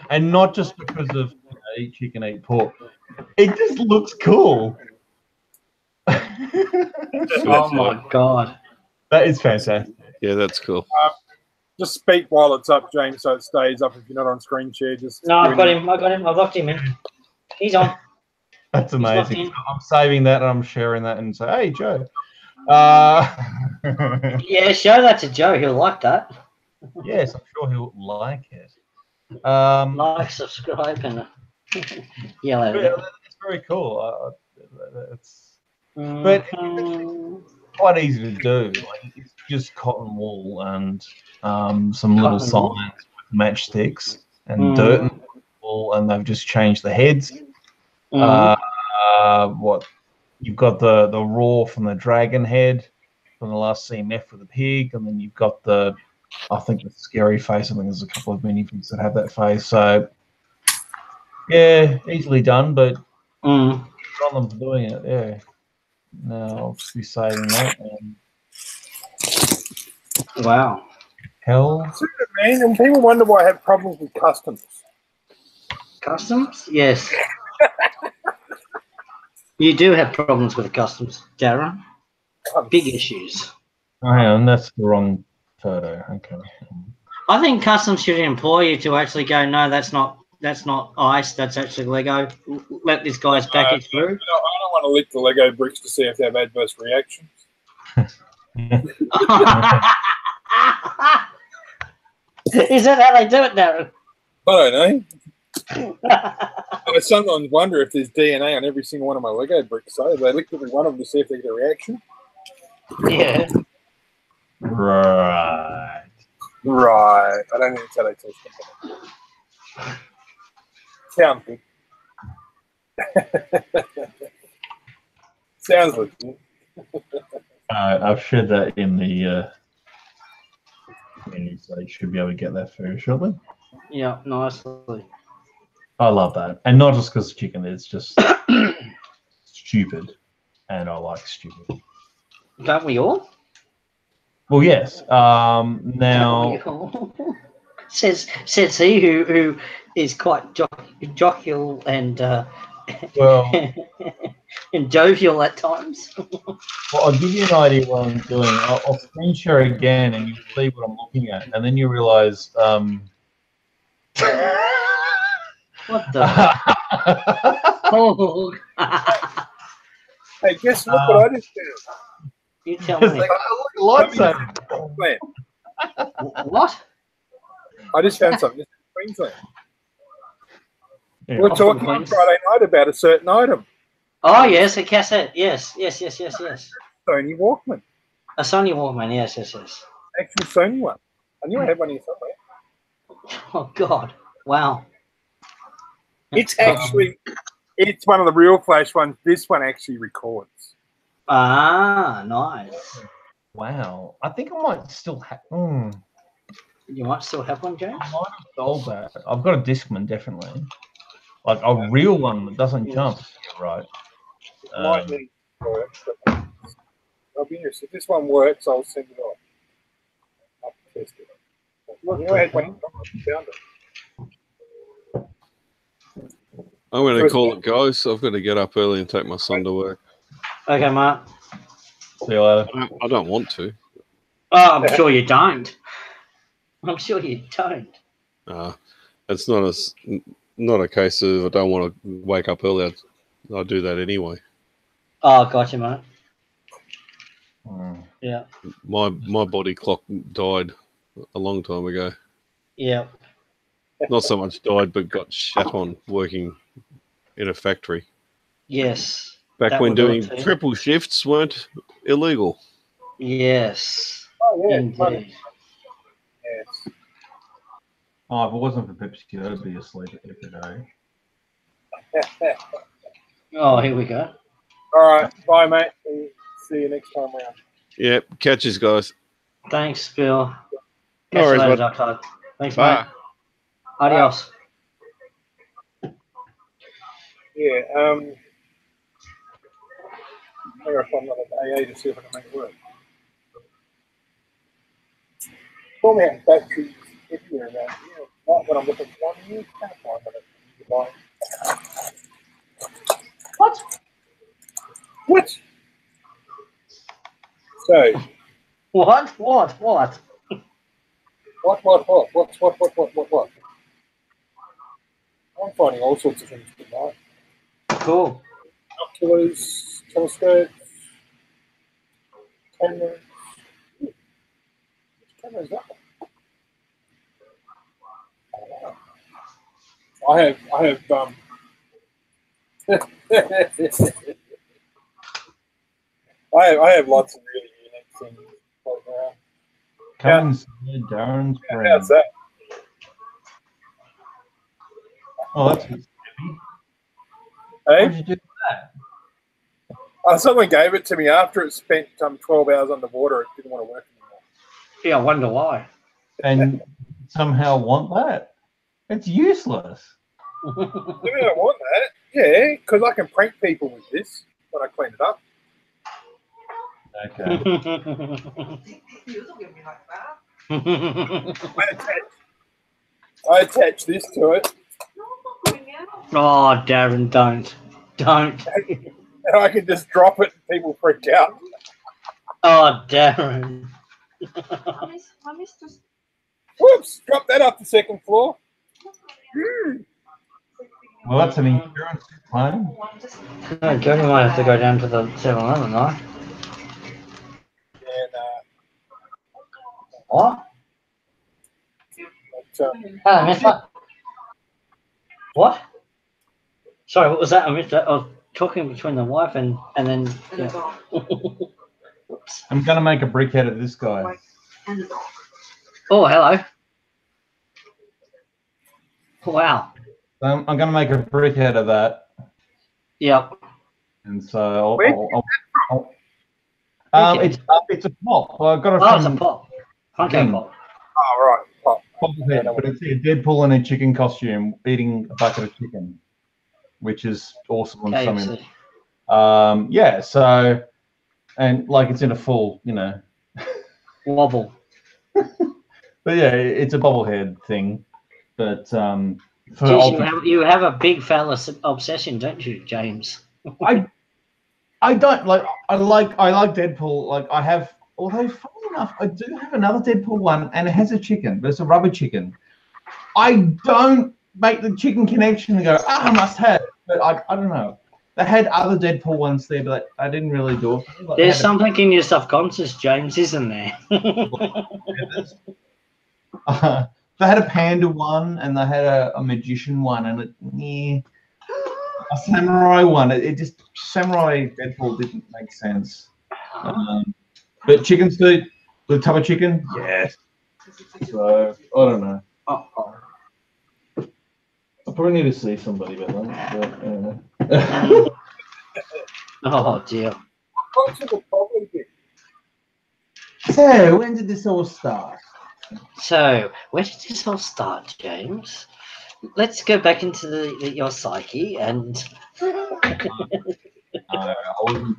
[SPEAKER 3] and not just because of eat chicken, eat pork. It just looks cool.
[SPEAKER 1] Oh my god,
[SPEAKER 3] that is fantastic.
[SPEAKER 2] Yeah, that's cool.
[SPEAKER 4] Just speak while it's up, James, so it stays up. If you're not on screen share, just
[SPEAKER 1] no, I've got him. I've locked him in. He's on.
[SPEAKER 3] That's
[SPEAKER 1] locked
[SPEAKER 3] amazing.
[SPEAKER 1] in.
[SPEAKER 3] So I'm saving that and I'm sharing that and say, hey, Joe.
[SPEAKER 1] Yeah, show that to Joe. He'll like that.
[SPEAKER 3] Yes, I'm sure he'll like it.
[SPEAKER 1] Like, subscribe, and yell at it.
[SPEAKER 3] It's very cool. It's
[SPEAKER 1] Mhm.
[SPEAKER 3] quite easy to do. Like, it's just cotton wool and some little
[SPEAKER 1] Cotton wool?
[SPEAKER 3] signs with matchsticks and dirt and wool, and they've just changed the heads. What you've got the raw from the dragon head from the last CMF with the pig, and then you've got the scary face. I think there's a couple of minifigs that have that face. So yeah, easily done, but good on them for doing it. Yeah. Now I'll just be saving that.
[SPEAKER 1] Wow.
[SPEAKER 3] Hell.
[SPEAKER 4] Man, and people wonder why I have problems with customs.
[SPEAKER 1] Customs? Yes. You do have problems with customs, Darren. Big issues.
[SPEAKER 3] Oh, hang on, that's the wrong photo. Okay.
[SPEAKER 1] I think customs should employ you to actually go, no, that's not ice, that's actually Lego. Let this guy's package through.
[SPEAKER 4] I don't want to lick the Lego bricks to see if they have adverse reactions.
[SPEAKER 1] Is that how they do it, Darren?
[SPEAKER 4] I don't know. I sometimes wonder if there's DNA on every single one of my Lego bricks. So they licked every one of them to see if they get a reaction.
[SPEAKER 1] Yeah.
[SPEAKER 3] Right.
[SPEAKER 4] Right. I don't think that's how they test them. Sounds good. Sounds legit.
[SPEAKER 3] I've shared that in the menu, so you should be able to get that very shortly.
[SPEAKER 1] Yeah, nicely.
[SPEAKER 3] I love that, and not just because chicken. It's just stupid, and I like stupid.
[SPEAKER 1] Don't we all?
[SPEAKER 3] Well, yes.
[SPEAKER 1] Don't we
[SPEAKER 3] Now,
[SPEAKER 1] all? says he who is quite jovial and
[SPEAKER 3] well,
[SPEAKER 1] and jovial at times.
[SPEAKER 3] well, I'll give you an idea what I'm doing. I'll screen share again, and you'll see what I'm looking at, and then you realize.
[SPEAKER 1] What the? Oh.
[SPEAKER 4] Hey, guess what I just found?
[SPEAKER 1] You tell me.
[SPEAKER 3] Lightsaber.
[SPEAKER 1] What?
[SPEAKER 4] I just found something. This is Queensland.
[SPEAKER 3] Yeah.
[SPEAKER 4] We're talking on Friday night about a certain item.
[SPEAKER 1] Oh yes, a cassette. Yes.
[SPEAKER 4] Sony Walkman.
[SPEAKER 1] A Sony Walkman. Yes.
[SPEAKER 4] Actual Sony one. I knew I had one here somewhere.
[SPEAKER 1] Oh God! Wow.
[SPEAKER 4] It's actually, it's one of the real flash ones. This one actually records.
[SPEAKER 1] Ah, nice.
[SPEAKER 3] Wow. I think I might still have.
[SPEAKER 1] You might still have one, James?
[SPEAKER 3] I might have sold that. I've got a Discman, definitely. Like a real one that doesn't jump. Right.
[SPEAKER 4] Might need for it, but I'll be interested. If this one works, I'll send it off. I'll test it. I had one. I found it.
[SPEAKER 2] I'm going to call it, guys. I've got to get up early and take my son to work.
[SPEAKER 1] Okay, Mark.
[SPEAKER 3] See you later.
[SPEAKER 2] I don't want to.
[SPEAKER 1] Oh, I'm sure you don't. I'm sure you don't.
[SPEAKER 2] It's not a case of I don't want to wake up early. I do that anyway.
[SPEAKER 1] Oh, gotcha, mate. Yeah.
[SPEAKER 2] My body clock died a long time ago.
[SPEAKER 1] Yeah.
[SPEAKER 2] Not so much died, but got shat on working in a factory.
[SPEAKER 1] Yes.
[SPEAKER 2] Back
[SPEAKER 1] that
[SPEAKER 2] when
[SPEAKER 1] would do
[SPEAKER 2] doing
[SPEAKER 1] it too.
[SPEAKER 2] triple shifts weren't illegal.
[SPEAKER 1] Yes.
[SPEAKER 4] Oh, yeah.
[SPEAKER 1] Indeed.
[SPEAKER 4] Yes.
[SPEAKER 3] Oh, if it wasn't for Pepsi, I'd be asleep every day.
[SPEAKER 1] Oh, here we go.
[SPEAKER 4] All right. Bye, mate. We'll see you next time around.
[SPEAKER 2] Yep. Catches, guys.
[SPEAKER 1] Thanks, Bill.
[SPEAKER 2] No
[SPEAKER 1] Catch you
[SPEAKER 2] worries,
[SPEAKER 1] later,
[SPEAKER 2] bud.
[SPEAKER 1] Dark Side. Thanks,
[SPEAKER 2] Bye.
[SPEAKER 1] mate. Adios.
[SPEAKER 4] Yeah. I wonder if I'm not at AA to see if I can make it work. Call me out batteries everywhere around here. Not when I'm looking for one, you can't find one.
[SPEAKER 1] What?
[SPEAKER 4] What? So,
[SPEAKER 1] What?
[SPEAKER 4] what? I'm finding all sorts of things tonight.
[SPEAKER 1] cool.
[SPEAKER 4] Oculus, telescope, camera. Which camera is that? I have I have lots of really unique things right now.
[SPEAKER 3] Come inside Darren's brain.
[SPEAKER 4] How's that?
[SPEAKER 3] Oh, that's good.
[SPEAKER 4] Hey?
[SPEAKER 3] What did you do with that?
[SPEAKER 4] Someone gave it to me after it spent 12 hours underwater. It didn't want to work anymore.
[SPEAKER 1] Yeah, I wonder why.
[SPEAKER 3] And somehow want that? It's useless.
[SPEAKER 4] Maybe I don't want that. Yeah, because I can prank people with this when I clean it up.
[SPEAKER 3] Okay.
[SPEAKER 6] You don't give me like that.
[SPEAKER 4] I attach this to it,
[SPEAKER 6] No, I'm not going out.
[SPEAKER 1] Oh, Darren, don't. Don't.
[SPEAKER 4] and I can just drop it and people freak out.
[SPEAKER 1] Oh, Darren.
[SPEAKER 6] I missed this.
[SPEAKER 4] Whoops! Drop that off the second floor.
[SPEAKER 3] Well, that's an insurance claim.
[SPEAKER 1] No, Gary might have to go down to the 7-Eleven, though.
[SPEAKER 4] And
[SPEAKER 1] What?
[SPEAKER 4] but,
[SPEAKER 1] Oh, I missed that. What? Sorry, what was that? I missed that. I was talking between the wife and then.
[SPEAKER 6] And the dog.
[SPEAKER 1] Oops.
[SPEAKER 3] I'm going to make a brickhead of this guy.
[SPEAKER 6] And the dog.
[SPEAKER 1] Oh, hello. Wow.
[SPEAKER 3] I'm going to make a brickhead of that.
[SPEAKER 1] Yep.
[SPEAKER 3] And so
[SPEAKER 1] Brickhead?
[SPEAKER 3] it's a pop. Well, I've got it
[SPEAKER 1] Oh, it's a
[SPEAKER 3] from
[SPEAKER 1] pop. Funko
[SPEAKER 3] thing.
[SPEAKER 1] pop.
[SPEAKER 4] oh, right. Pop.
[SPEAKER 3] Bobblehead, but it's a Deadpool in a chicken costume eating a bucket of chicken, which is awesome and something.
[SPEAKER 1] KFC.
[SPEAKER 3] Yeah, so, and like it's in a full,
[SPEAKER 1] Wobble.
[SPEAKER 3] but yeah, it's a bobblehead thing. But for
[SPEAKER 1] Jeez, you have a big phallus obsession, don't you, James?
[SPEAKER 3] I don't like. I like Deadpool. Like I have. Although funny enough, I do have another Deadpool one, and it has a chicken, but it's a rubber chicken. I don't make the chicken connection and go, I must have it. But I don't know. They had other Deadpool ones there, but I didn't really do it. Like,
[SPEAKER 1] There's something in your subconscious, James, isn't there?
[SPEAKER 3] They had a panda one, and they had a magician one, and a samurai one. It just samurai Deadpool didn't make sense. But chicken soup, the tub of chicken, yes. So I don't know.
[SPEAKER 1] Uh-oh.
[SPEAKER 3] I probably need to see somebody about that.
[SPEAKER 1] Oh, dear.
[SPEAKER 4] What's the problem here?
[SPEAKER 3] So when did this all start?
[SPEAKER 1] So, where did this all start, James? Let's go back into your psyche and.
[SPEAKER 3] I wasn't.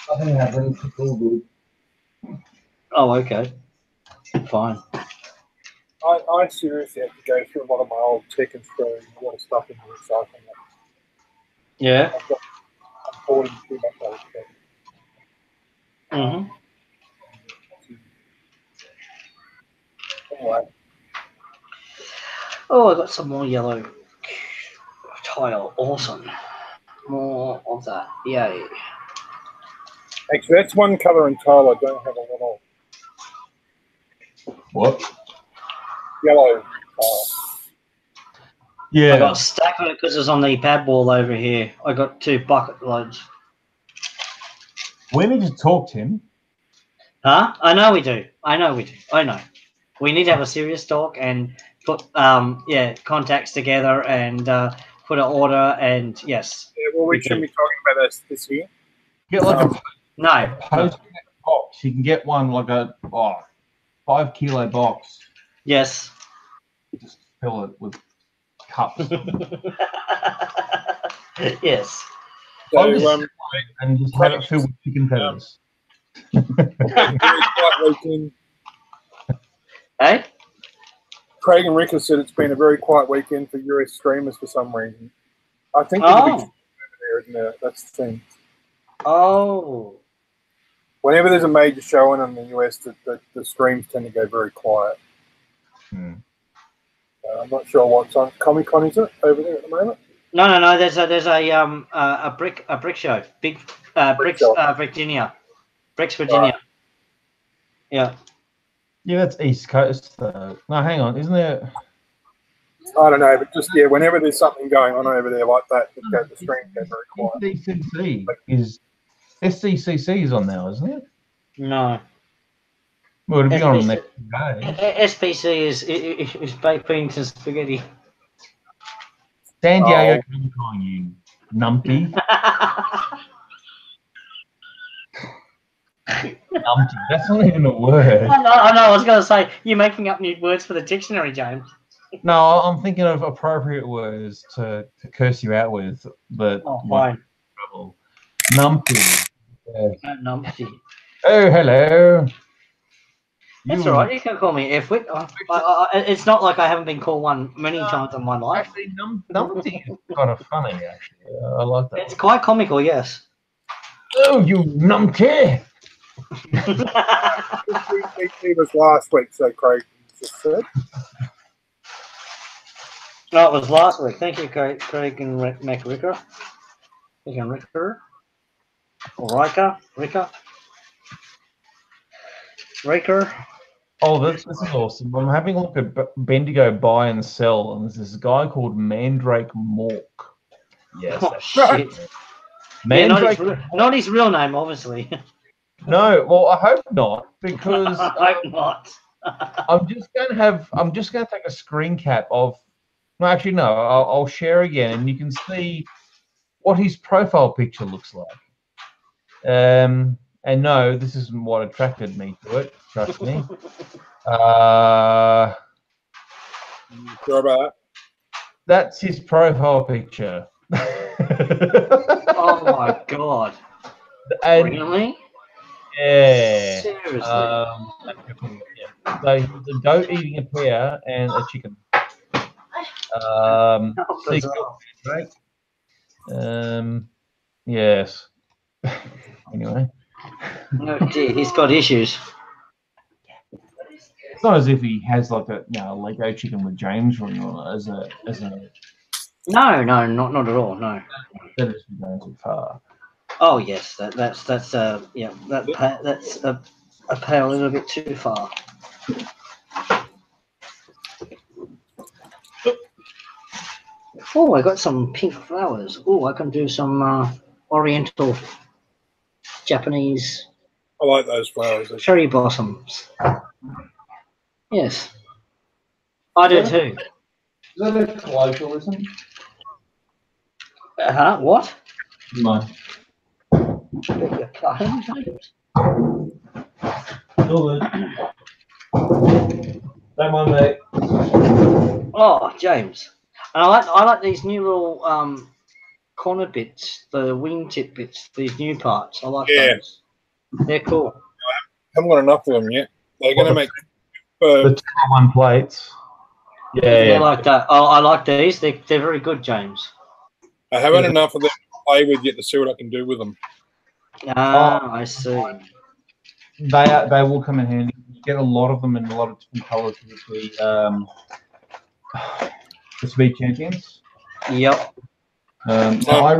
[SPEAKER 3] Nothing happened. It's all good.
[SPEAKER 1] Oh, okay. Fine.
[SPEAKER 4] I seriously have to go through a lot of my old tech and throw a lot of stuff into recycling.
[SPEAKER 1] Yeah.
[SPEAKER 4] I'm hoarding too much old tech.
[SPEAKER 1] Mm-hmm.
[SPEAKER 4] Anyway,
[SPEAKER 1] Oh, I got some more yellow tile. Awesome. More of that. Yay.
[SPEAKER 4] actually, that's one colour and tile I don't have a lot of.
[SPEAKER 3] What?
[SPEAKER 4] Yellow tile.
[SPEAKER 3] Yeah.
[SPEAKER 1] I got a stack of it because it's on the pad wall over here. I got 2 bucket loads.
[SPEAKER 3] We need to talk, Tim.
[SPEAKER 1] Huh? I know we do. I know. We need to have a serious talk and put contacts together and put an order and yes.
[SPEAKER 4] Yeah, well, we shouldn't be talking about this here.
[SPEAKER 3] Get like a
[SPEAKER 1] No.
[SPEAKER 3] post box. You can get one like a 5 kilo box.
[SPEAKER 1] Yes.
[SPEAKER 3] Just fill it with cups
[SPEAKER 1] Yes.
[SPEAKER 4] So,
[SPEAKER 3] and just have it filled with chicken feathers.
[SPEAKER 4] very quiet weekend.
[SPEAKER 1] Hey?
[SPEAKER 4] Craig and Rick have said it's been a very quiet weekend for US streamers for some reason. I think there's a big stream over there, isn't there? That's the thing.
[SPEAKER 1] Oh.
[SPEAKER 4] Whenever there's a major showing in the US, the streams tend to go very quiet.
[SPEAKER 3] Hmm.
[SPEAKER 4] I'm not sure what's on Comic Con, is it, over there at the moment?
[SPEAKER 1] No. There's a brick show. Big Bricks
[SPEAKER 4] show.
[SPEAKER 1] Virginia. Bricks Virginia. Yeah.
[SPEAKER 3] Yeah, that's East Coast though. No, hang on, isn't there?
[SPEAKER 4] I don't know, but just whenever there's something going on over there like that, the stream get very quiet.
[SPEAKER 3] SCCC is SCCC is on now, isn't it?
[SPEAKER 1] No.
[SPEAKER 3] Well, it'll be on
[SPEAKER 1] SPC.
[SPEAKER 3] next day.
[SPEAKER 1] SPC is baked beans and spaghetti.
[SPEAKER 3] San Diego Comic Con, you numpty. Numpty. That's not even a word.
[SPEAKER 1] I know. I was going to say you're making up new words for the dictionary, James.
[SPEAKER 3] No, I'm thinking of appropriate words to curse you out with, but
[SPEAKER 1] Fine.
[SPEAKER 3] trouble. Numpty. Yes.
[SPEAKER 1] Numpty.
[SPEAKER 3] Oh, hello.
[SPEAKER 1] That's all right. You can call me F-wit. It's not like I haven't been called one many times in my life.
[SPEAKER 3] Actually, numpty is kind of funny. Actually, I like that.
[SPEAKER 1] It's quite comical, yes.
[SPEAKER 3] Oh, you numpty!
[SPEAKER 4] It was last week, so Craig just said.
[SPEAKER 1] No, it was last week. Thank you, Craig and McRicker. Craig and Ricker. Or Ricker.
[SPEAKER 3] Oh, this is awesome. I'm having a look at Bendigo buy and sell, and there's this guy called Mandrake Mork. Yes,
[SPEAKER 1] Oh,
[SPEAKER 3] that's right.
[SPEAKER 1] shit.
[SPEAKER 3] Mandrake.
[SPEAKER 1] Yeah, not his real name, obviously.
[SPEAKER 3] No, well, I hope not, because
[SPEAKER 1] I hope not.
[SPEAKER 3] I'm just going to take a screen cap of. No, actually, no. I'll share again, and you can see what his profile picture looks like. And no, this isn't what attracted me to it. Trust me.
[SPEAKER 4] Sure about that?
[SPEAKER 3] That's his profile picture.
[SPEAKER 1] Oh my god!
[SPEAKER 3] And,
[SPEAKER 1] Really?
[SPEAKER 3] yeah.
[SPEAKER 1] Seriously?
[SPEAKER 3] Yeah. So he's a goat eating a pear and a chicken. Right? Yes. Anyway.
[SPEAKER 1] Oh dear, he's got issues.
[SPEAKER 3] It's not as if he has like a Lego chicken with James running on it as a
[SPEAKER 1] No, not at all. No.
[SPEAKER 3] that is going too far.
[SPEAKER 1] Oh yes, that's a pale a little bit too far. Oh, I got some pink flowers. Oh, I can do some Oriental, Japanese
[SPEAKER 4] I like those flowers.
[SPEAKER 1] cherry blossoms. Yes, I do too.
[SPEAKER 3] Is that a colloquialism?
[SPEAKER 1] What?
[SPEAKER 3] No.
[SPEAKER 1] Beg your pardon, James?
[SPEAKER 3] Don't mind, mate.
[SPEAKER 1] Oh, James. And I like these new little corner bits, the wingtip bits, these new parts. I like those. They're cool.
[SPEAKER 4] Haven't got enough of them yet. They're going to make
[SPEAKER 3] The 2-1 plates.
[SPEAKER 1] I like that. Oh, I like these. They're very good, James.
[SPEAKER 4] I haven't enough of them to play with yet to see what I can do with them.
[SPEAKER 1] Ah, I see.
[SPEAKER 3] They will come in handy. You get a lot of them in a lot of different colours with the Speed Champions.
[SPEAKER 1] Yep.
[SPEAKER 3] I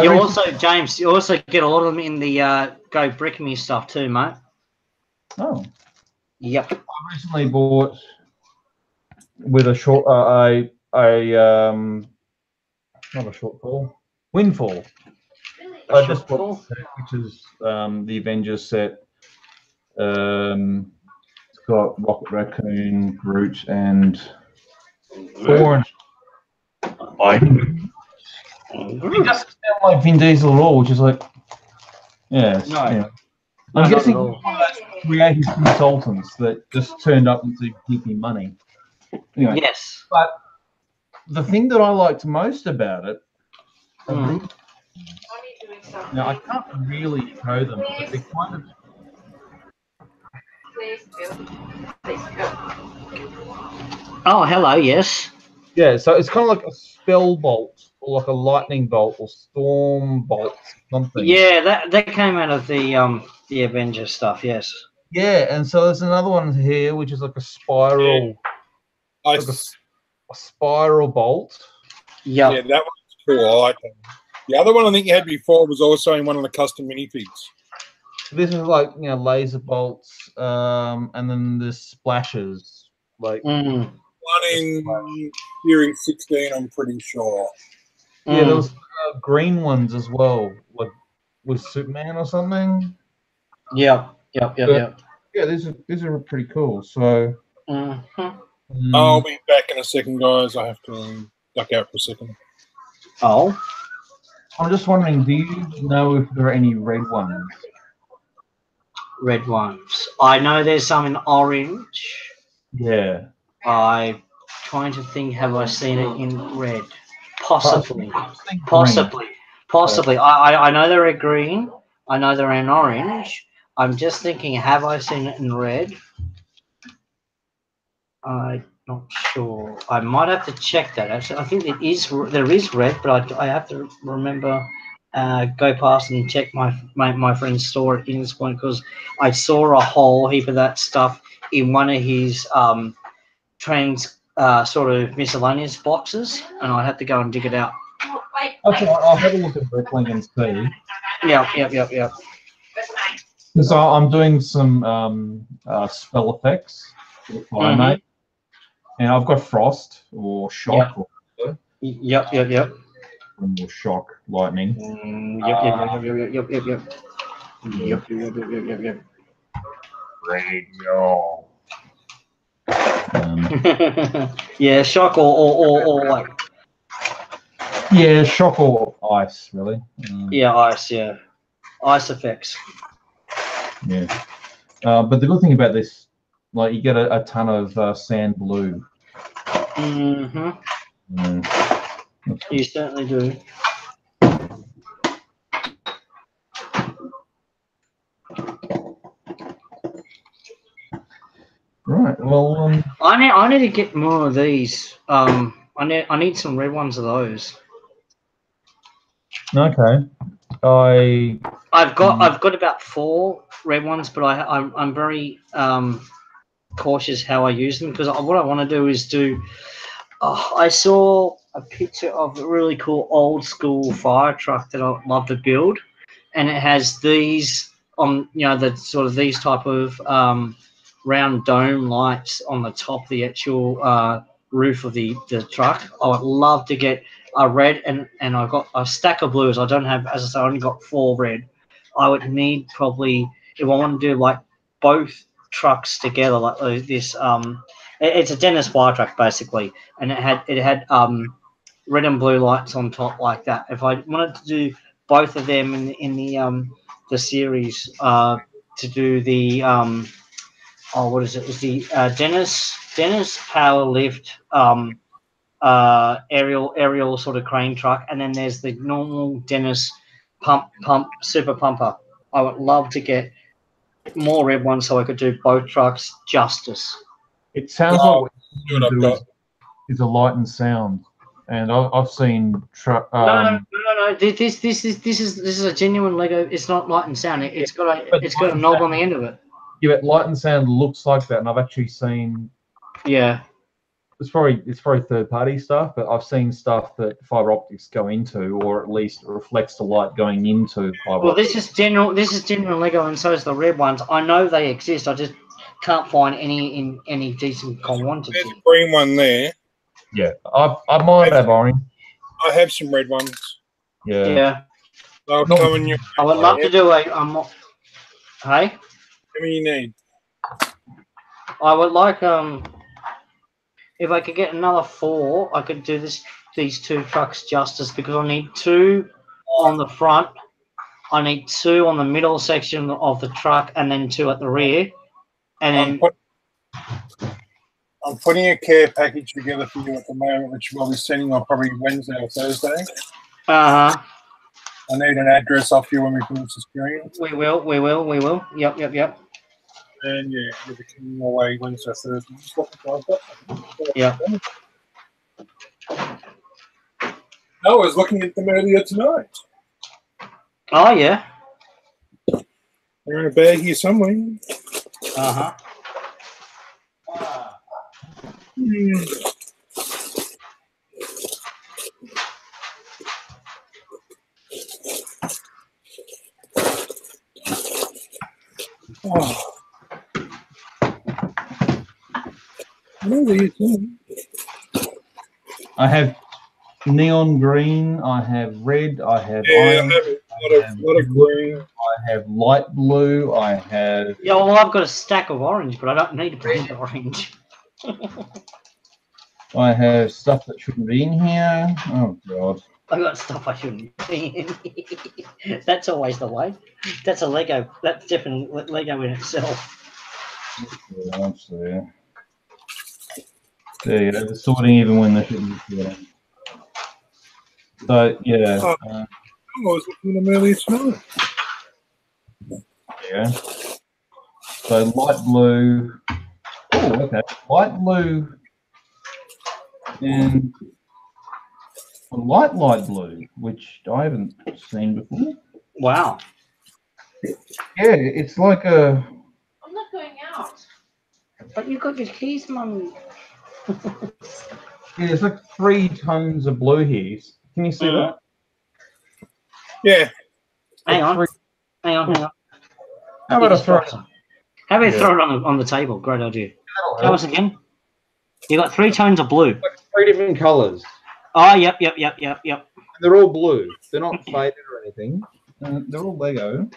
[SPEAKER 1] You also, James, you also get a lot of them in the Go Brick Me stuff too, mate.
[SPEAKER 3] Oh.
[SPEAKER 1] Yep.
[SPEAKER 3] I recently bought with a short not a shortfall, Windfall. I just bought the set, which is the Avengers set. It's got Rocket Raccoon, Groot, and Thor. He doesn't sound like Vin Diesel at all, which is like,
[SPEAKER 1] No.
[SPEAKER 3] I'm guessing
[SPEAKER 1] not at all.
[SPEAKER 3] one of those creative consultants that just turned up to give me money. Anyway,
[SPEAKER 1] Yes.
[SPEAKER 3] but the thing that I liked most about it, now I can't really show them, but they're kind of.
[SPEAKER 1] Oh, hello. Yes.
[SPEAKER 3] Yeah, so it's kind of like a spell bolt or like a lightning bolt or storm bolt, something.
[SPEAKER 1] Yeah, that came out of the Avengers stuff. Yes.
[SPEAKER 3] Yeah, and so there's another one here which is like a spiral. a spiral bolt.
[SPEAKER 1] Yep.
[SPEAKER 4] Yeah, that one's cool. I like that. The other one I think you had before was also in one of the custom minifigs.
[SPEAKER 3] This is like, you know, laser bolts, and then the splashes. Like,
[SPEAKER 1] Mm.
[SPEAKER 4] One in Series 16, I'm pretty sure.
[SPEAKER 3] yeah, there
[SPEAKER 1] Mm.
[SPEAKER 3] was green ones as well, like with Superman or something.
[SPEAKER 1] Yep.
[SPEAKER 3] Yeah, these are pretty cool. So,
[SPEAKER 1] Mhm.
[SPEAKER 4] I'll be back in a second, guys. I have to duck out for a second.
[SPEAKER 1] Oh,
[SPEAKER 3] I'm just wondering, do you know if there are any red ones?
[SPEAKER 1] red ones. I know there's some in orange.
[SPEAKER 3] Yeah.
[SPEAKER 1] I'm trying to think. Have I seen it in red? Possibly.
[SPEAKER 3] I've seen green.
[SPEAKER 1] Possibly. I know they're in green. I know they're in orange. I'm just thinking. Have I seen it in red? I'm not sure. I might have to check that. Actually, I think there is red, but I have to remember. Go past and check my friend's store at Innes Point, because I saw a whole heap of that stuff in one of his trans sort of miscellaneous boxes, and I had to go and dig it out.
[SPEAKER 3] Okay, I'll have a look at Bricklink and see.
[SPEAKER 1] Yep.
[SPEAKER 3] Because I'm doing some spell effects for the Fire Mage, and I've got Frost or Shock
[SPEAKER 1] Yep.
[SPEAKER 3] or Shock Lightning.
[SPEAKER 1] Yep.
[SPEAKER 3] Radio.
[SPEAKER 1] Yeah, shock or like.
[SPEAKER 3] Yeah, Shock or Ice, really.
[SPEAKER 1] Yeah, ice. Yeah, ice effects.
[SPEAKER 3] Yeah. But the good thing about this, like, you get a ton of sand blue.
[SPEAKER 1] You certainly do.
[SPEAKER 3] Right. Well,
[SPEAKER 1] I need to get more of these. I need some red ones of those.
[SPEAKER 3] okay.
[SPEAKER 1] I've got about 4 red ones, but I'm very cautious how I use them, because what I want to do is do. I saw a picture of a really cool old school fire truck that I'd love to build, and it has these on, you know, the sort of these type of round dome lights on the top of the actual roof of the truck. I would love to get a red, and I've got a stack of blues. I don't have, as I say, I only got 4 red. I would need probably, if I want to do like both trucks together, like this. It's a Dennis fire truck basically, and it had red and blue lights on top like that. If I wanted to do both of them in the series, to do the what is it? It's the Dennis Power Lift aerial sort of crane truck, and then there's the normal Dennis pump super pumper. I would love to get more red ones so I could do both trucks justice.
[SPEAKER 3] it sounds like what
[SPEAKER 4] See what I've got.
[SPEAKER 3] is a light and sound, and I've seen truck.
[SPEAKER 1] No. This is a genuine Lego. It's not light and sound. It's got a knob on the end of it.
[SPEAKER 3] Yeah, but light and sound looks like that, and I've actually seen.
[SPEAKER 1] Yeah.
[SPEAKER 3] It's probably third party stuff, but I've seen stuff that fiber optics go into, or at least reflects the light going into fiber.
[SPEAKER 1] Well,
[SPEAKER 3] optics.
[SPEAKER 1] this is genuine Lego, and so is the red ones. I know they exist. I just can't find any in any decent quantity.
[SPEAKER 4] There's a green one there.
[SPEAKER 3] Yeah, I might have orange.
[SPEAKER 4] I have some red ones.
[SPEAKER 3] Yeah.
[SPEAKER 4] They'll come in your.
[SPEAKER 1] I would love to do a hey.
[SPEAKER 4] How many you need?
[SPEAKER 1] I would like if I could get another 4, I could do these 2 trucks justice, because I need 2 on the front, I need 2 on the middle section of the truck, and then 2 at the rear, and then
[SPEAKER 4] I'm putting a care package together for you at the moment, which we'll be sending on probably Wednesday or Thursday. I need an address off you when we finish the screen.
[SPEAKER 1] We will. Yep.
[SPEAKER 4] And yeah, you'll be coming your way Wednesday, Thursday.
[SPEAKER 1] Yeah.
[SPEAKER 4] I was looking at them earlier tonight.
[SPEAKER 1] Oh yeah.
[SPEAKER 4] They're in a bag here somewhere. Oh. What are you doing?
[SPEAKER 3] I have neon green. I have red. I have
[SPEAKER 4] Yeah, I
[SPEAKER 3] iron.
[SPEAKER 4] have a lot of green.
[SPEAKER 3] I have light blue. I have.
[SPEAKER 1] Yeah, well, I've got a stack of orange, but I don't need to put in orange.
[SPEAKER 3] I have stuff that shouldn't be in here. Oh god.
[SPEAKER 1] I got stuff I shouldn't be in. That's always the way. That's a Lego. That's different Lego in itself.
[SPEAKER 3] Yeah, that's there. There you go. The sorting even when they shouldn't be sorting. So yeah.
[SPEAKER 4] I was looking at them earlier tonight.
[SPEAKER 3] Yeah. So light blue. Oh, okay. Light blue and a light blue, which I haven't seen before.
[SPEAKER 1] Wow.
[SPEAKER 3] Yeah, it's like a.
[SPEAKER 6] I'm not going out.
[SPEAKER 1] But you got your keys, Mum.
[SPEAKER 3] Yeah, it's like 3 tones of blue here. Can you see that?
[SPEAKER 4] Yeah.
[SPEAKER 1] Hang on.
[SPEAKER 3] Three-
[SPEAKER 1] Hang on.
[SPEAKER 3] How about I throw it?
[SPEAKER 1] How about you
[SPEAKER 3] Yeah.
[SPEAKER 1] throw it on the table? Great idea.
[SPEAKER 3] That'll
[SPEAKER 1] Tell
[SPEAKER 3] help.
[SPEAKER 1] us again. You got 3 tones of blue.
[SPEAKER 3] 3 different colours.
[SPEAKER 1] Oh, yep.
[SPEAKER 3] They're all blue. They're not faded or anything. They're all Lego.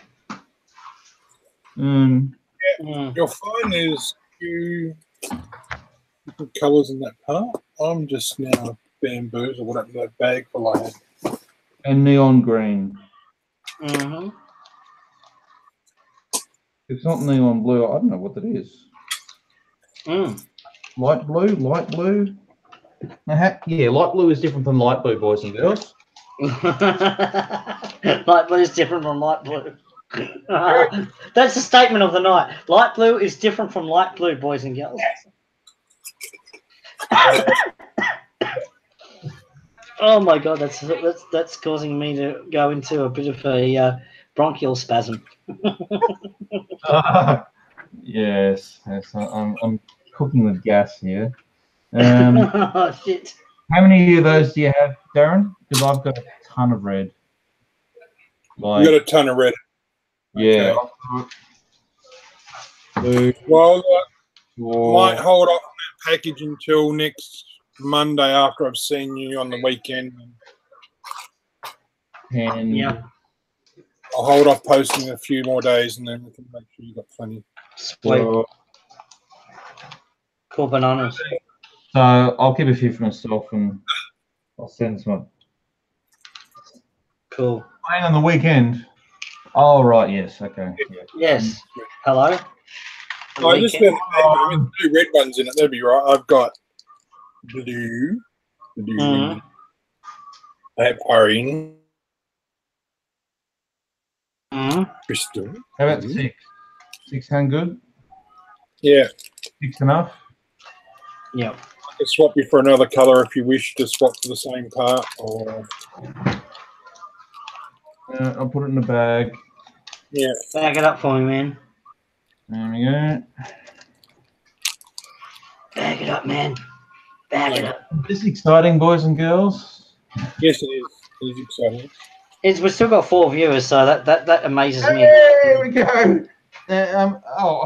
[SPEAKER 1] Mm.
[SPEAKER 4] You'll find there's few different colours in that part. I'm just now bamboozled what happened to that bag full I had.
[SPEAKER 3] And neon green.
[SPEAKER 1] Mm-hmm.
[SPEAKER 3] It's not neon blue. I don't know what that is.
[SPEAKER 1] Mm.
[SPEAKER 3] Light blue? Light blue? Yeah, light blue is different from light blue, boys and girls.
[SPEAKER 1] Light blue is different from light blue. That's the statement of the night. Light blue is different from light blue, boys and girls. Oh my god, that's causing me to go into a bit of a bronchial spasm.
[SPEAKER 3] Yes, I'm cooking with gas here. How
[SPEAKER 1] Oh shit.
[SPEAKER 3] many of those do you have, Darren? Because I've got a ton of red.
[SPEAKER 4] You got a ton of red.
[SPEAKER 3] Yeah. Blue,
[SPEAKER 4] Well,
[SPEAKER 3] four,
[SPEAKER 4] might hold off on that package until next Monday after I've seen you on the weekend.
[SPEAKER 3] 10.
[SPEAKER 1] Yeah.
[SPEAKER 4] I'll hold off posting a few more days and then we can make sure you've got plenty.
[SPEAKER 1] Sweet. Cool bananas.
[SPEAKER 3] So I'll keep a few for myself and I'll send some.
[SPEAKER 1] Cool.
[SPEAKER 3] Playing on the weekend. Oh, right. Yes. Okay. Yeah.
[SPEAKER 1] Yes. Hello.
[SPEAKER 4] I just found the 2 red ones in it. That'd be right. I've got blue.
[SPEAKER 1] Mhm.
[SPEAKER 4] I have orange.
[SPEAKER 1] Mhm.
[SPEAKER 4] Crystal.
[SPEAKER 3] How about 6? 6 sound good?
[SPEAKER 4] Yeah.
[SPEAKER 3] 6 enough?
[SPEAKER 1] Yep.
[SPEAKER 4] I can swap you for another colour if you wish to swap for the same part. Or
[SPEAKER 3] I'll put it in the bag.
[SPEAKER 4] yeah.
[SPEAKER 1] Bag it up for me, man.
[SPEAKER 3] There we go.
[SPEAKER 1] Bag it up, man. Bag it up.
[SPEAKER 3] This is exciting, boys and girls.
[SPEAKER 4] Yes, it is. It is exciting.
[SPEAKER 1] We've still got 4 viewers, so that amazes me.
[SPEAKER 3] There we go.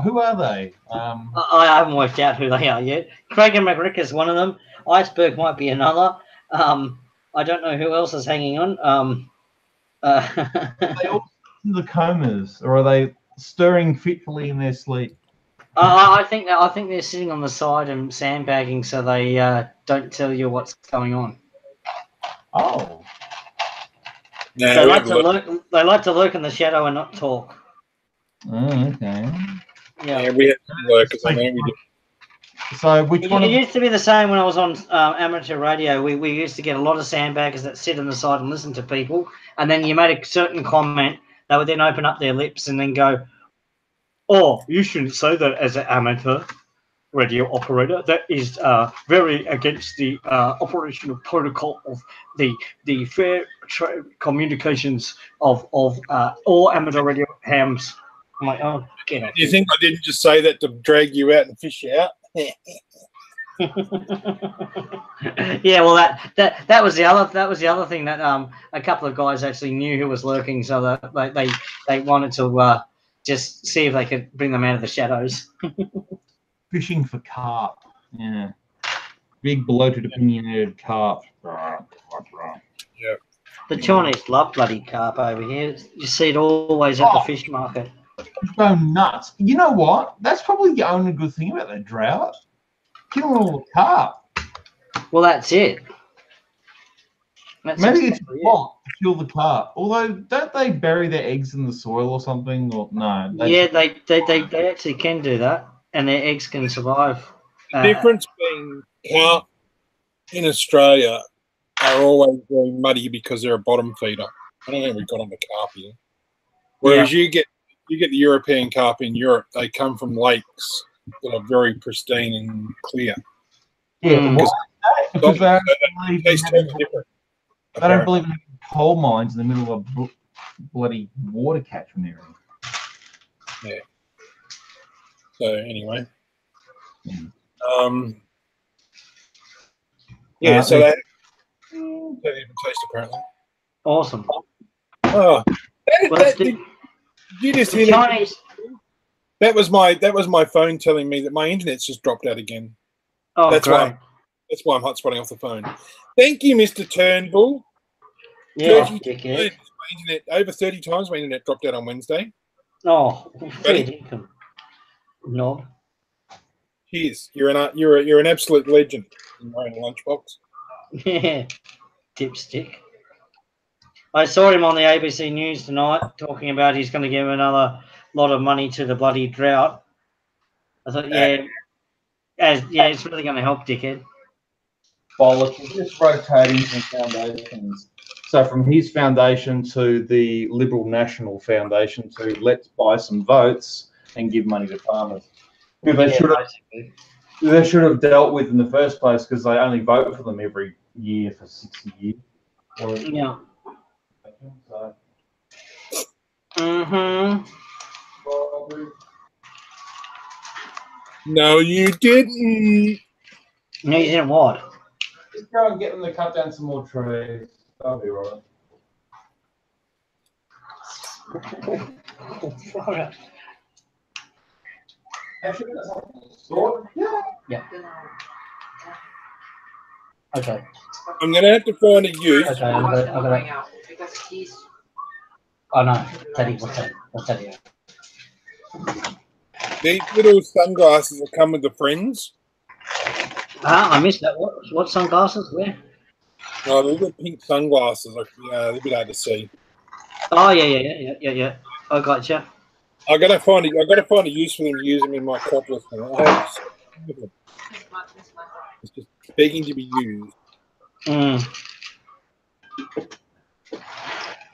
[SPEAKER 3] Who are they?
[SPEAKER 1] I haven't worked out who they are yet. Craig and McRick is one of them. Iceberg might be another. I don't know who else is hanging on.
[SPEAKER 3] Are they all in the comas, or are they stirring fitfully in their sleep?
[SPEAKER 1] I think they're sitting on the side and sandbagging, so they don't tell you what's going on.
[SPEAKER 3] Oh,
[SPEAKER 4] No,
[SPEAKER 1] They
[SPEAKER 4] we
[SPEAKER 1] like
[SPEAKER 4] have
[SPEAKER 1] to
[SPEAKER 4] a look.
[SPEAKER 1] lurk. They like to lurk in the shadow and not talk.
[SPEAKER 3] okay.
[SPEAKER 4] Yeah, we have some lurkers on there. We do.
[SPEAKER 3] So which one?
[SPEAKER 1] It used to be the same when I was on amateur radio. We used to get a lot of sandbaggers that sit on the side and listen to people, and then you made a certain comment, they would then open up their lips and then go, "Oh, you shouldn't say that as an amateur radio operator. That is very against the operational protocol of the fair communications of all amateur radio hams." I'm like, oh, get off.
[SPEAKER 4] Do you think I didn't just say that to drag you out and fish you out?
[SPEAKER 1] Yeah, well, that was the other thing that a couple of guys actually knew who was lurking, so that they wanted to just see if they could bring them out of the shadows.
[SPEAKER 3] Fishing for carp. Yeah. Big bloated opinionated carp.
[SPEAKER 1] The Chinese love bloody carp over here. You see it always at the fish market.
[SPEAKER 3] Go nuts. You know what? That's probably the only good thing about the drought. Killing all the carp.
[SPEAKER 1] Well, that's it.
[SPEAKER 3] Maybe it's not to kill the carp. Although, don't they bury their eggs in the soil or something? Or no?
[SPEAKER 1] Yeah, they actually can do that, and their eggs can survive.
[SPEAKER 4] The difference being carp in Australia are always very muddy because they're a bottom feeder. I don't think we've got on the carp here. Whereas you get the European carp in Europe, they come from lakes that are very pristine and clear.
[SPEAKER 3] Yeah, because
[SPEAKER 4] they taste totally different.
[SPEAKER 3] They don't believe in coal mines in the middle of a bloody water catchment area.
[SPEAKER 4] Yeah. So anyway, so that different taste apparently.
[SPEAKER 1] Awesome.
[SPEAKER 4] Oh, you just hear that? That was my phone telling me that my internet's just dropped out again.
[SPEAKER 1] Oh,
[SPEAKER 4] that's
[SPEAKER 1] great.
[SPEAKER 4] why I'm hotspotting off the phone. Thank you, Mr. Turnbull.
[SPEAKER 1] Yeah,
[SPEAKER 4] my internet over 30 times. My internet dropped out on Wednesday.
[SPEAKER 1] Oh, income. No.
[SPEAKER 4] Cheers. You're an absolute legend in your own lunchbox.
[SPEAKER 1] Yeah, dipstick. I saw him on the ABC News tonight talking about he's going to give another lot of money to the bloody drought. I thought, it's really going to help, dickhead.
[SPEAKER 3] Bollocks. We're just rotating from foundations. So from his foundation to the Liberal National Foundation to let's buy some votes and give money to farmers. Who they should have dealt with in the first place because they only vote for them every year for 60 years.
[SPEAKER 1] Yeah.
[SPEAKER 3] So.
[SPEAKER 1] Mm-hmm.
[SPEAKER 4] No, you didn't.
[SPEAKER 1] No, you didn't what?
[SPEAKER 3] Just go and get them to cut down some more trees. That'll be right. Actually,
[SPEAKER 1] yeah. Okay.
[SPEAKER 4] I'm going to have to find a use.
[SPEAKER 1] Okay, I'm gonna... Oh, no. Teddy, what's that?
[SPEAKER 4] These little sunglasses that come with the Friends.
[SPEAKER 1] I missed that. What sunglasses? Where?
[SPEAKER 4] Oh, the little pink sunglasses. They're a bit hard to see.
[SPEAKER 1] Oh, yeah. I gotcha.
[SPEAKER 4] I gotta find a use for them to use them in my cordless. It's just begging to be used.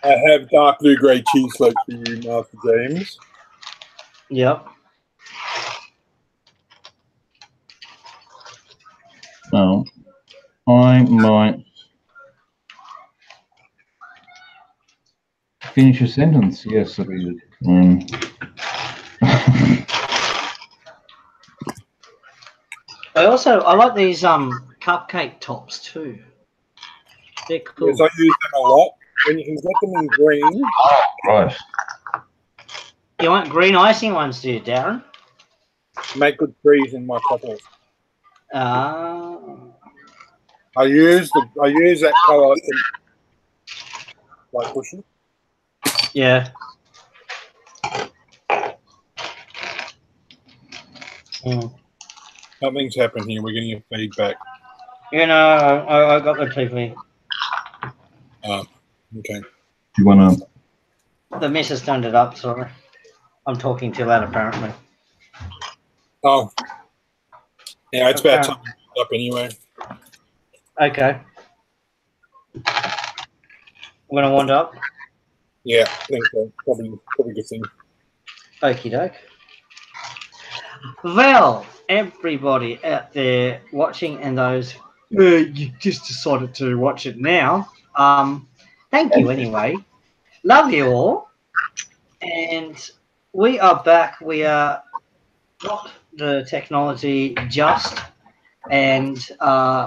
[SPEAKER 4] I have dark blue grey cheese slopes for you, Master James.
[SPEAKER 1] Yep.
[SPEAKER 3] So, I might finish a sentence. Yes, it is.
[SPEAKER 1] I like these cupcake tops too. They're cool.
[SPEAKER 4] Yes, I use them a lot. When you can get them in green.
[SPEAKER 3] Right.
[SPEAKER 1] You want green icing ones, do you, Darren?
[SPEAKER 4] Make good trees in my couples. I use that colour like bushy.
[SPEAKER 1] Yeah.
[SPEAKER 4] Something's happened here. We're getting a feedback.
[SPEAKER 1] You know, I got the TV.
[SPEAKER 4] Okay.
[SPEAKER 3] Do you want to?
[SPEAKER 1] The missus turned it up, sorry. I'm talking too loud, apparently.
[SPEAKER 4] Oh. Yeah, it's about time to put up anyway.
[SPEAKER 1] Okay. We're going to wind up?
[SPEAKER 4] Yeah, I think so. Probably a good thing.
[SPEAKER 1] Okie doke. Well, everybody out there watching and those you just decided to watch it now, thank you anyway. Love you all. And we are back. We are not the technology just. And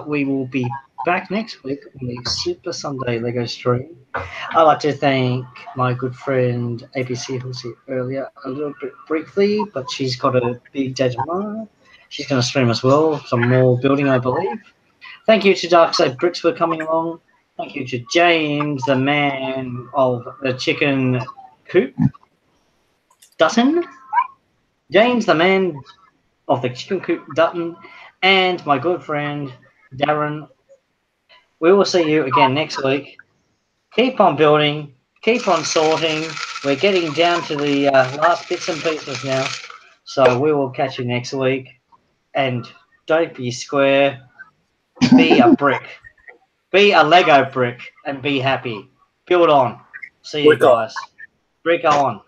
[SPEAKER 1] we will be back next week on the Super Sunday Lego stream. I'd like to thank my good friend ABC, who was here earlier a little bit briefly, but she's got a big day tomorrow. She's going to stream as well, some more building, I believe. Thank you to Darkside Bricks for coming along. Thank you to James, the man of the chicken coop. Dutton? James, the man of the chicken coop Dutton, and my good friend Darren. We will see you again next week. Keep on building, keep on sorting. We're getting down to the last bits and pieces now. So we will catch you next week. And don't be square, be a brick. Be a Lego brick and be happy. Build on. See you
[SPEAKER 4] Brick on.
[SPEAKER 1] guys. Brick on.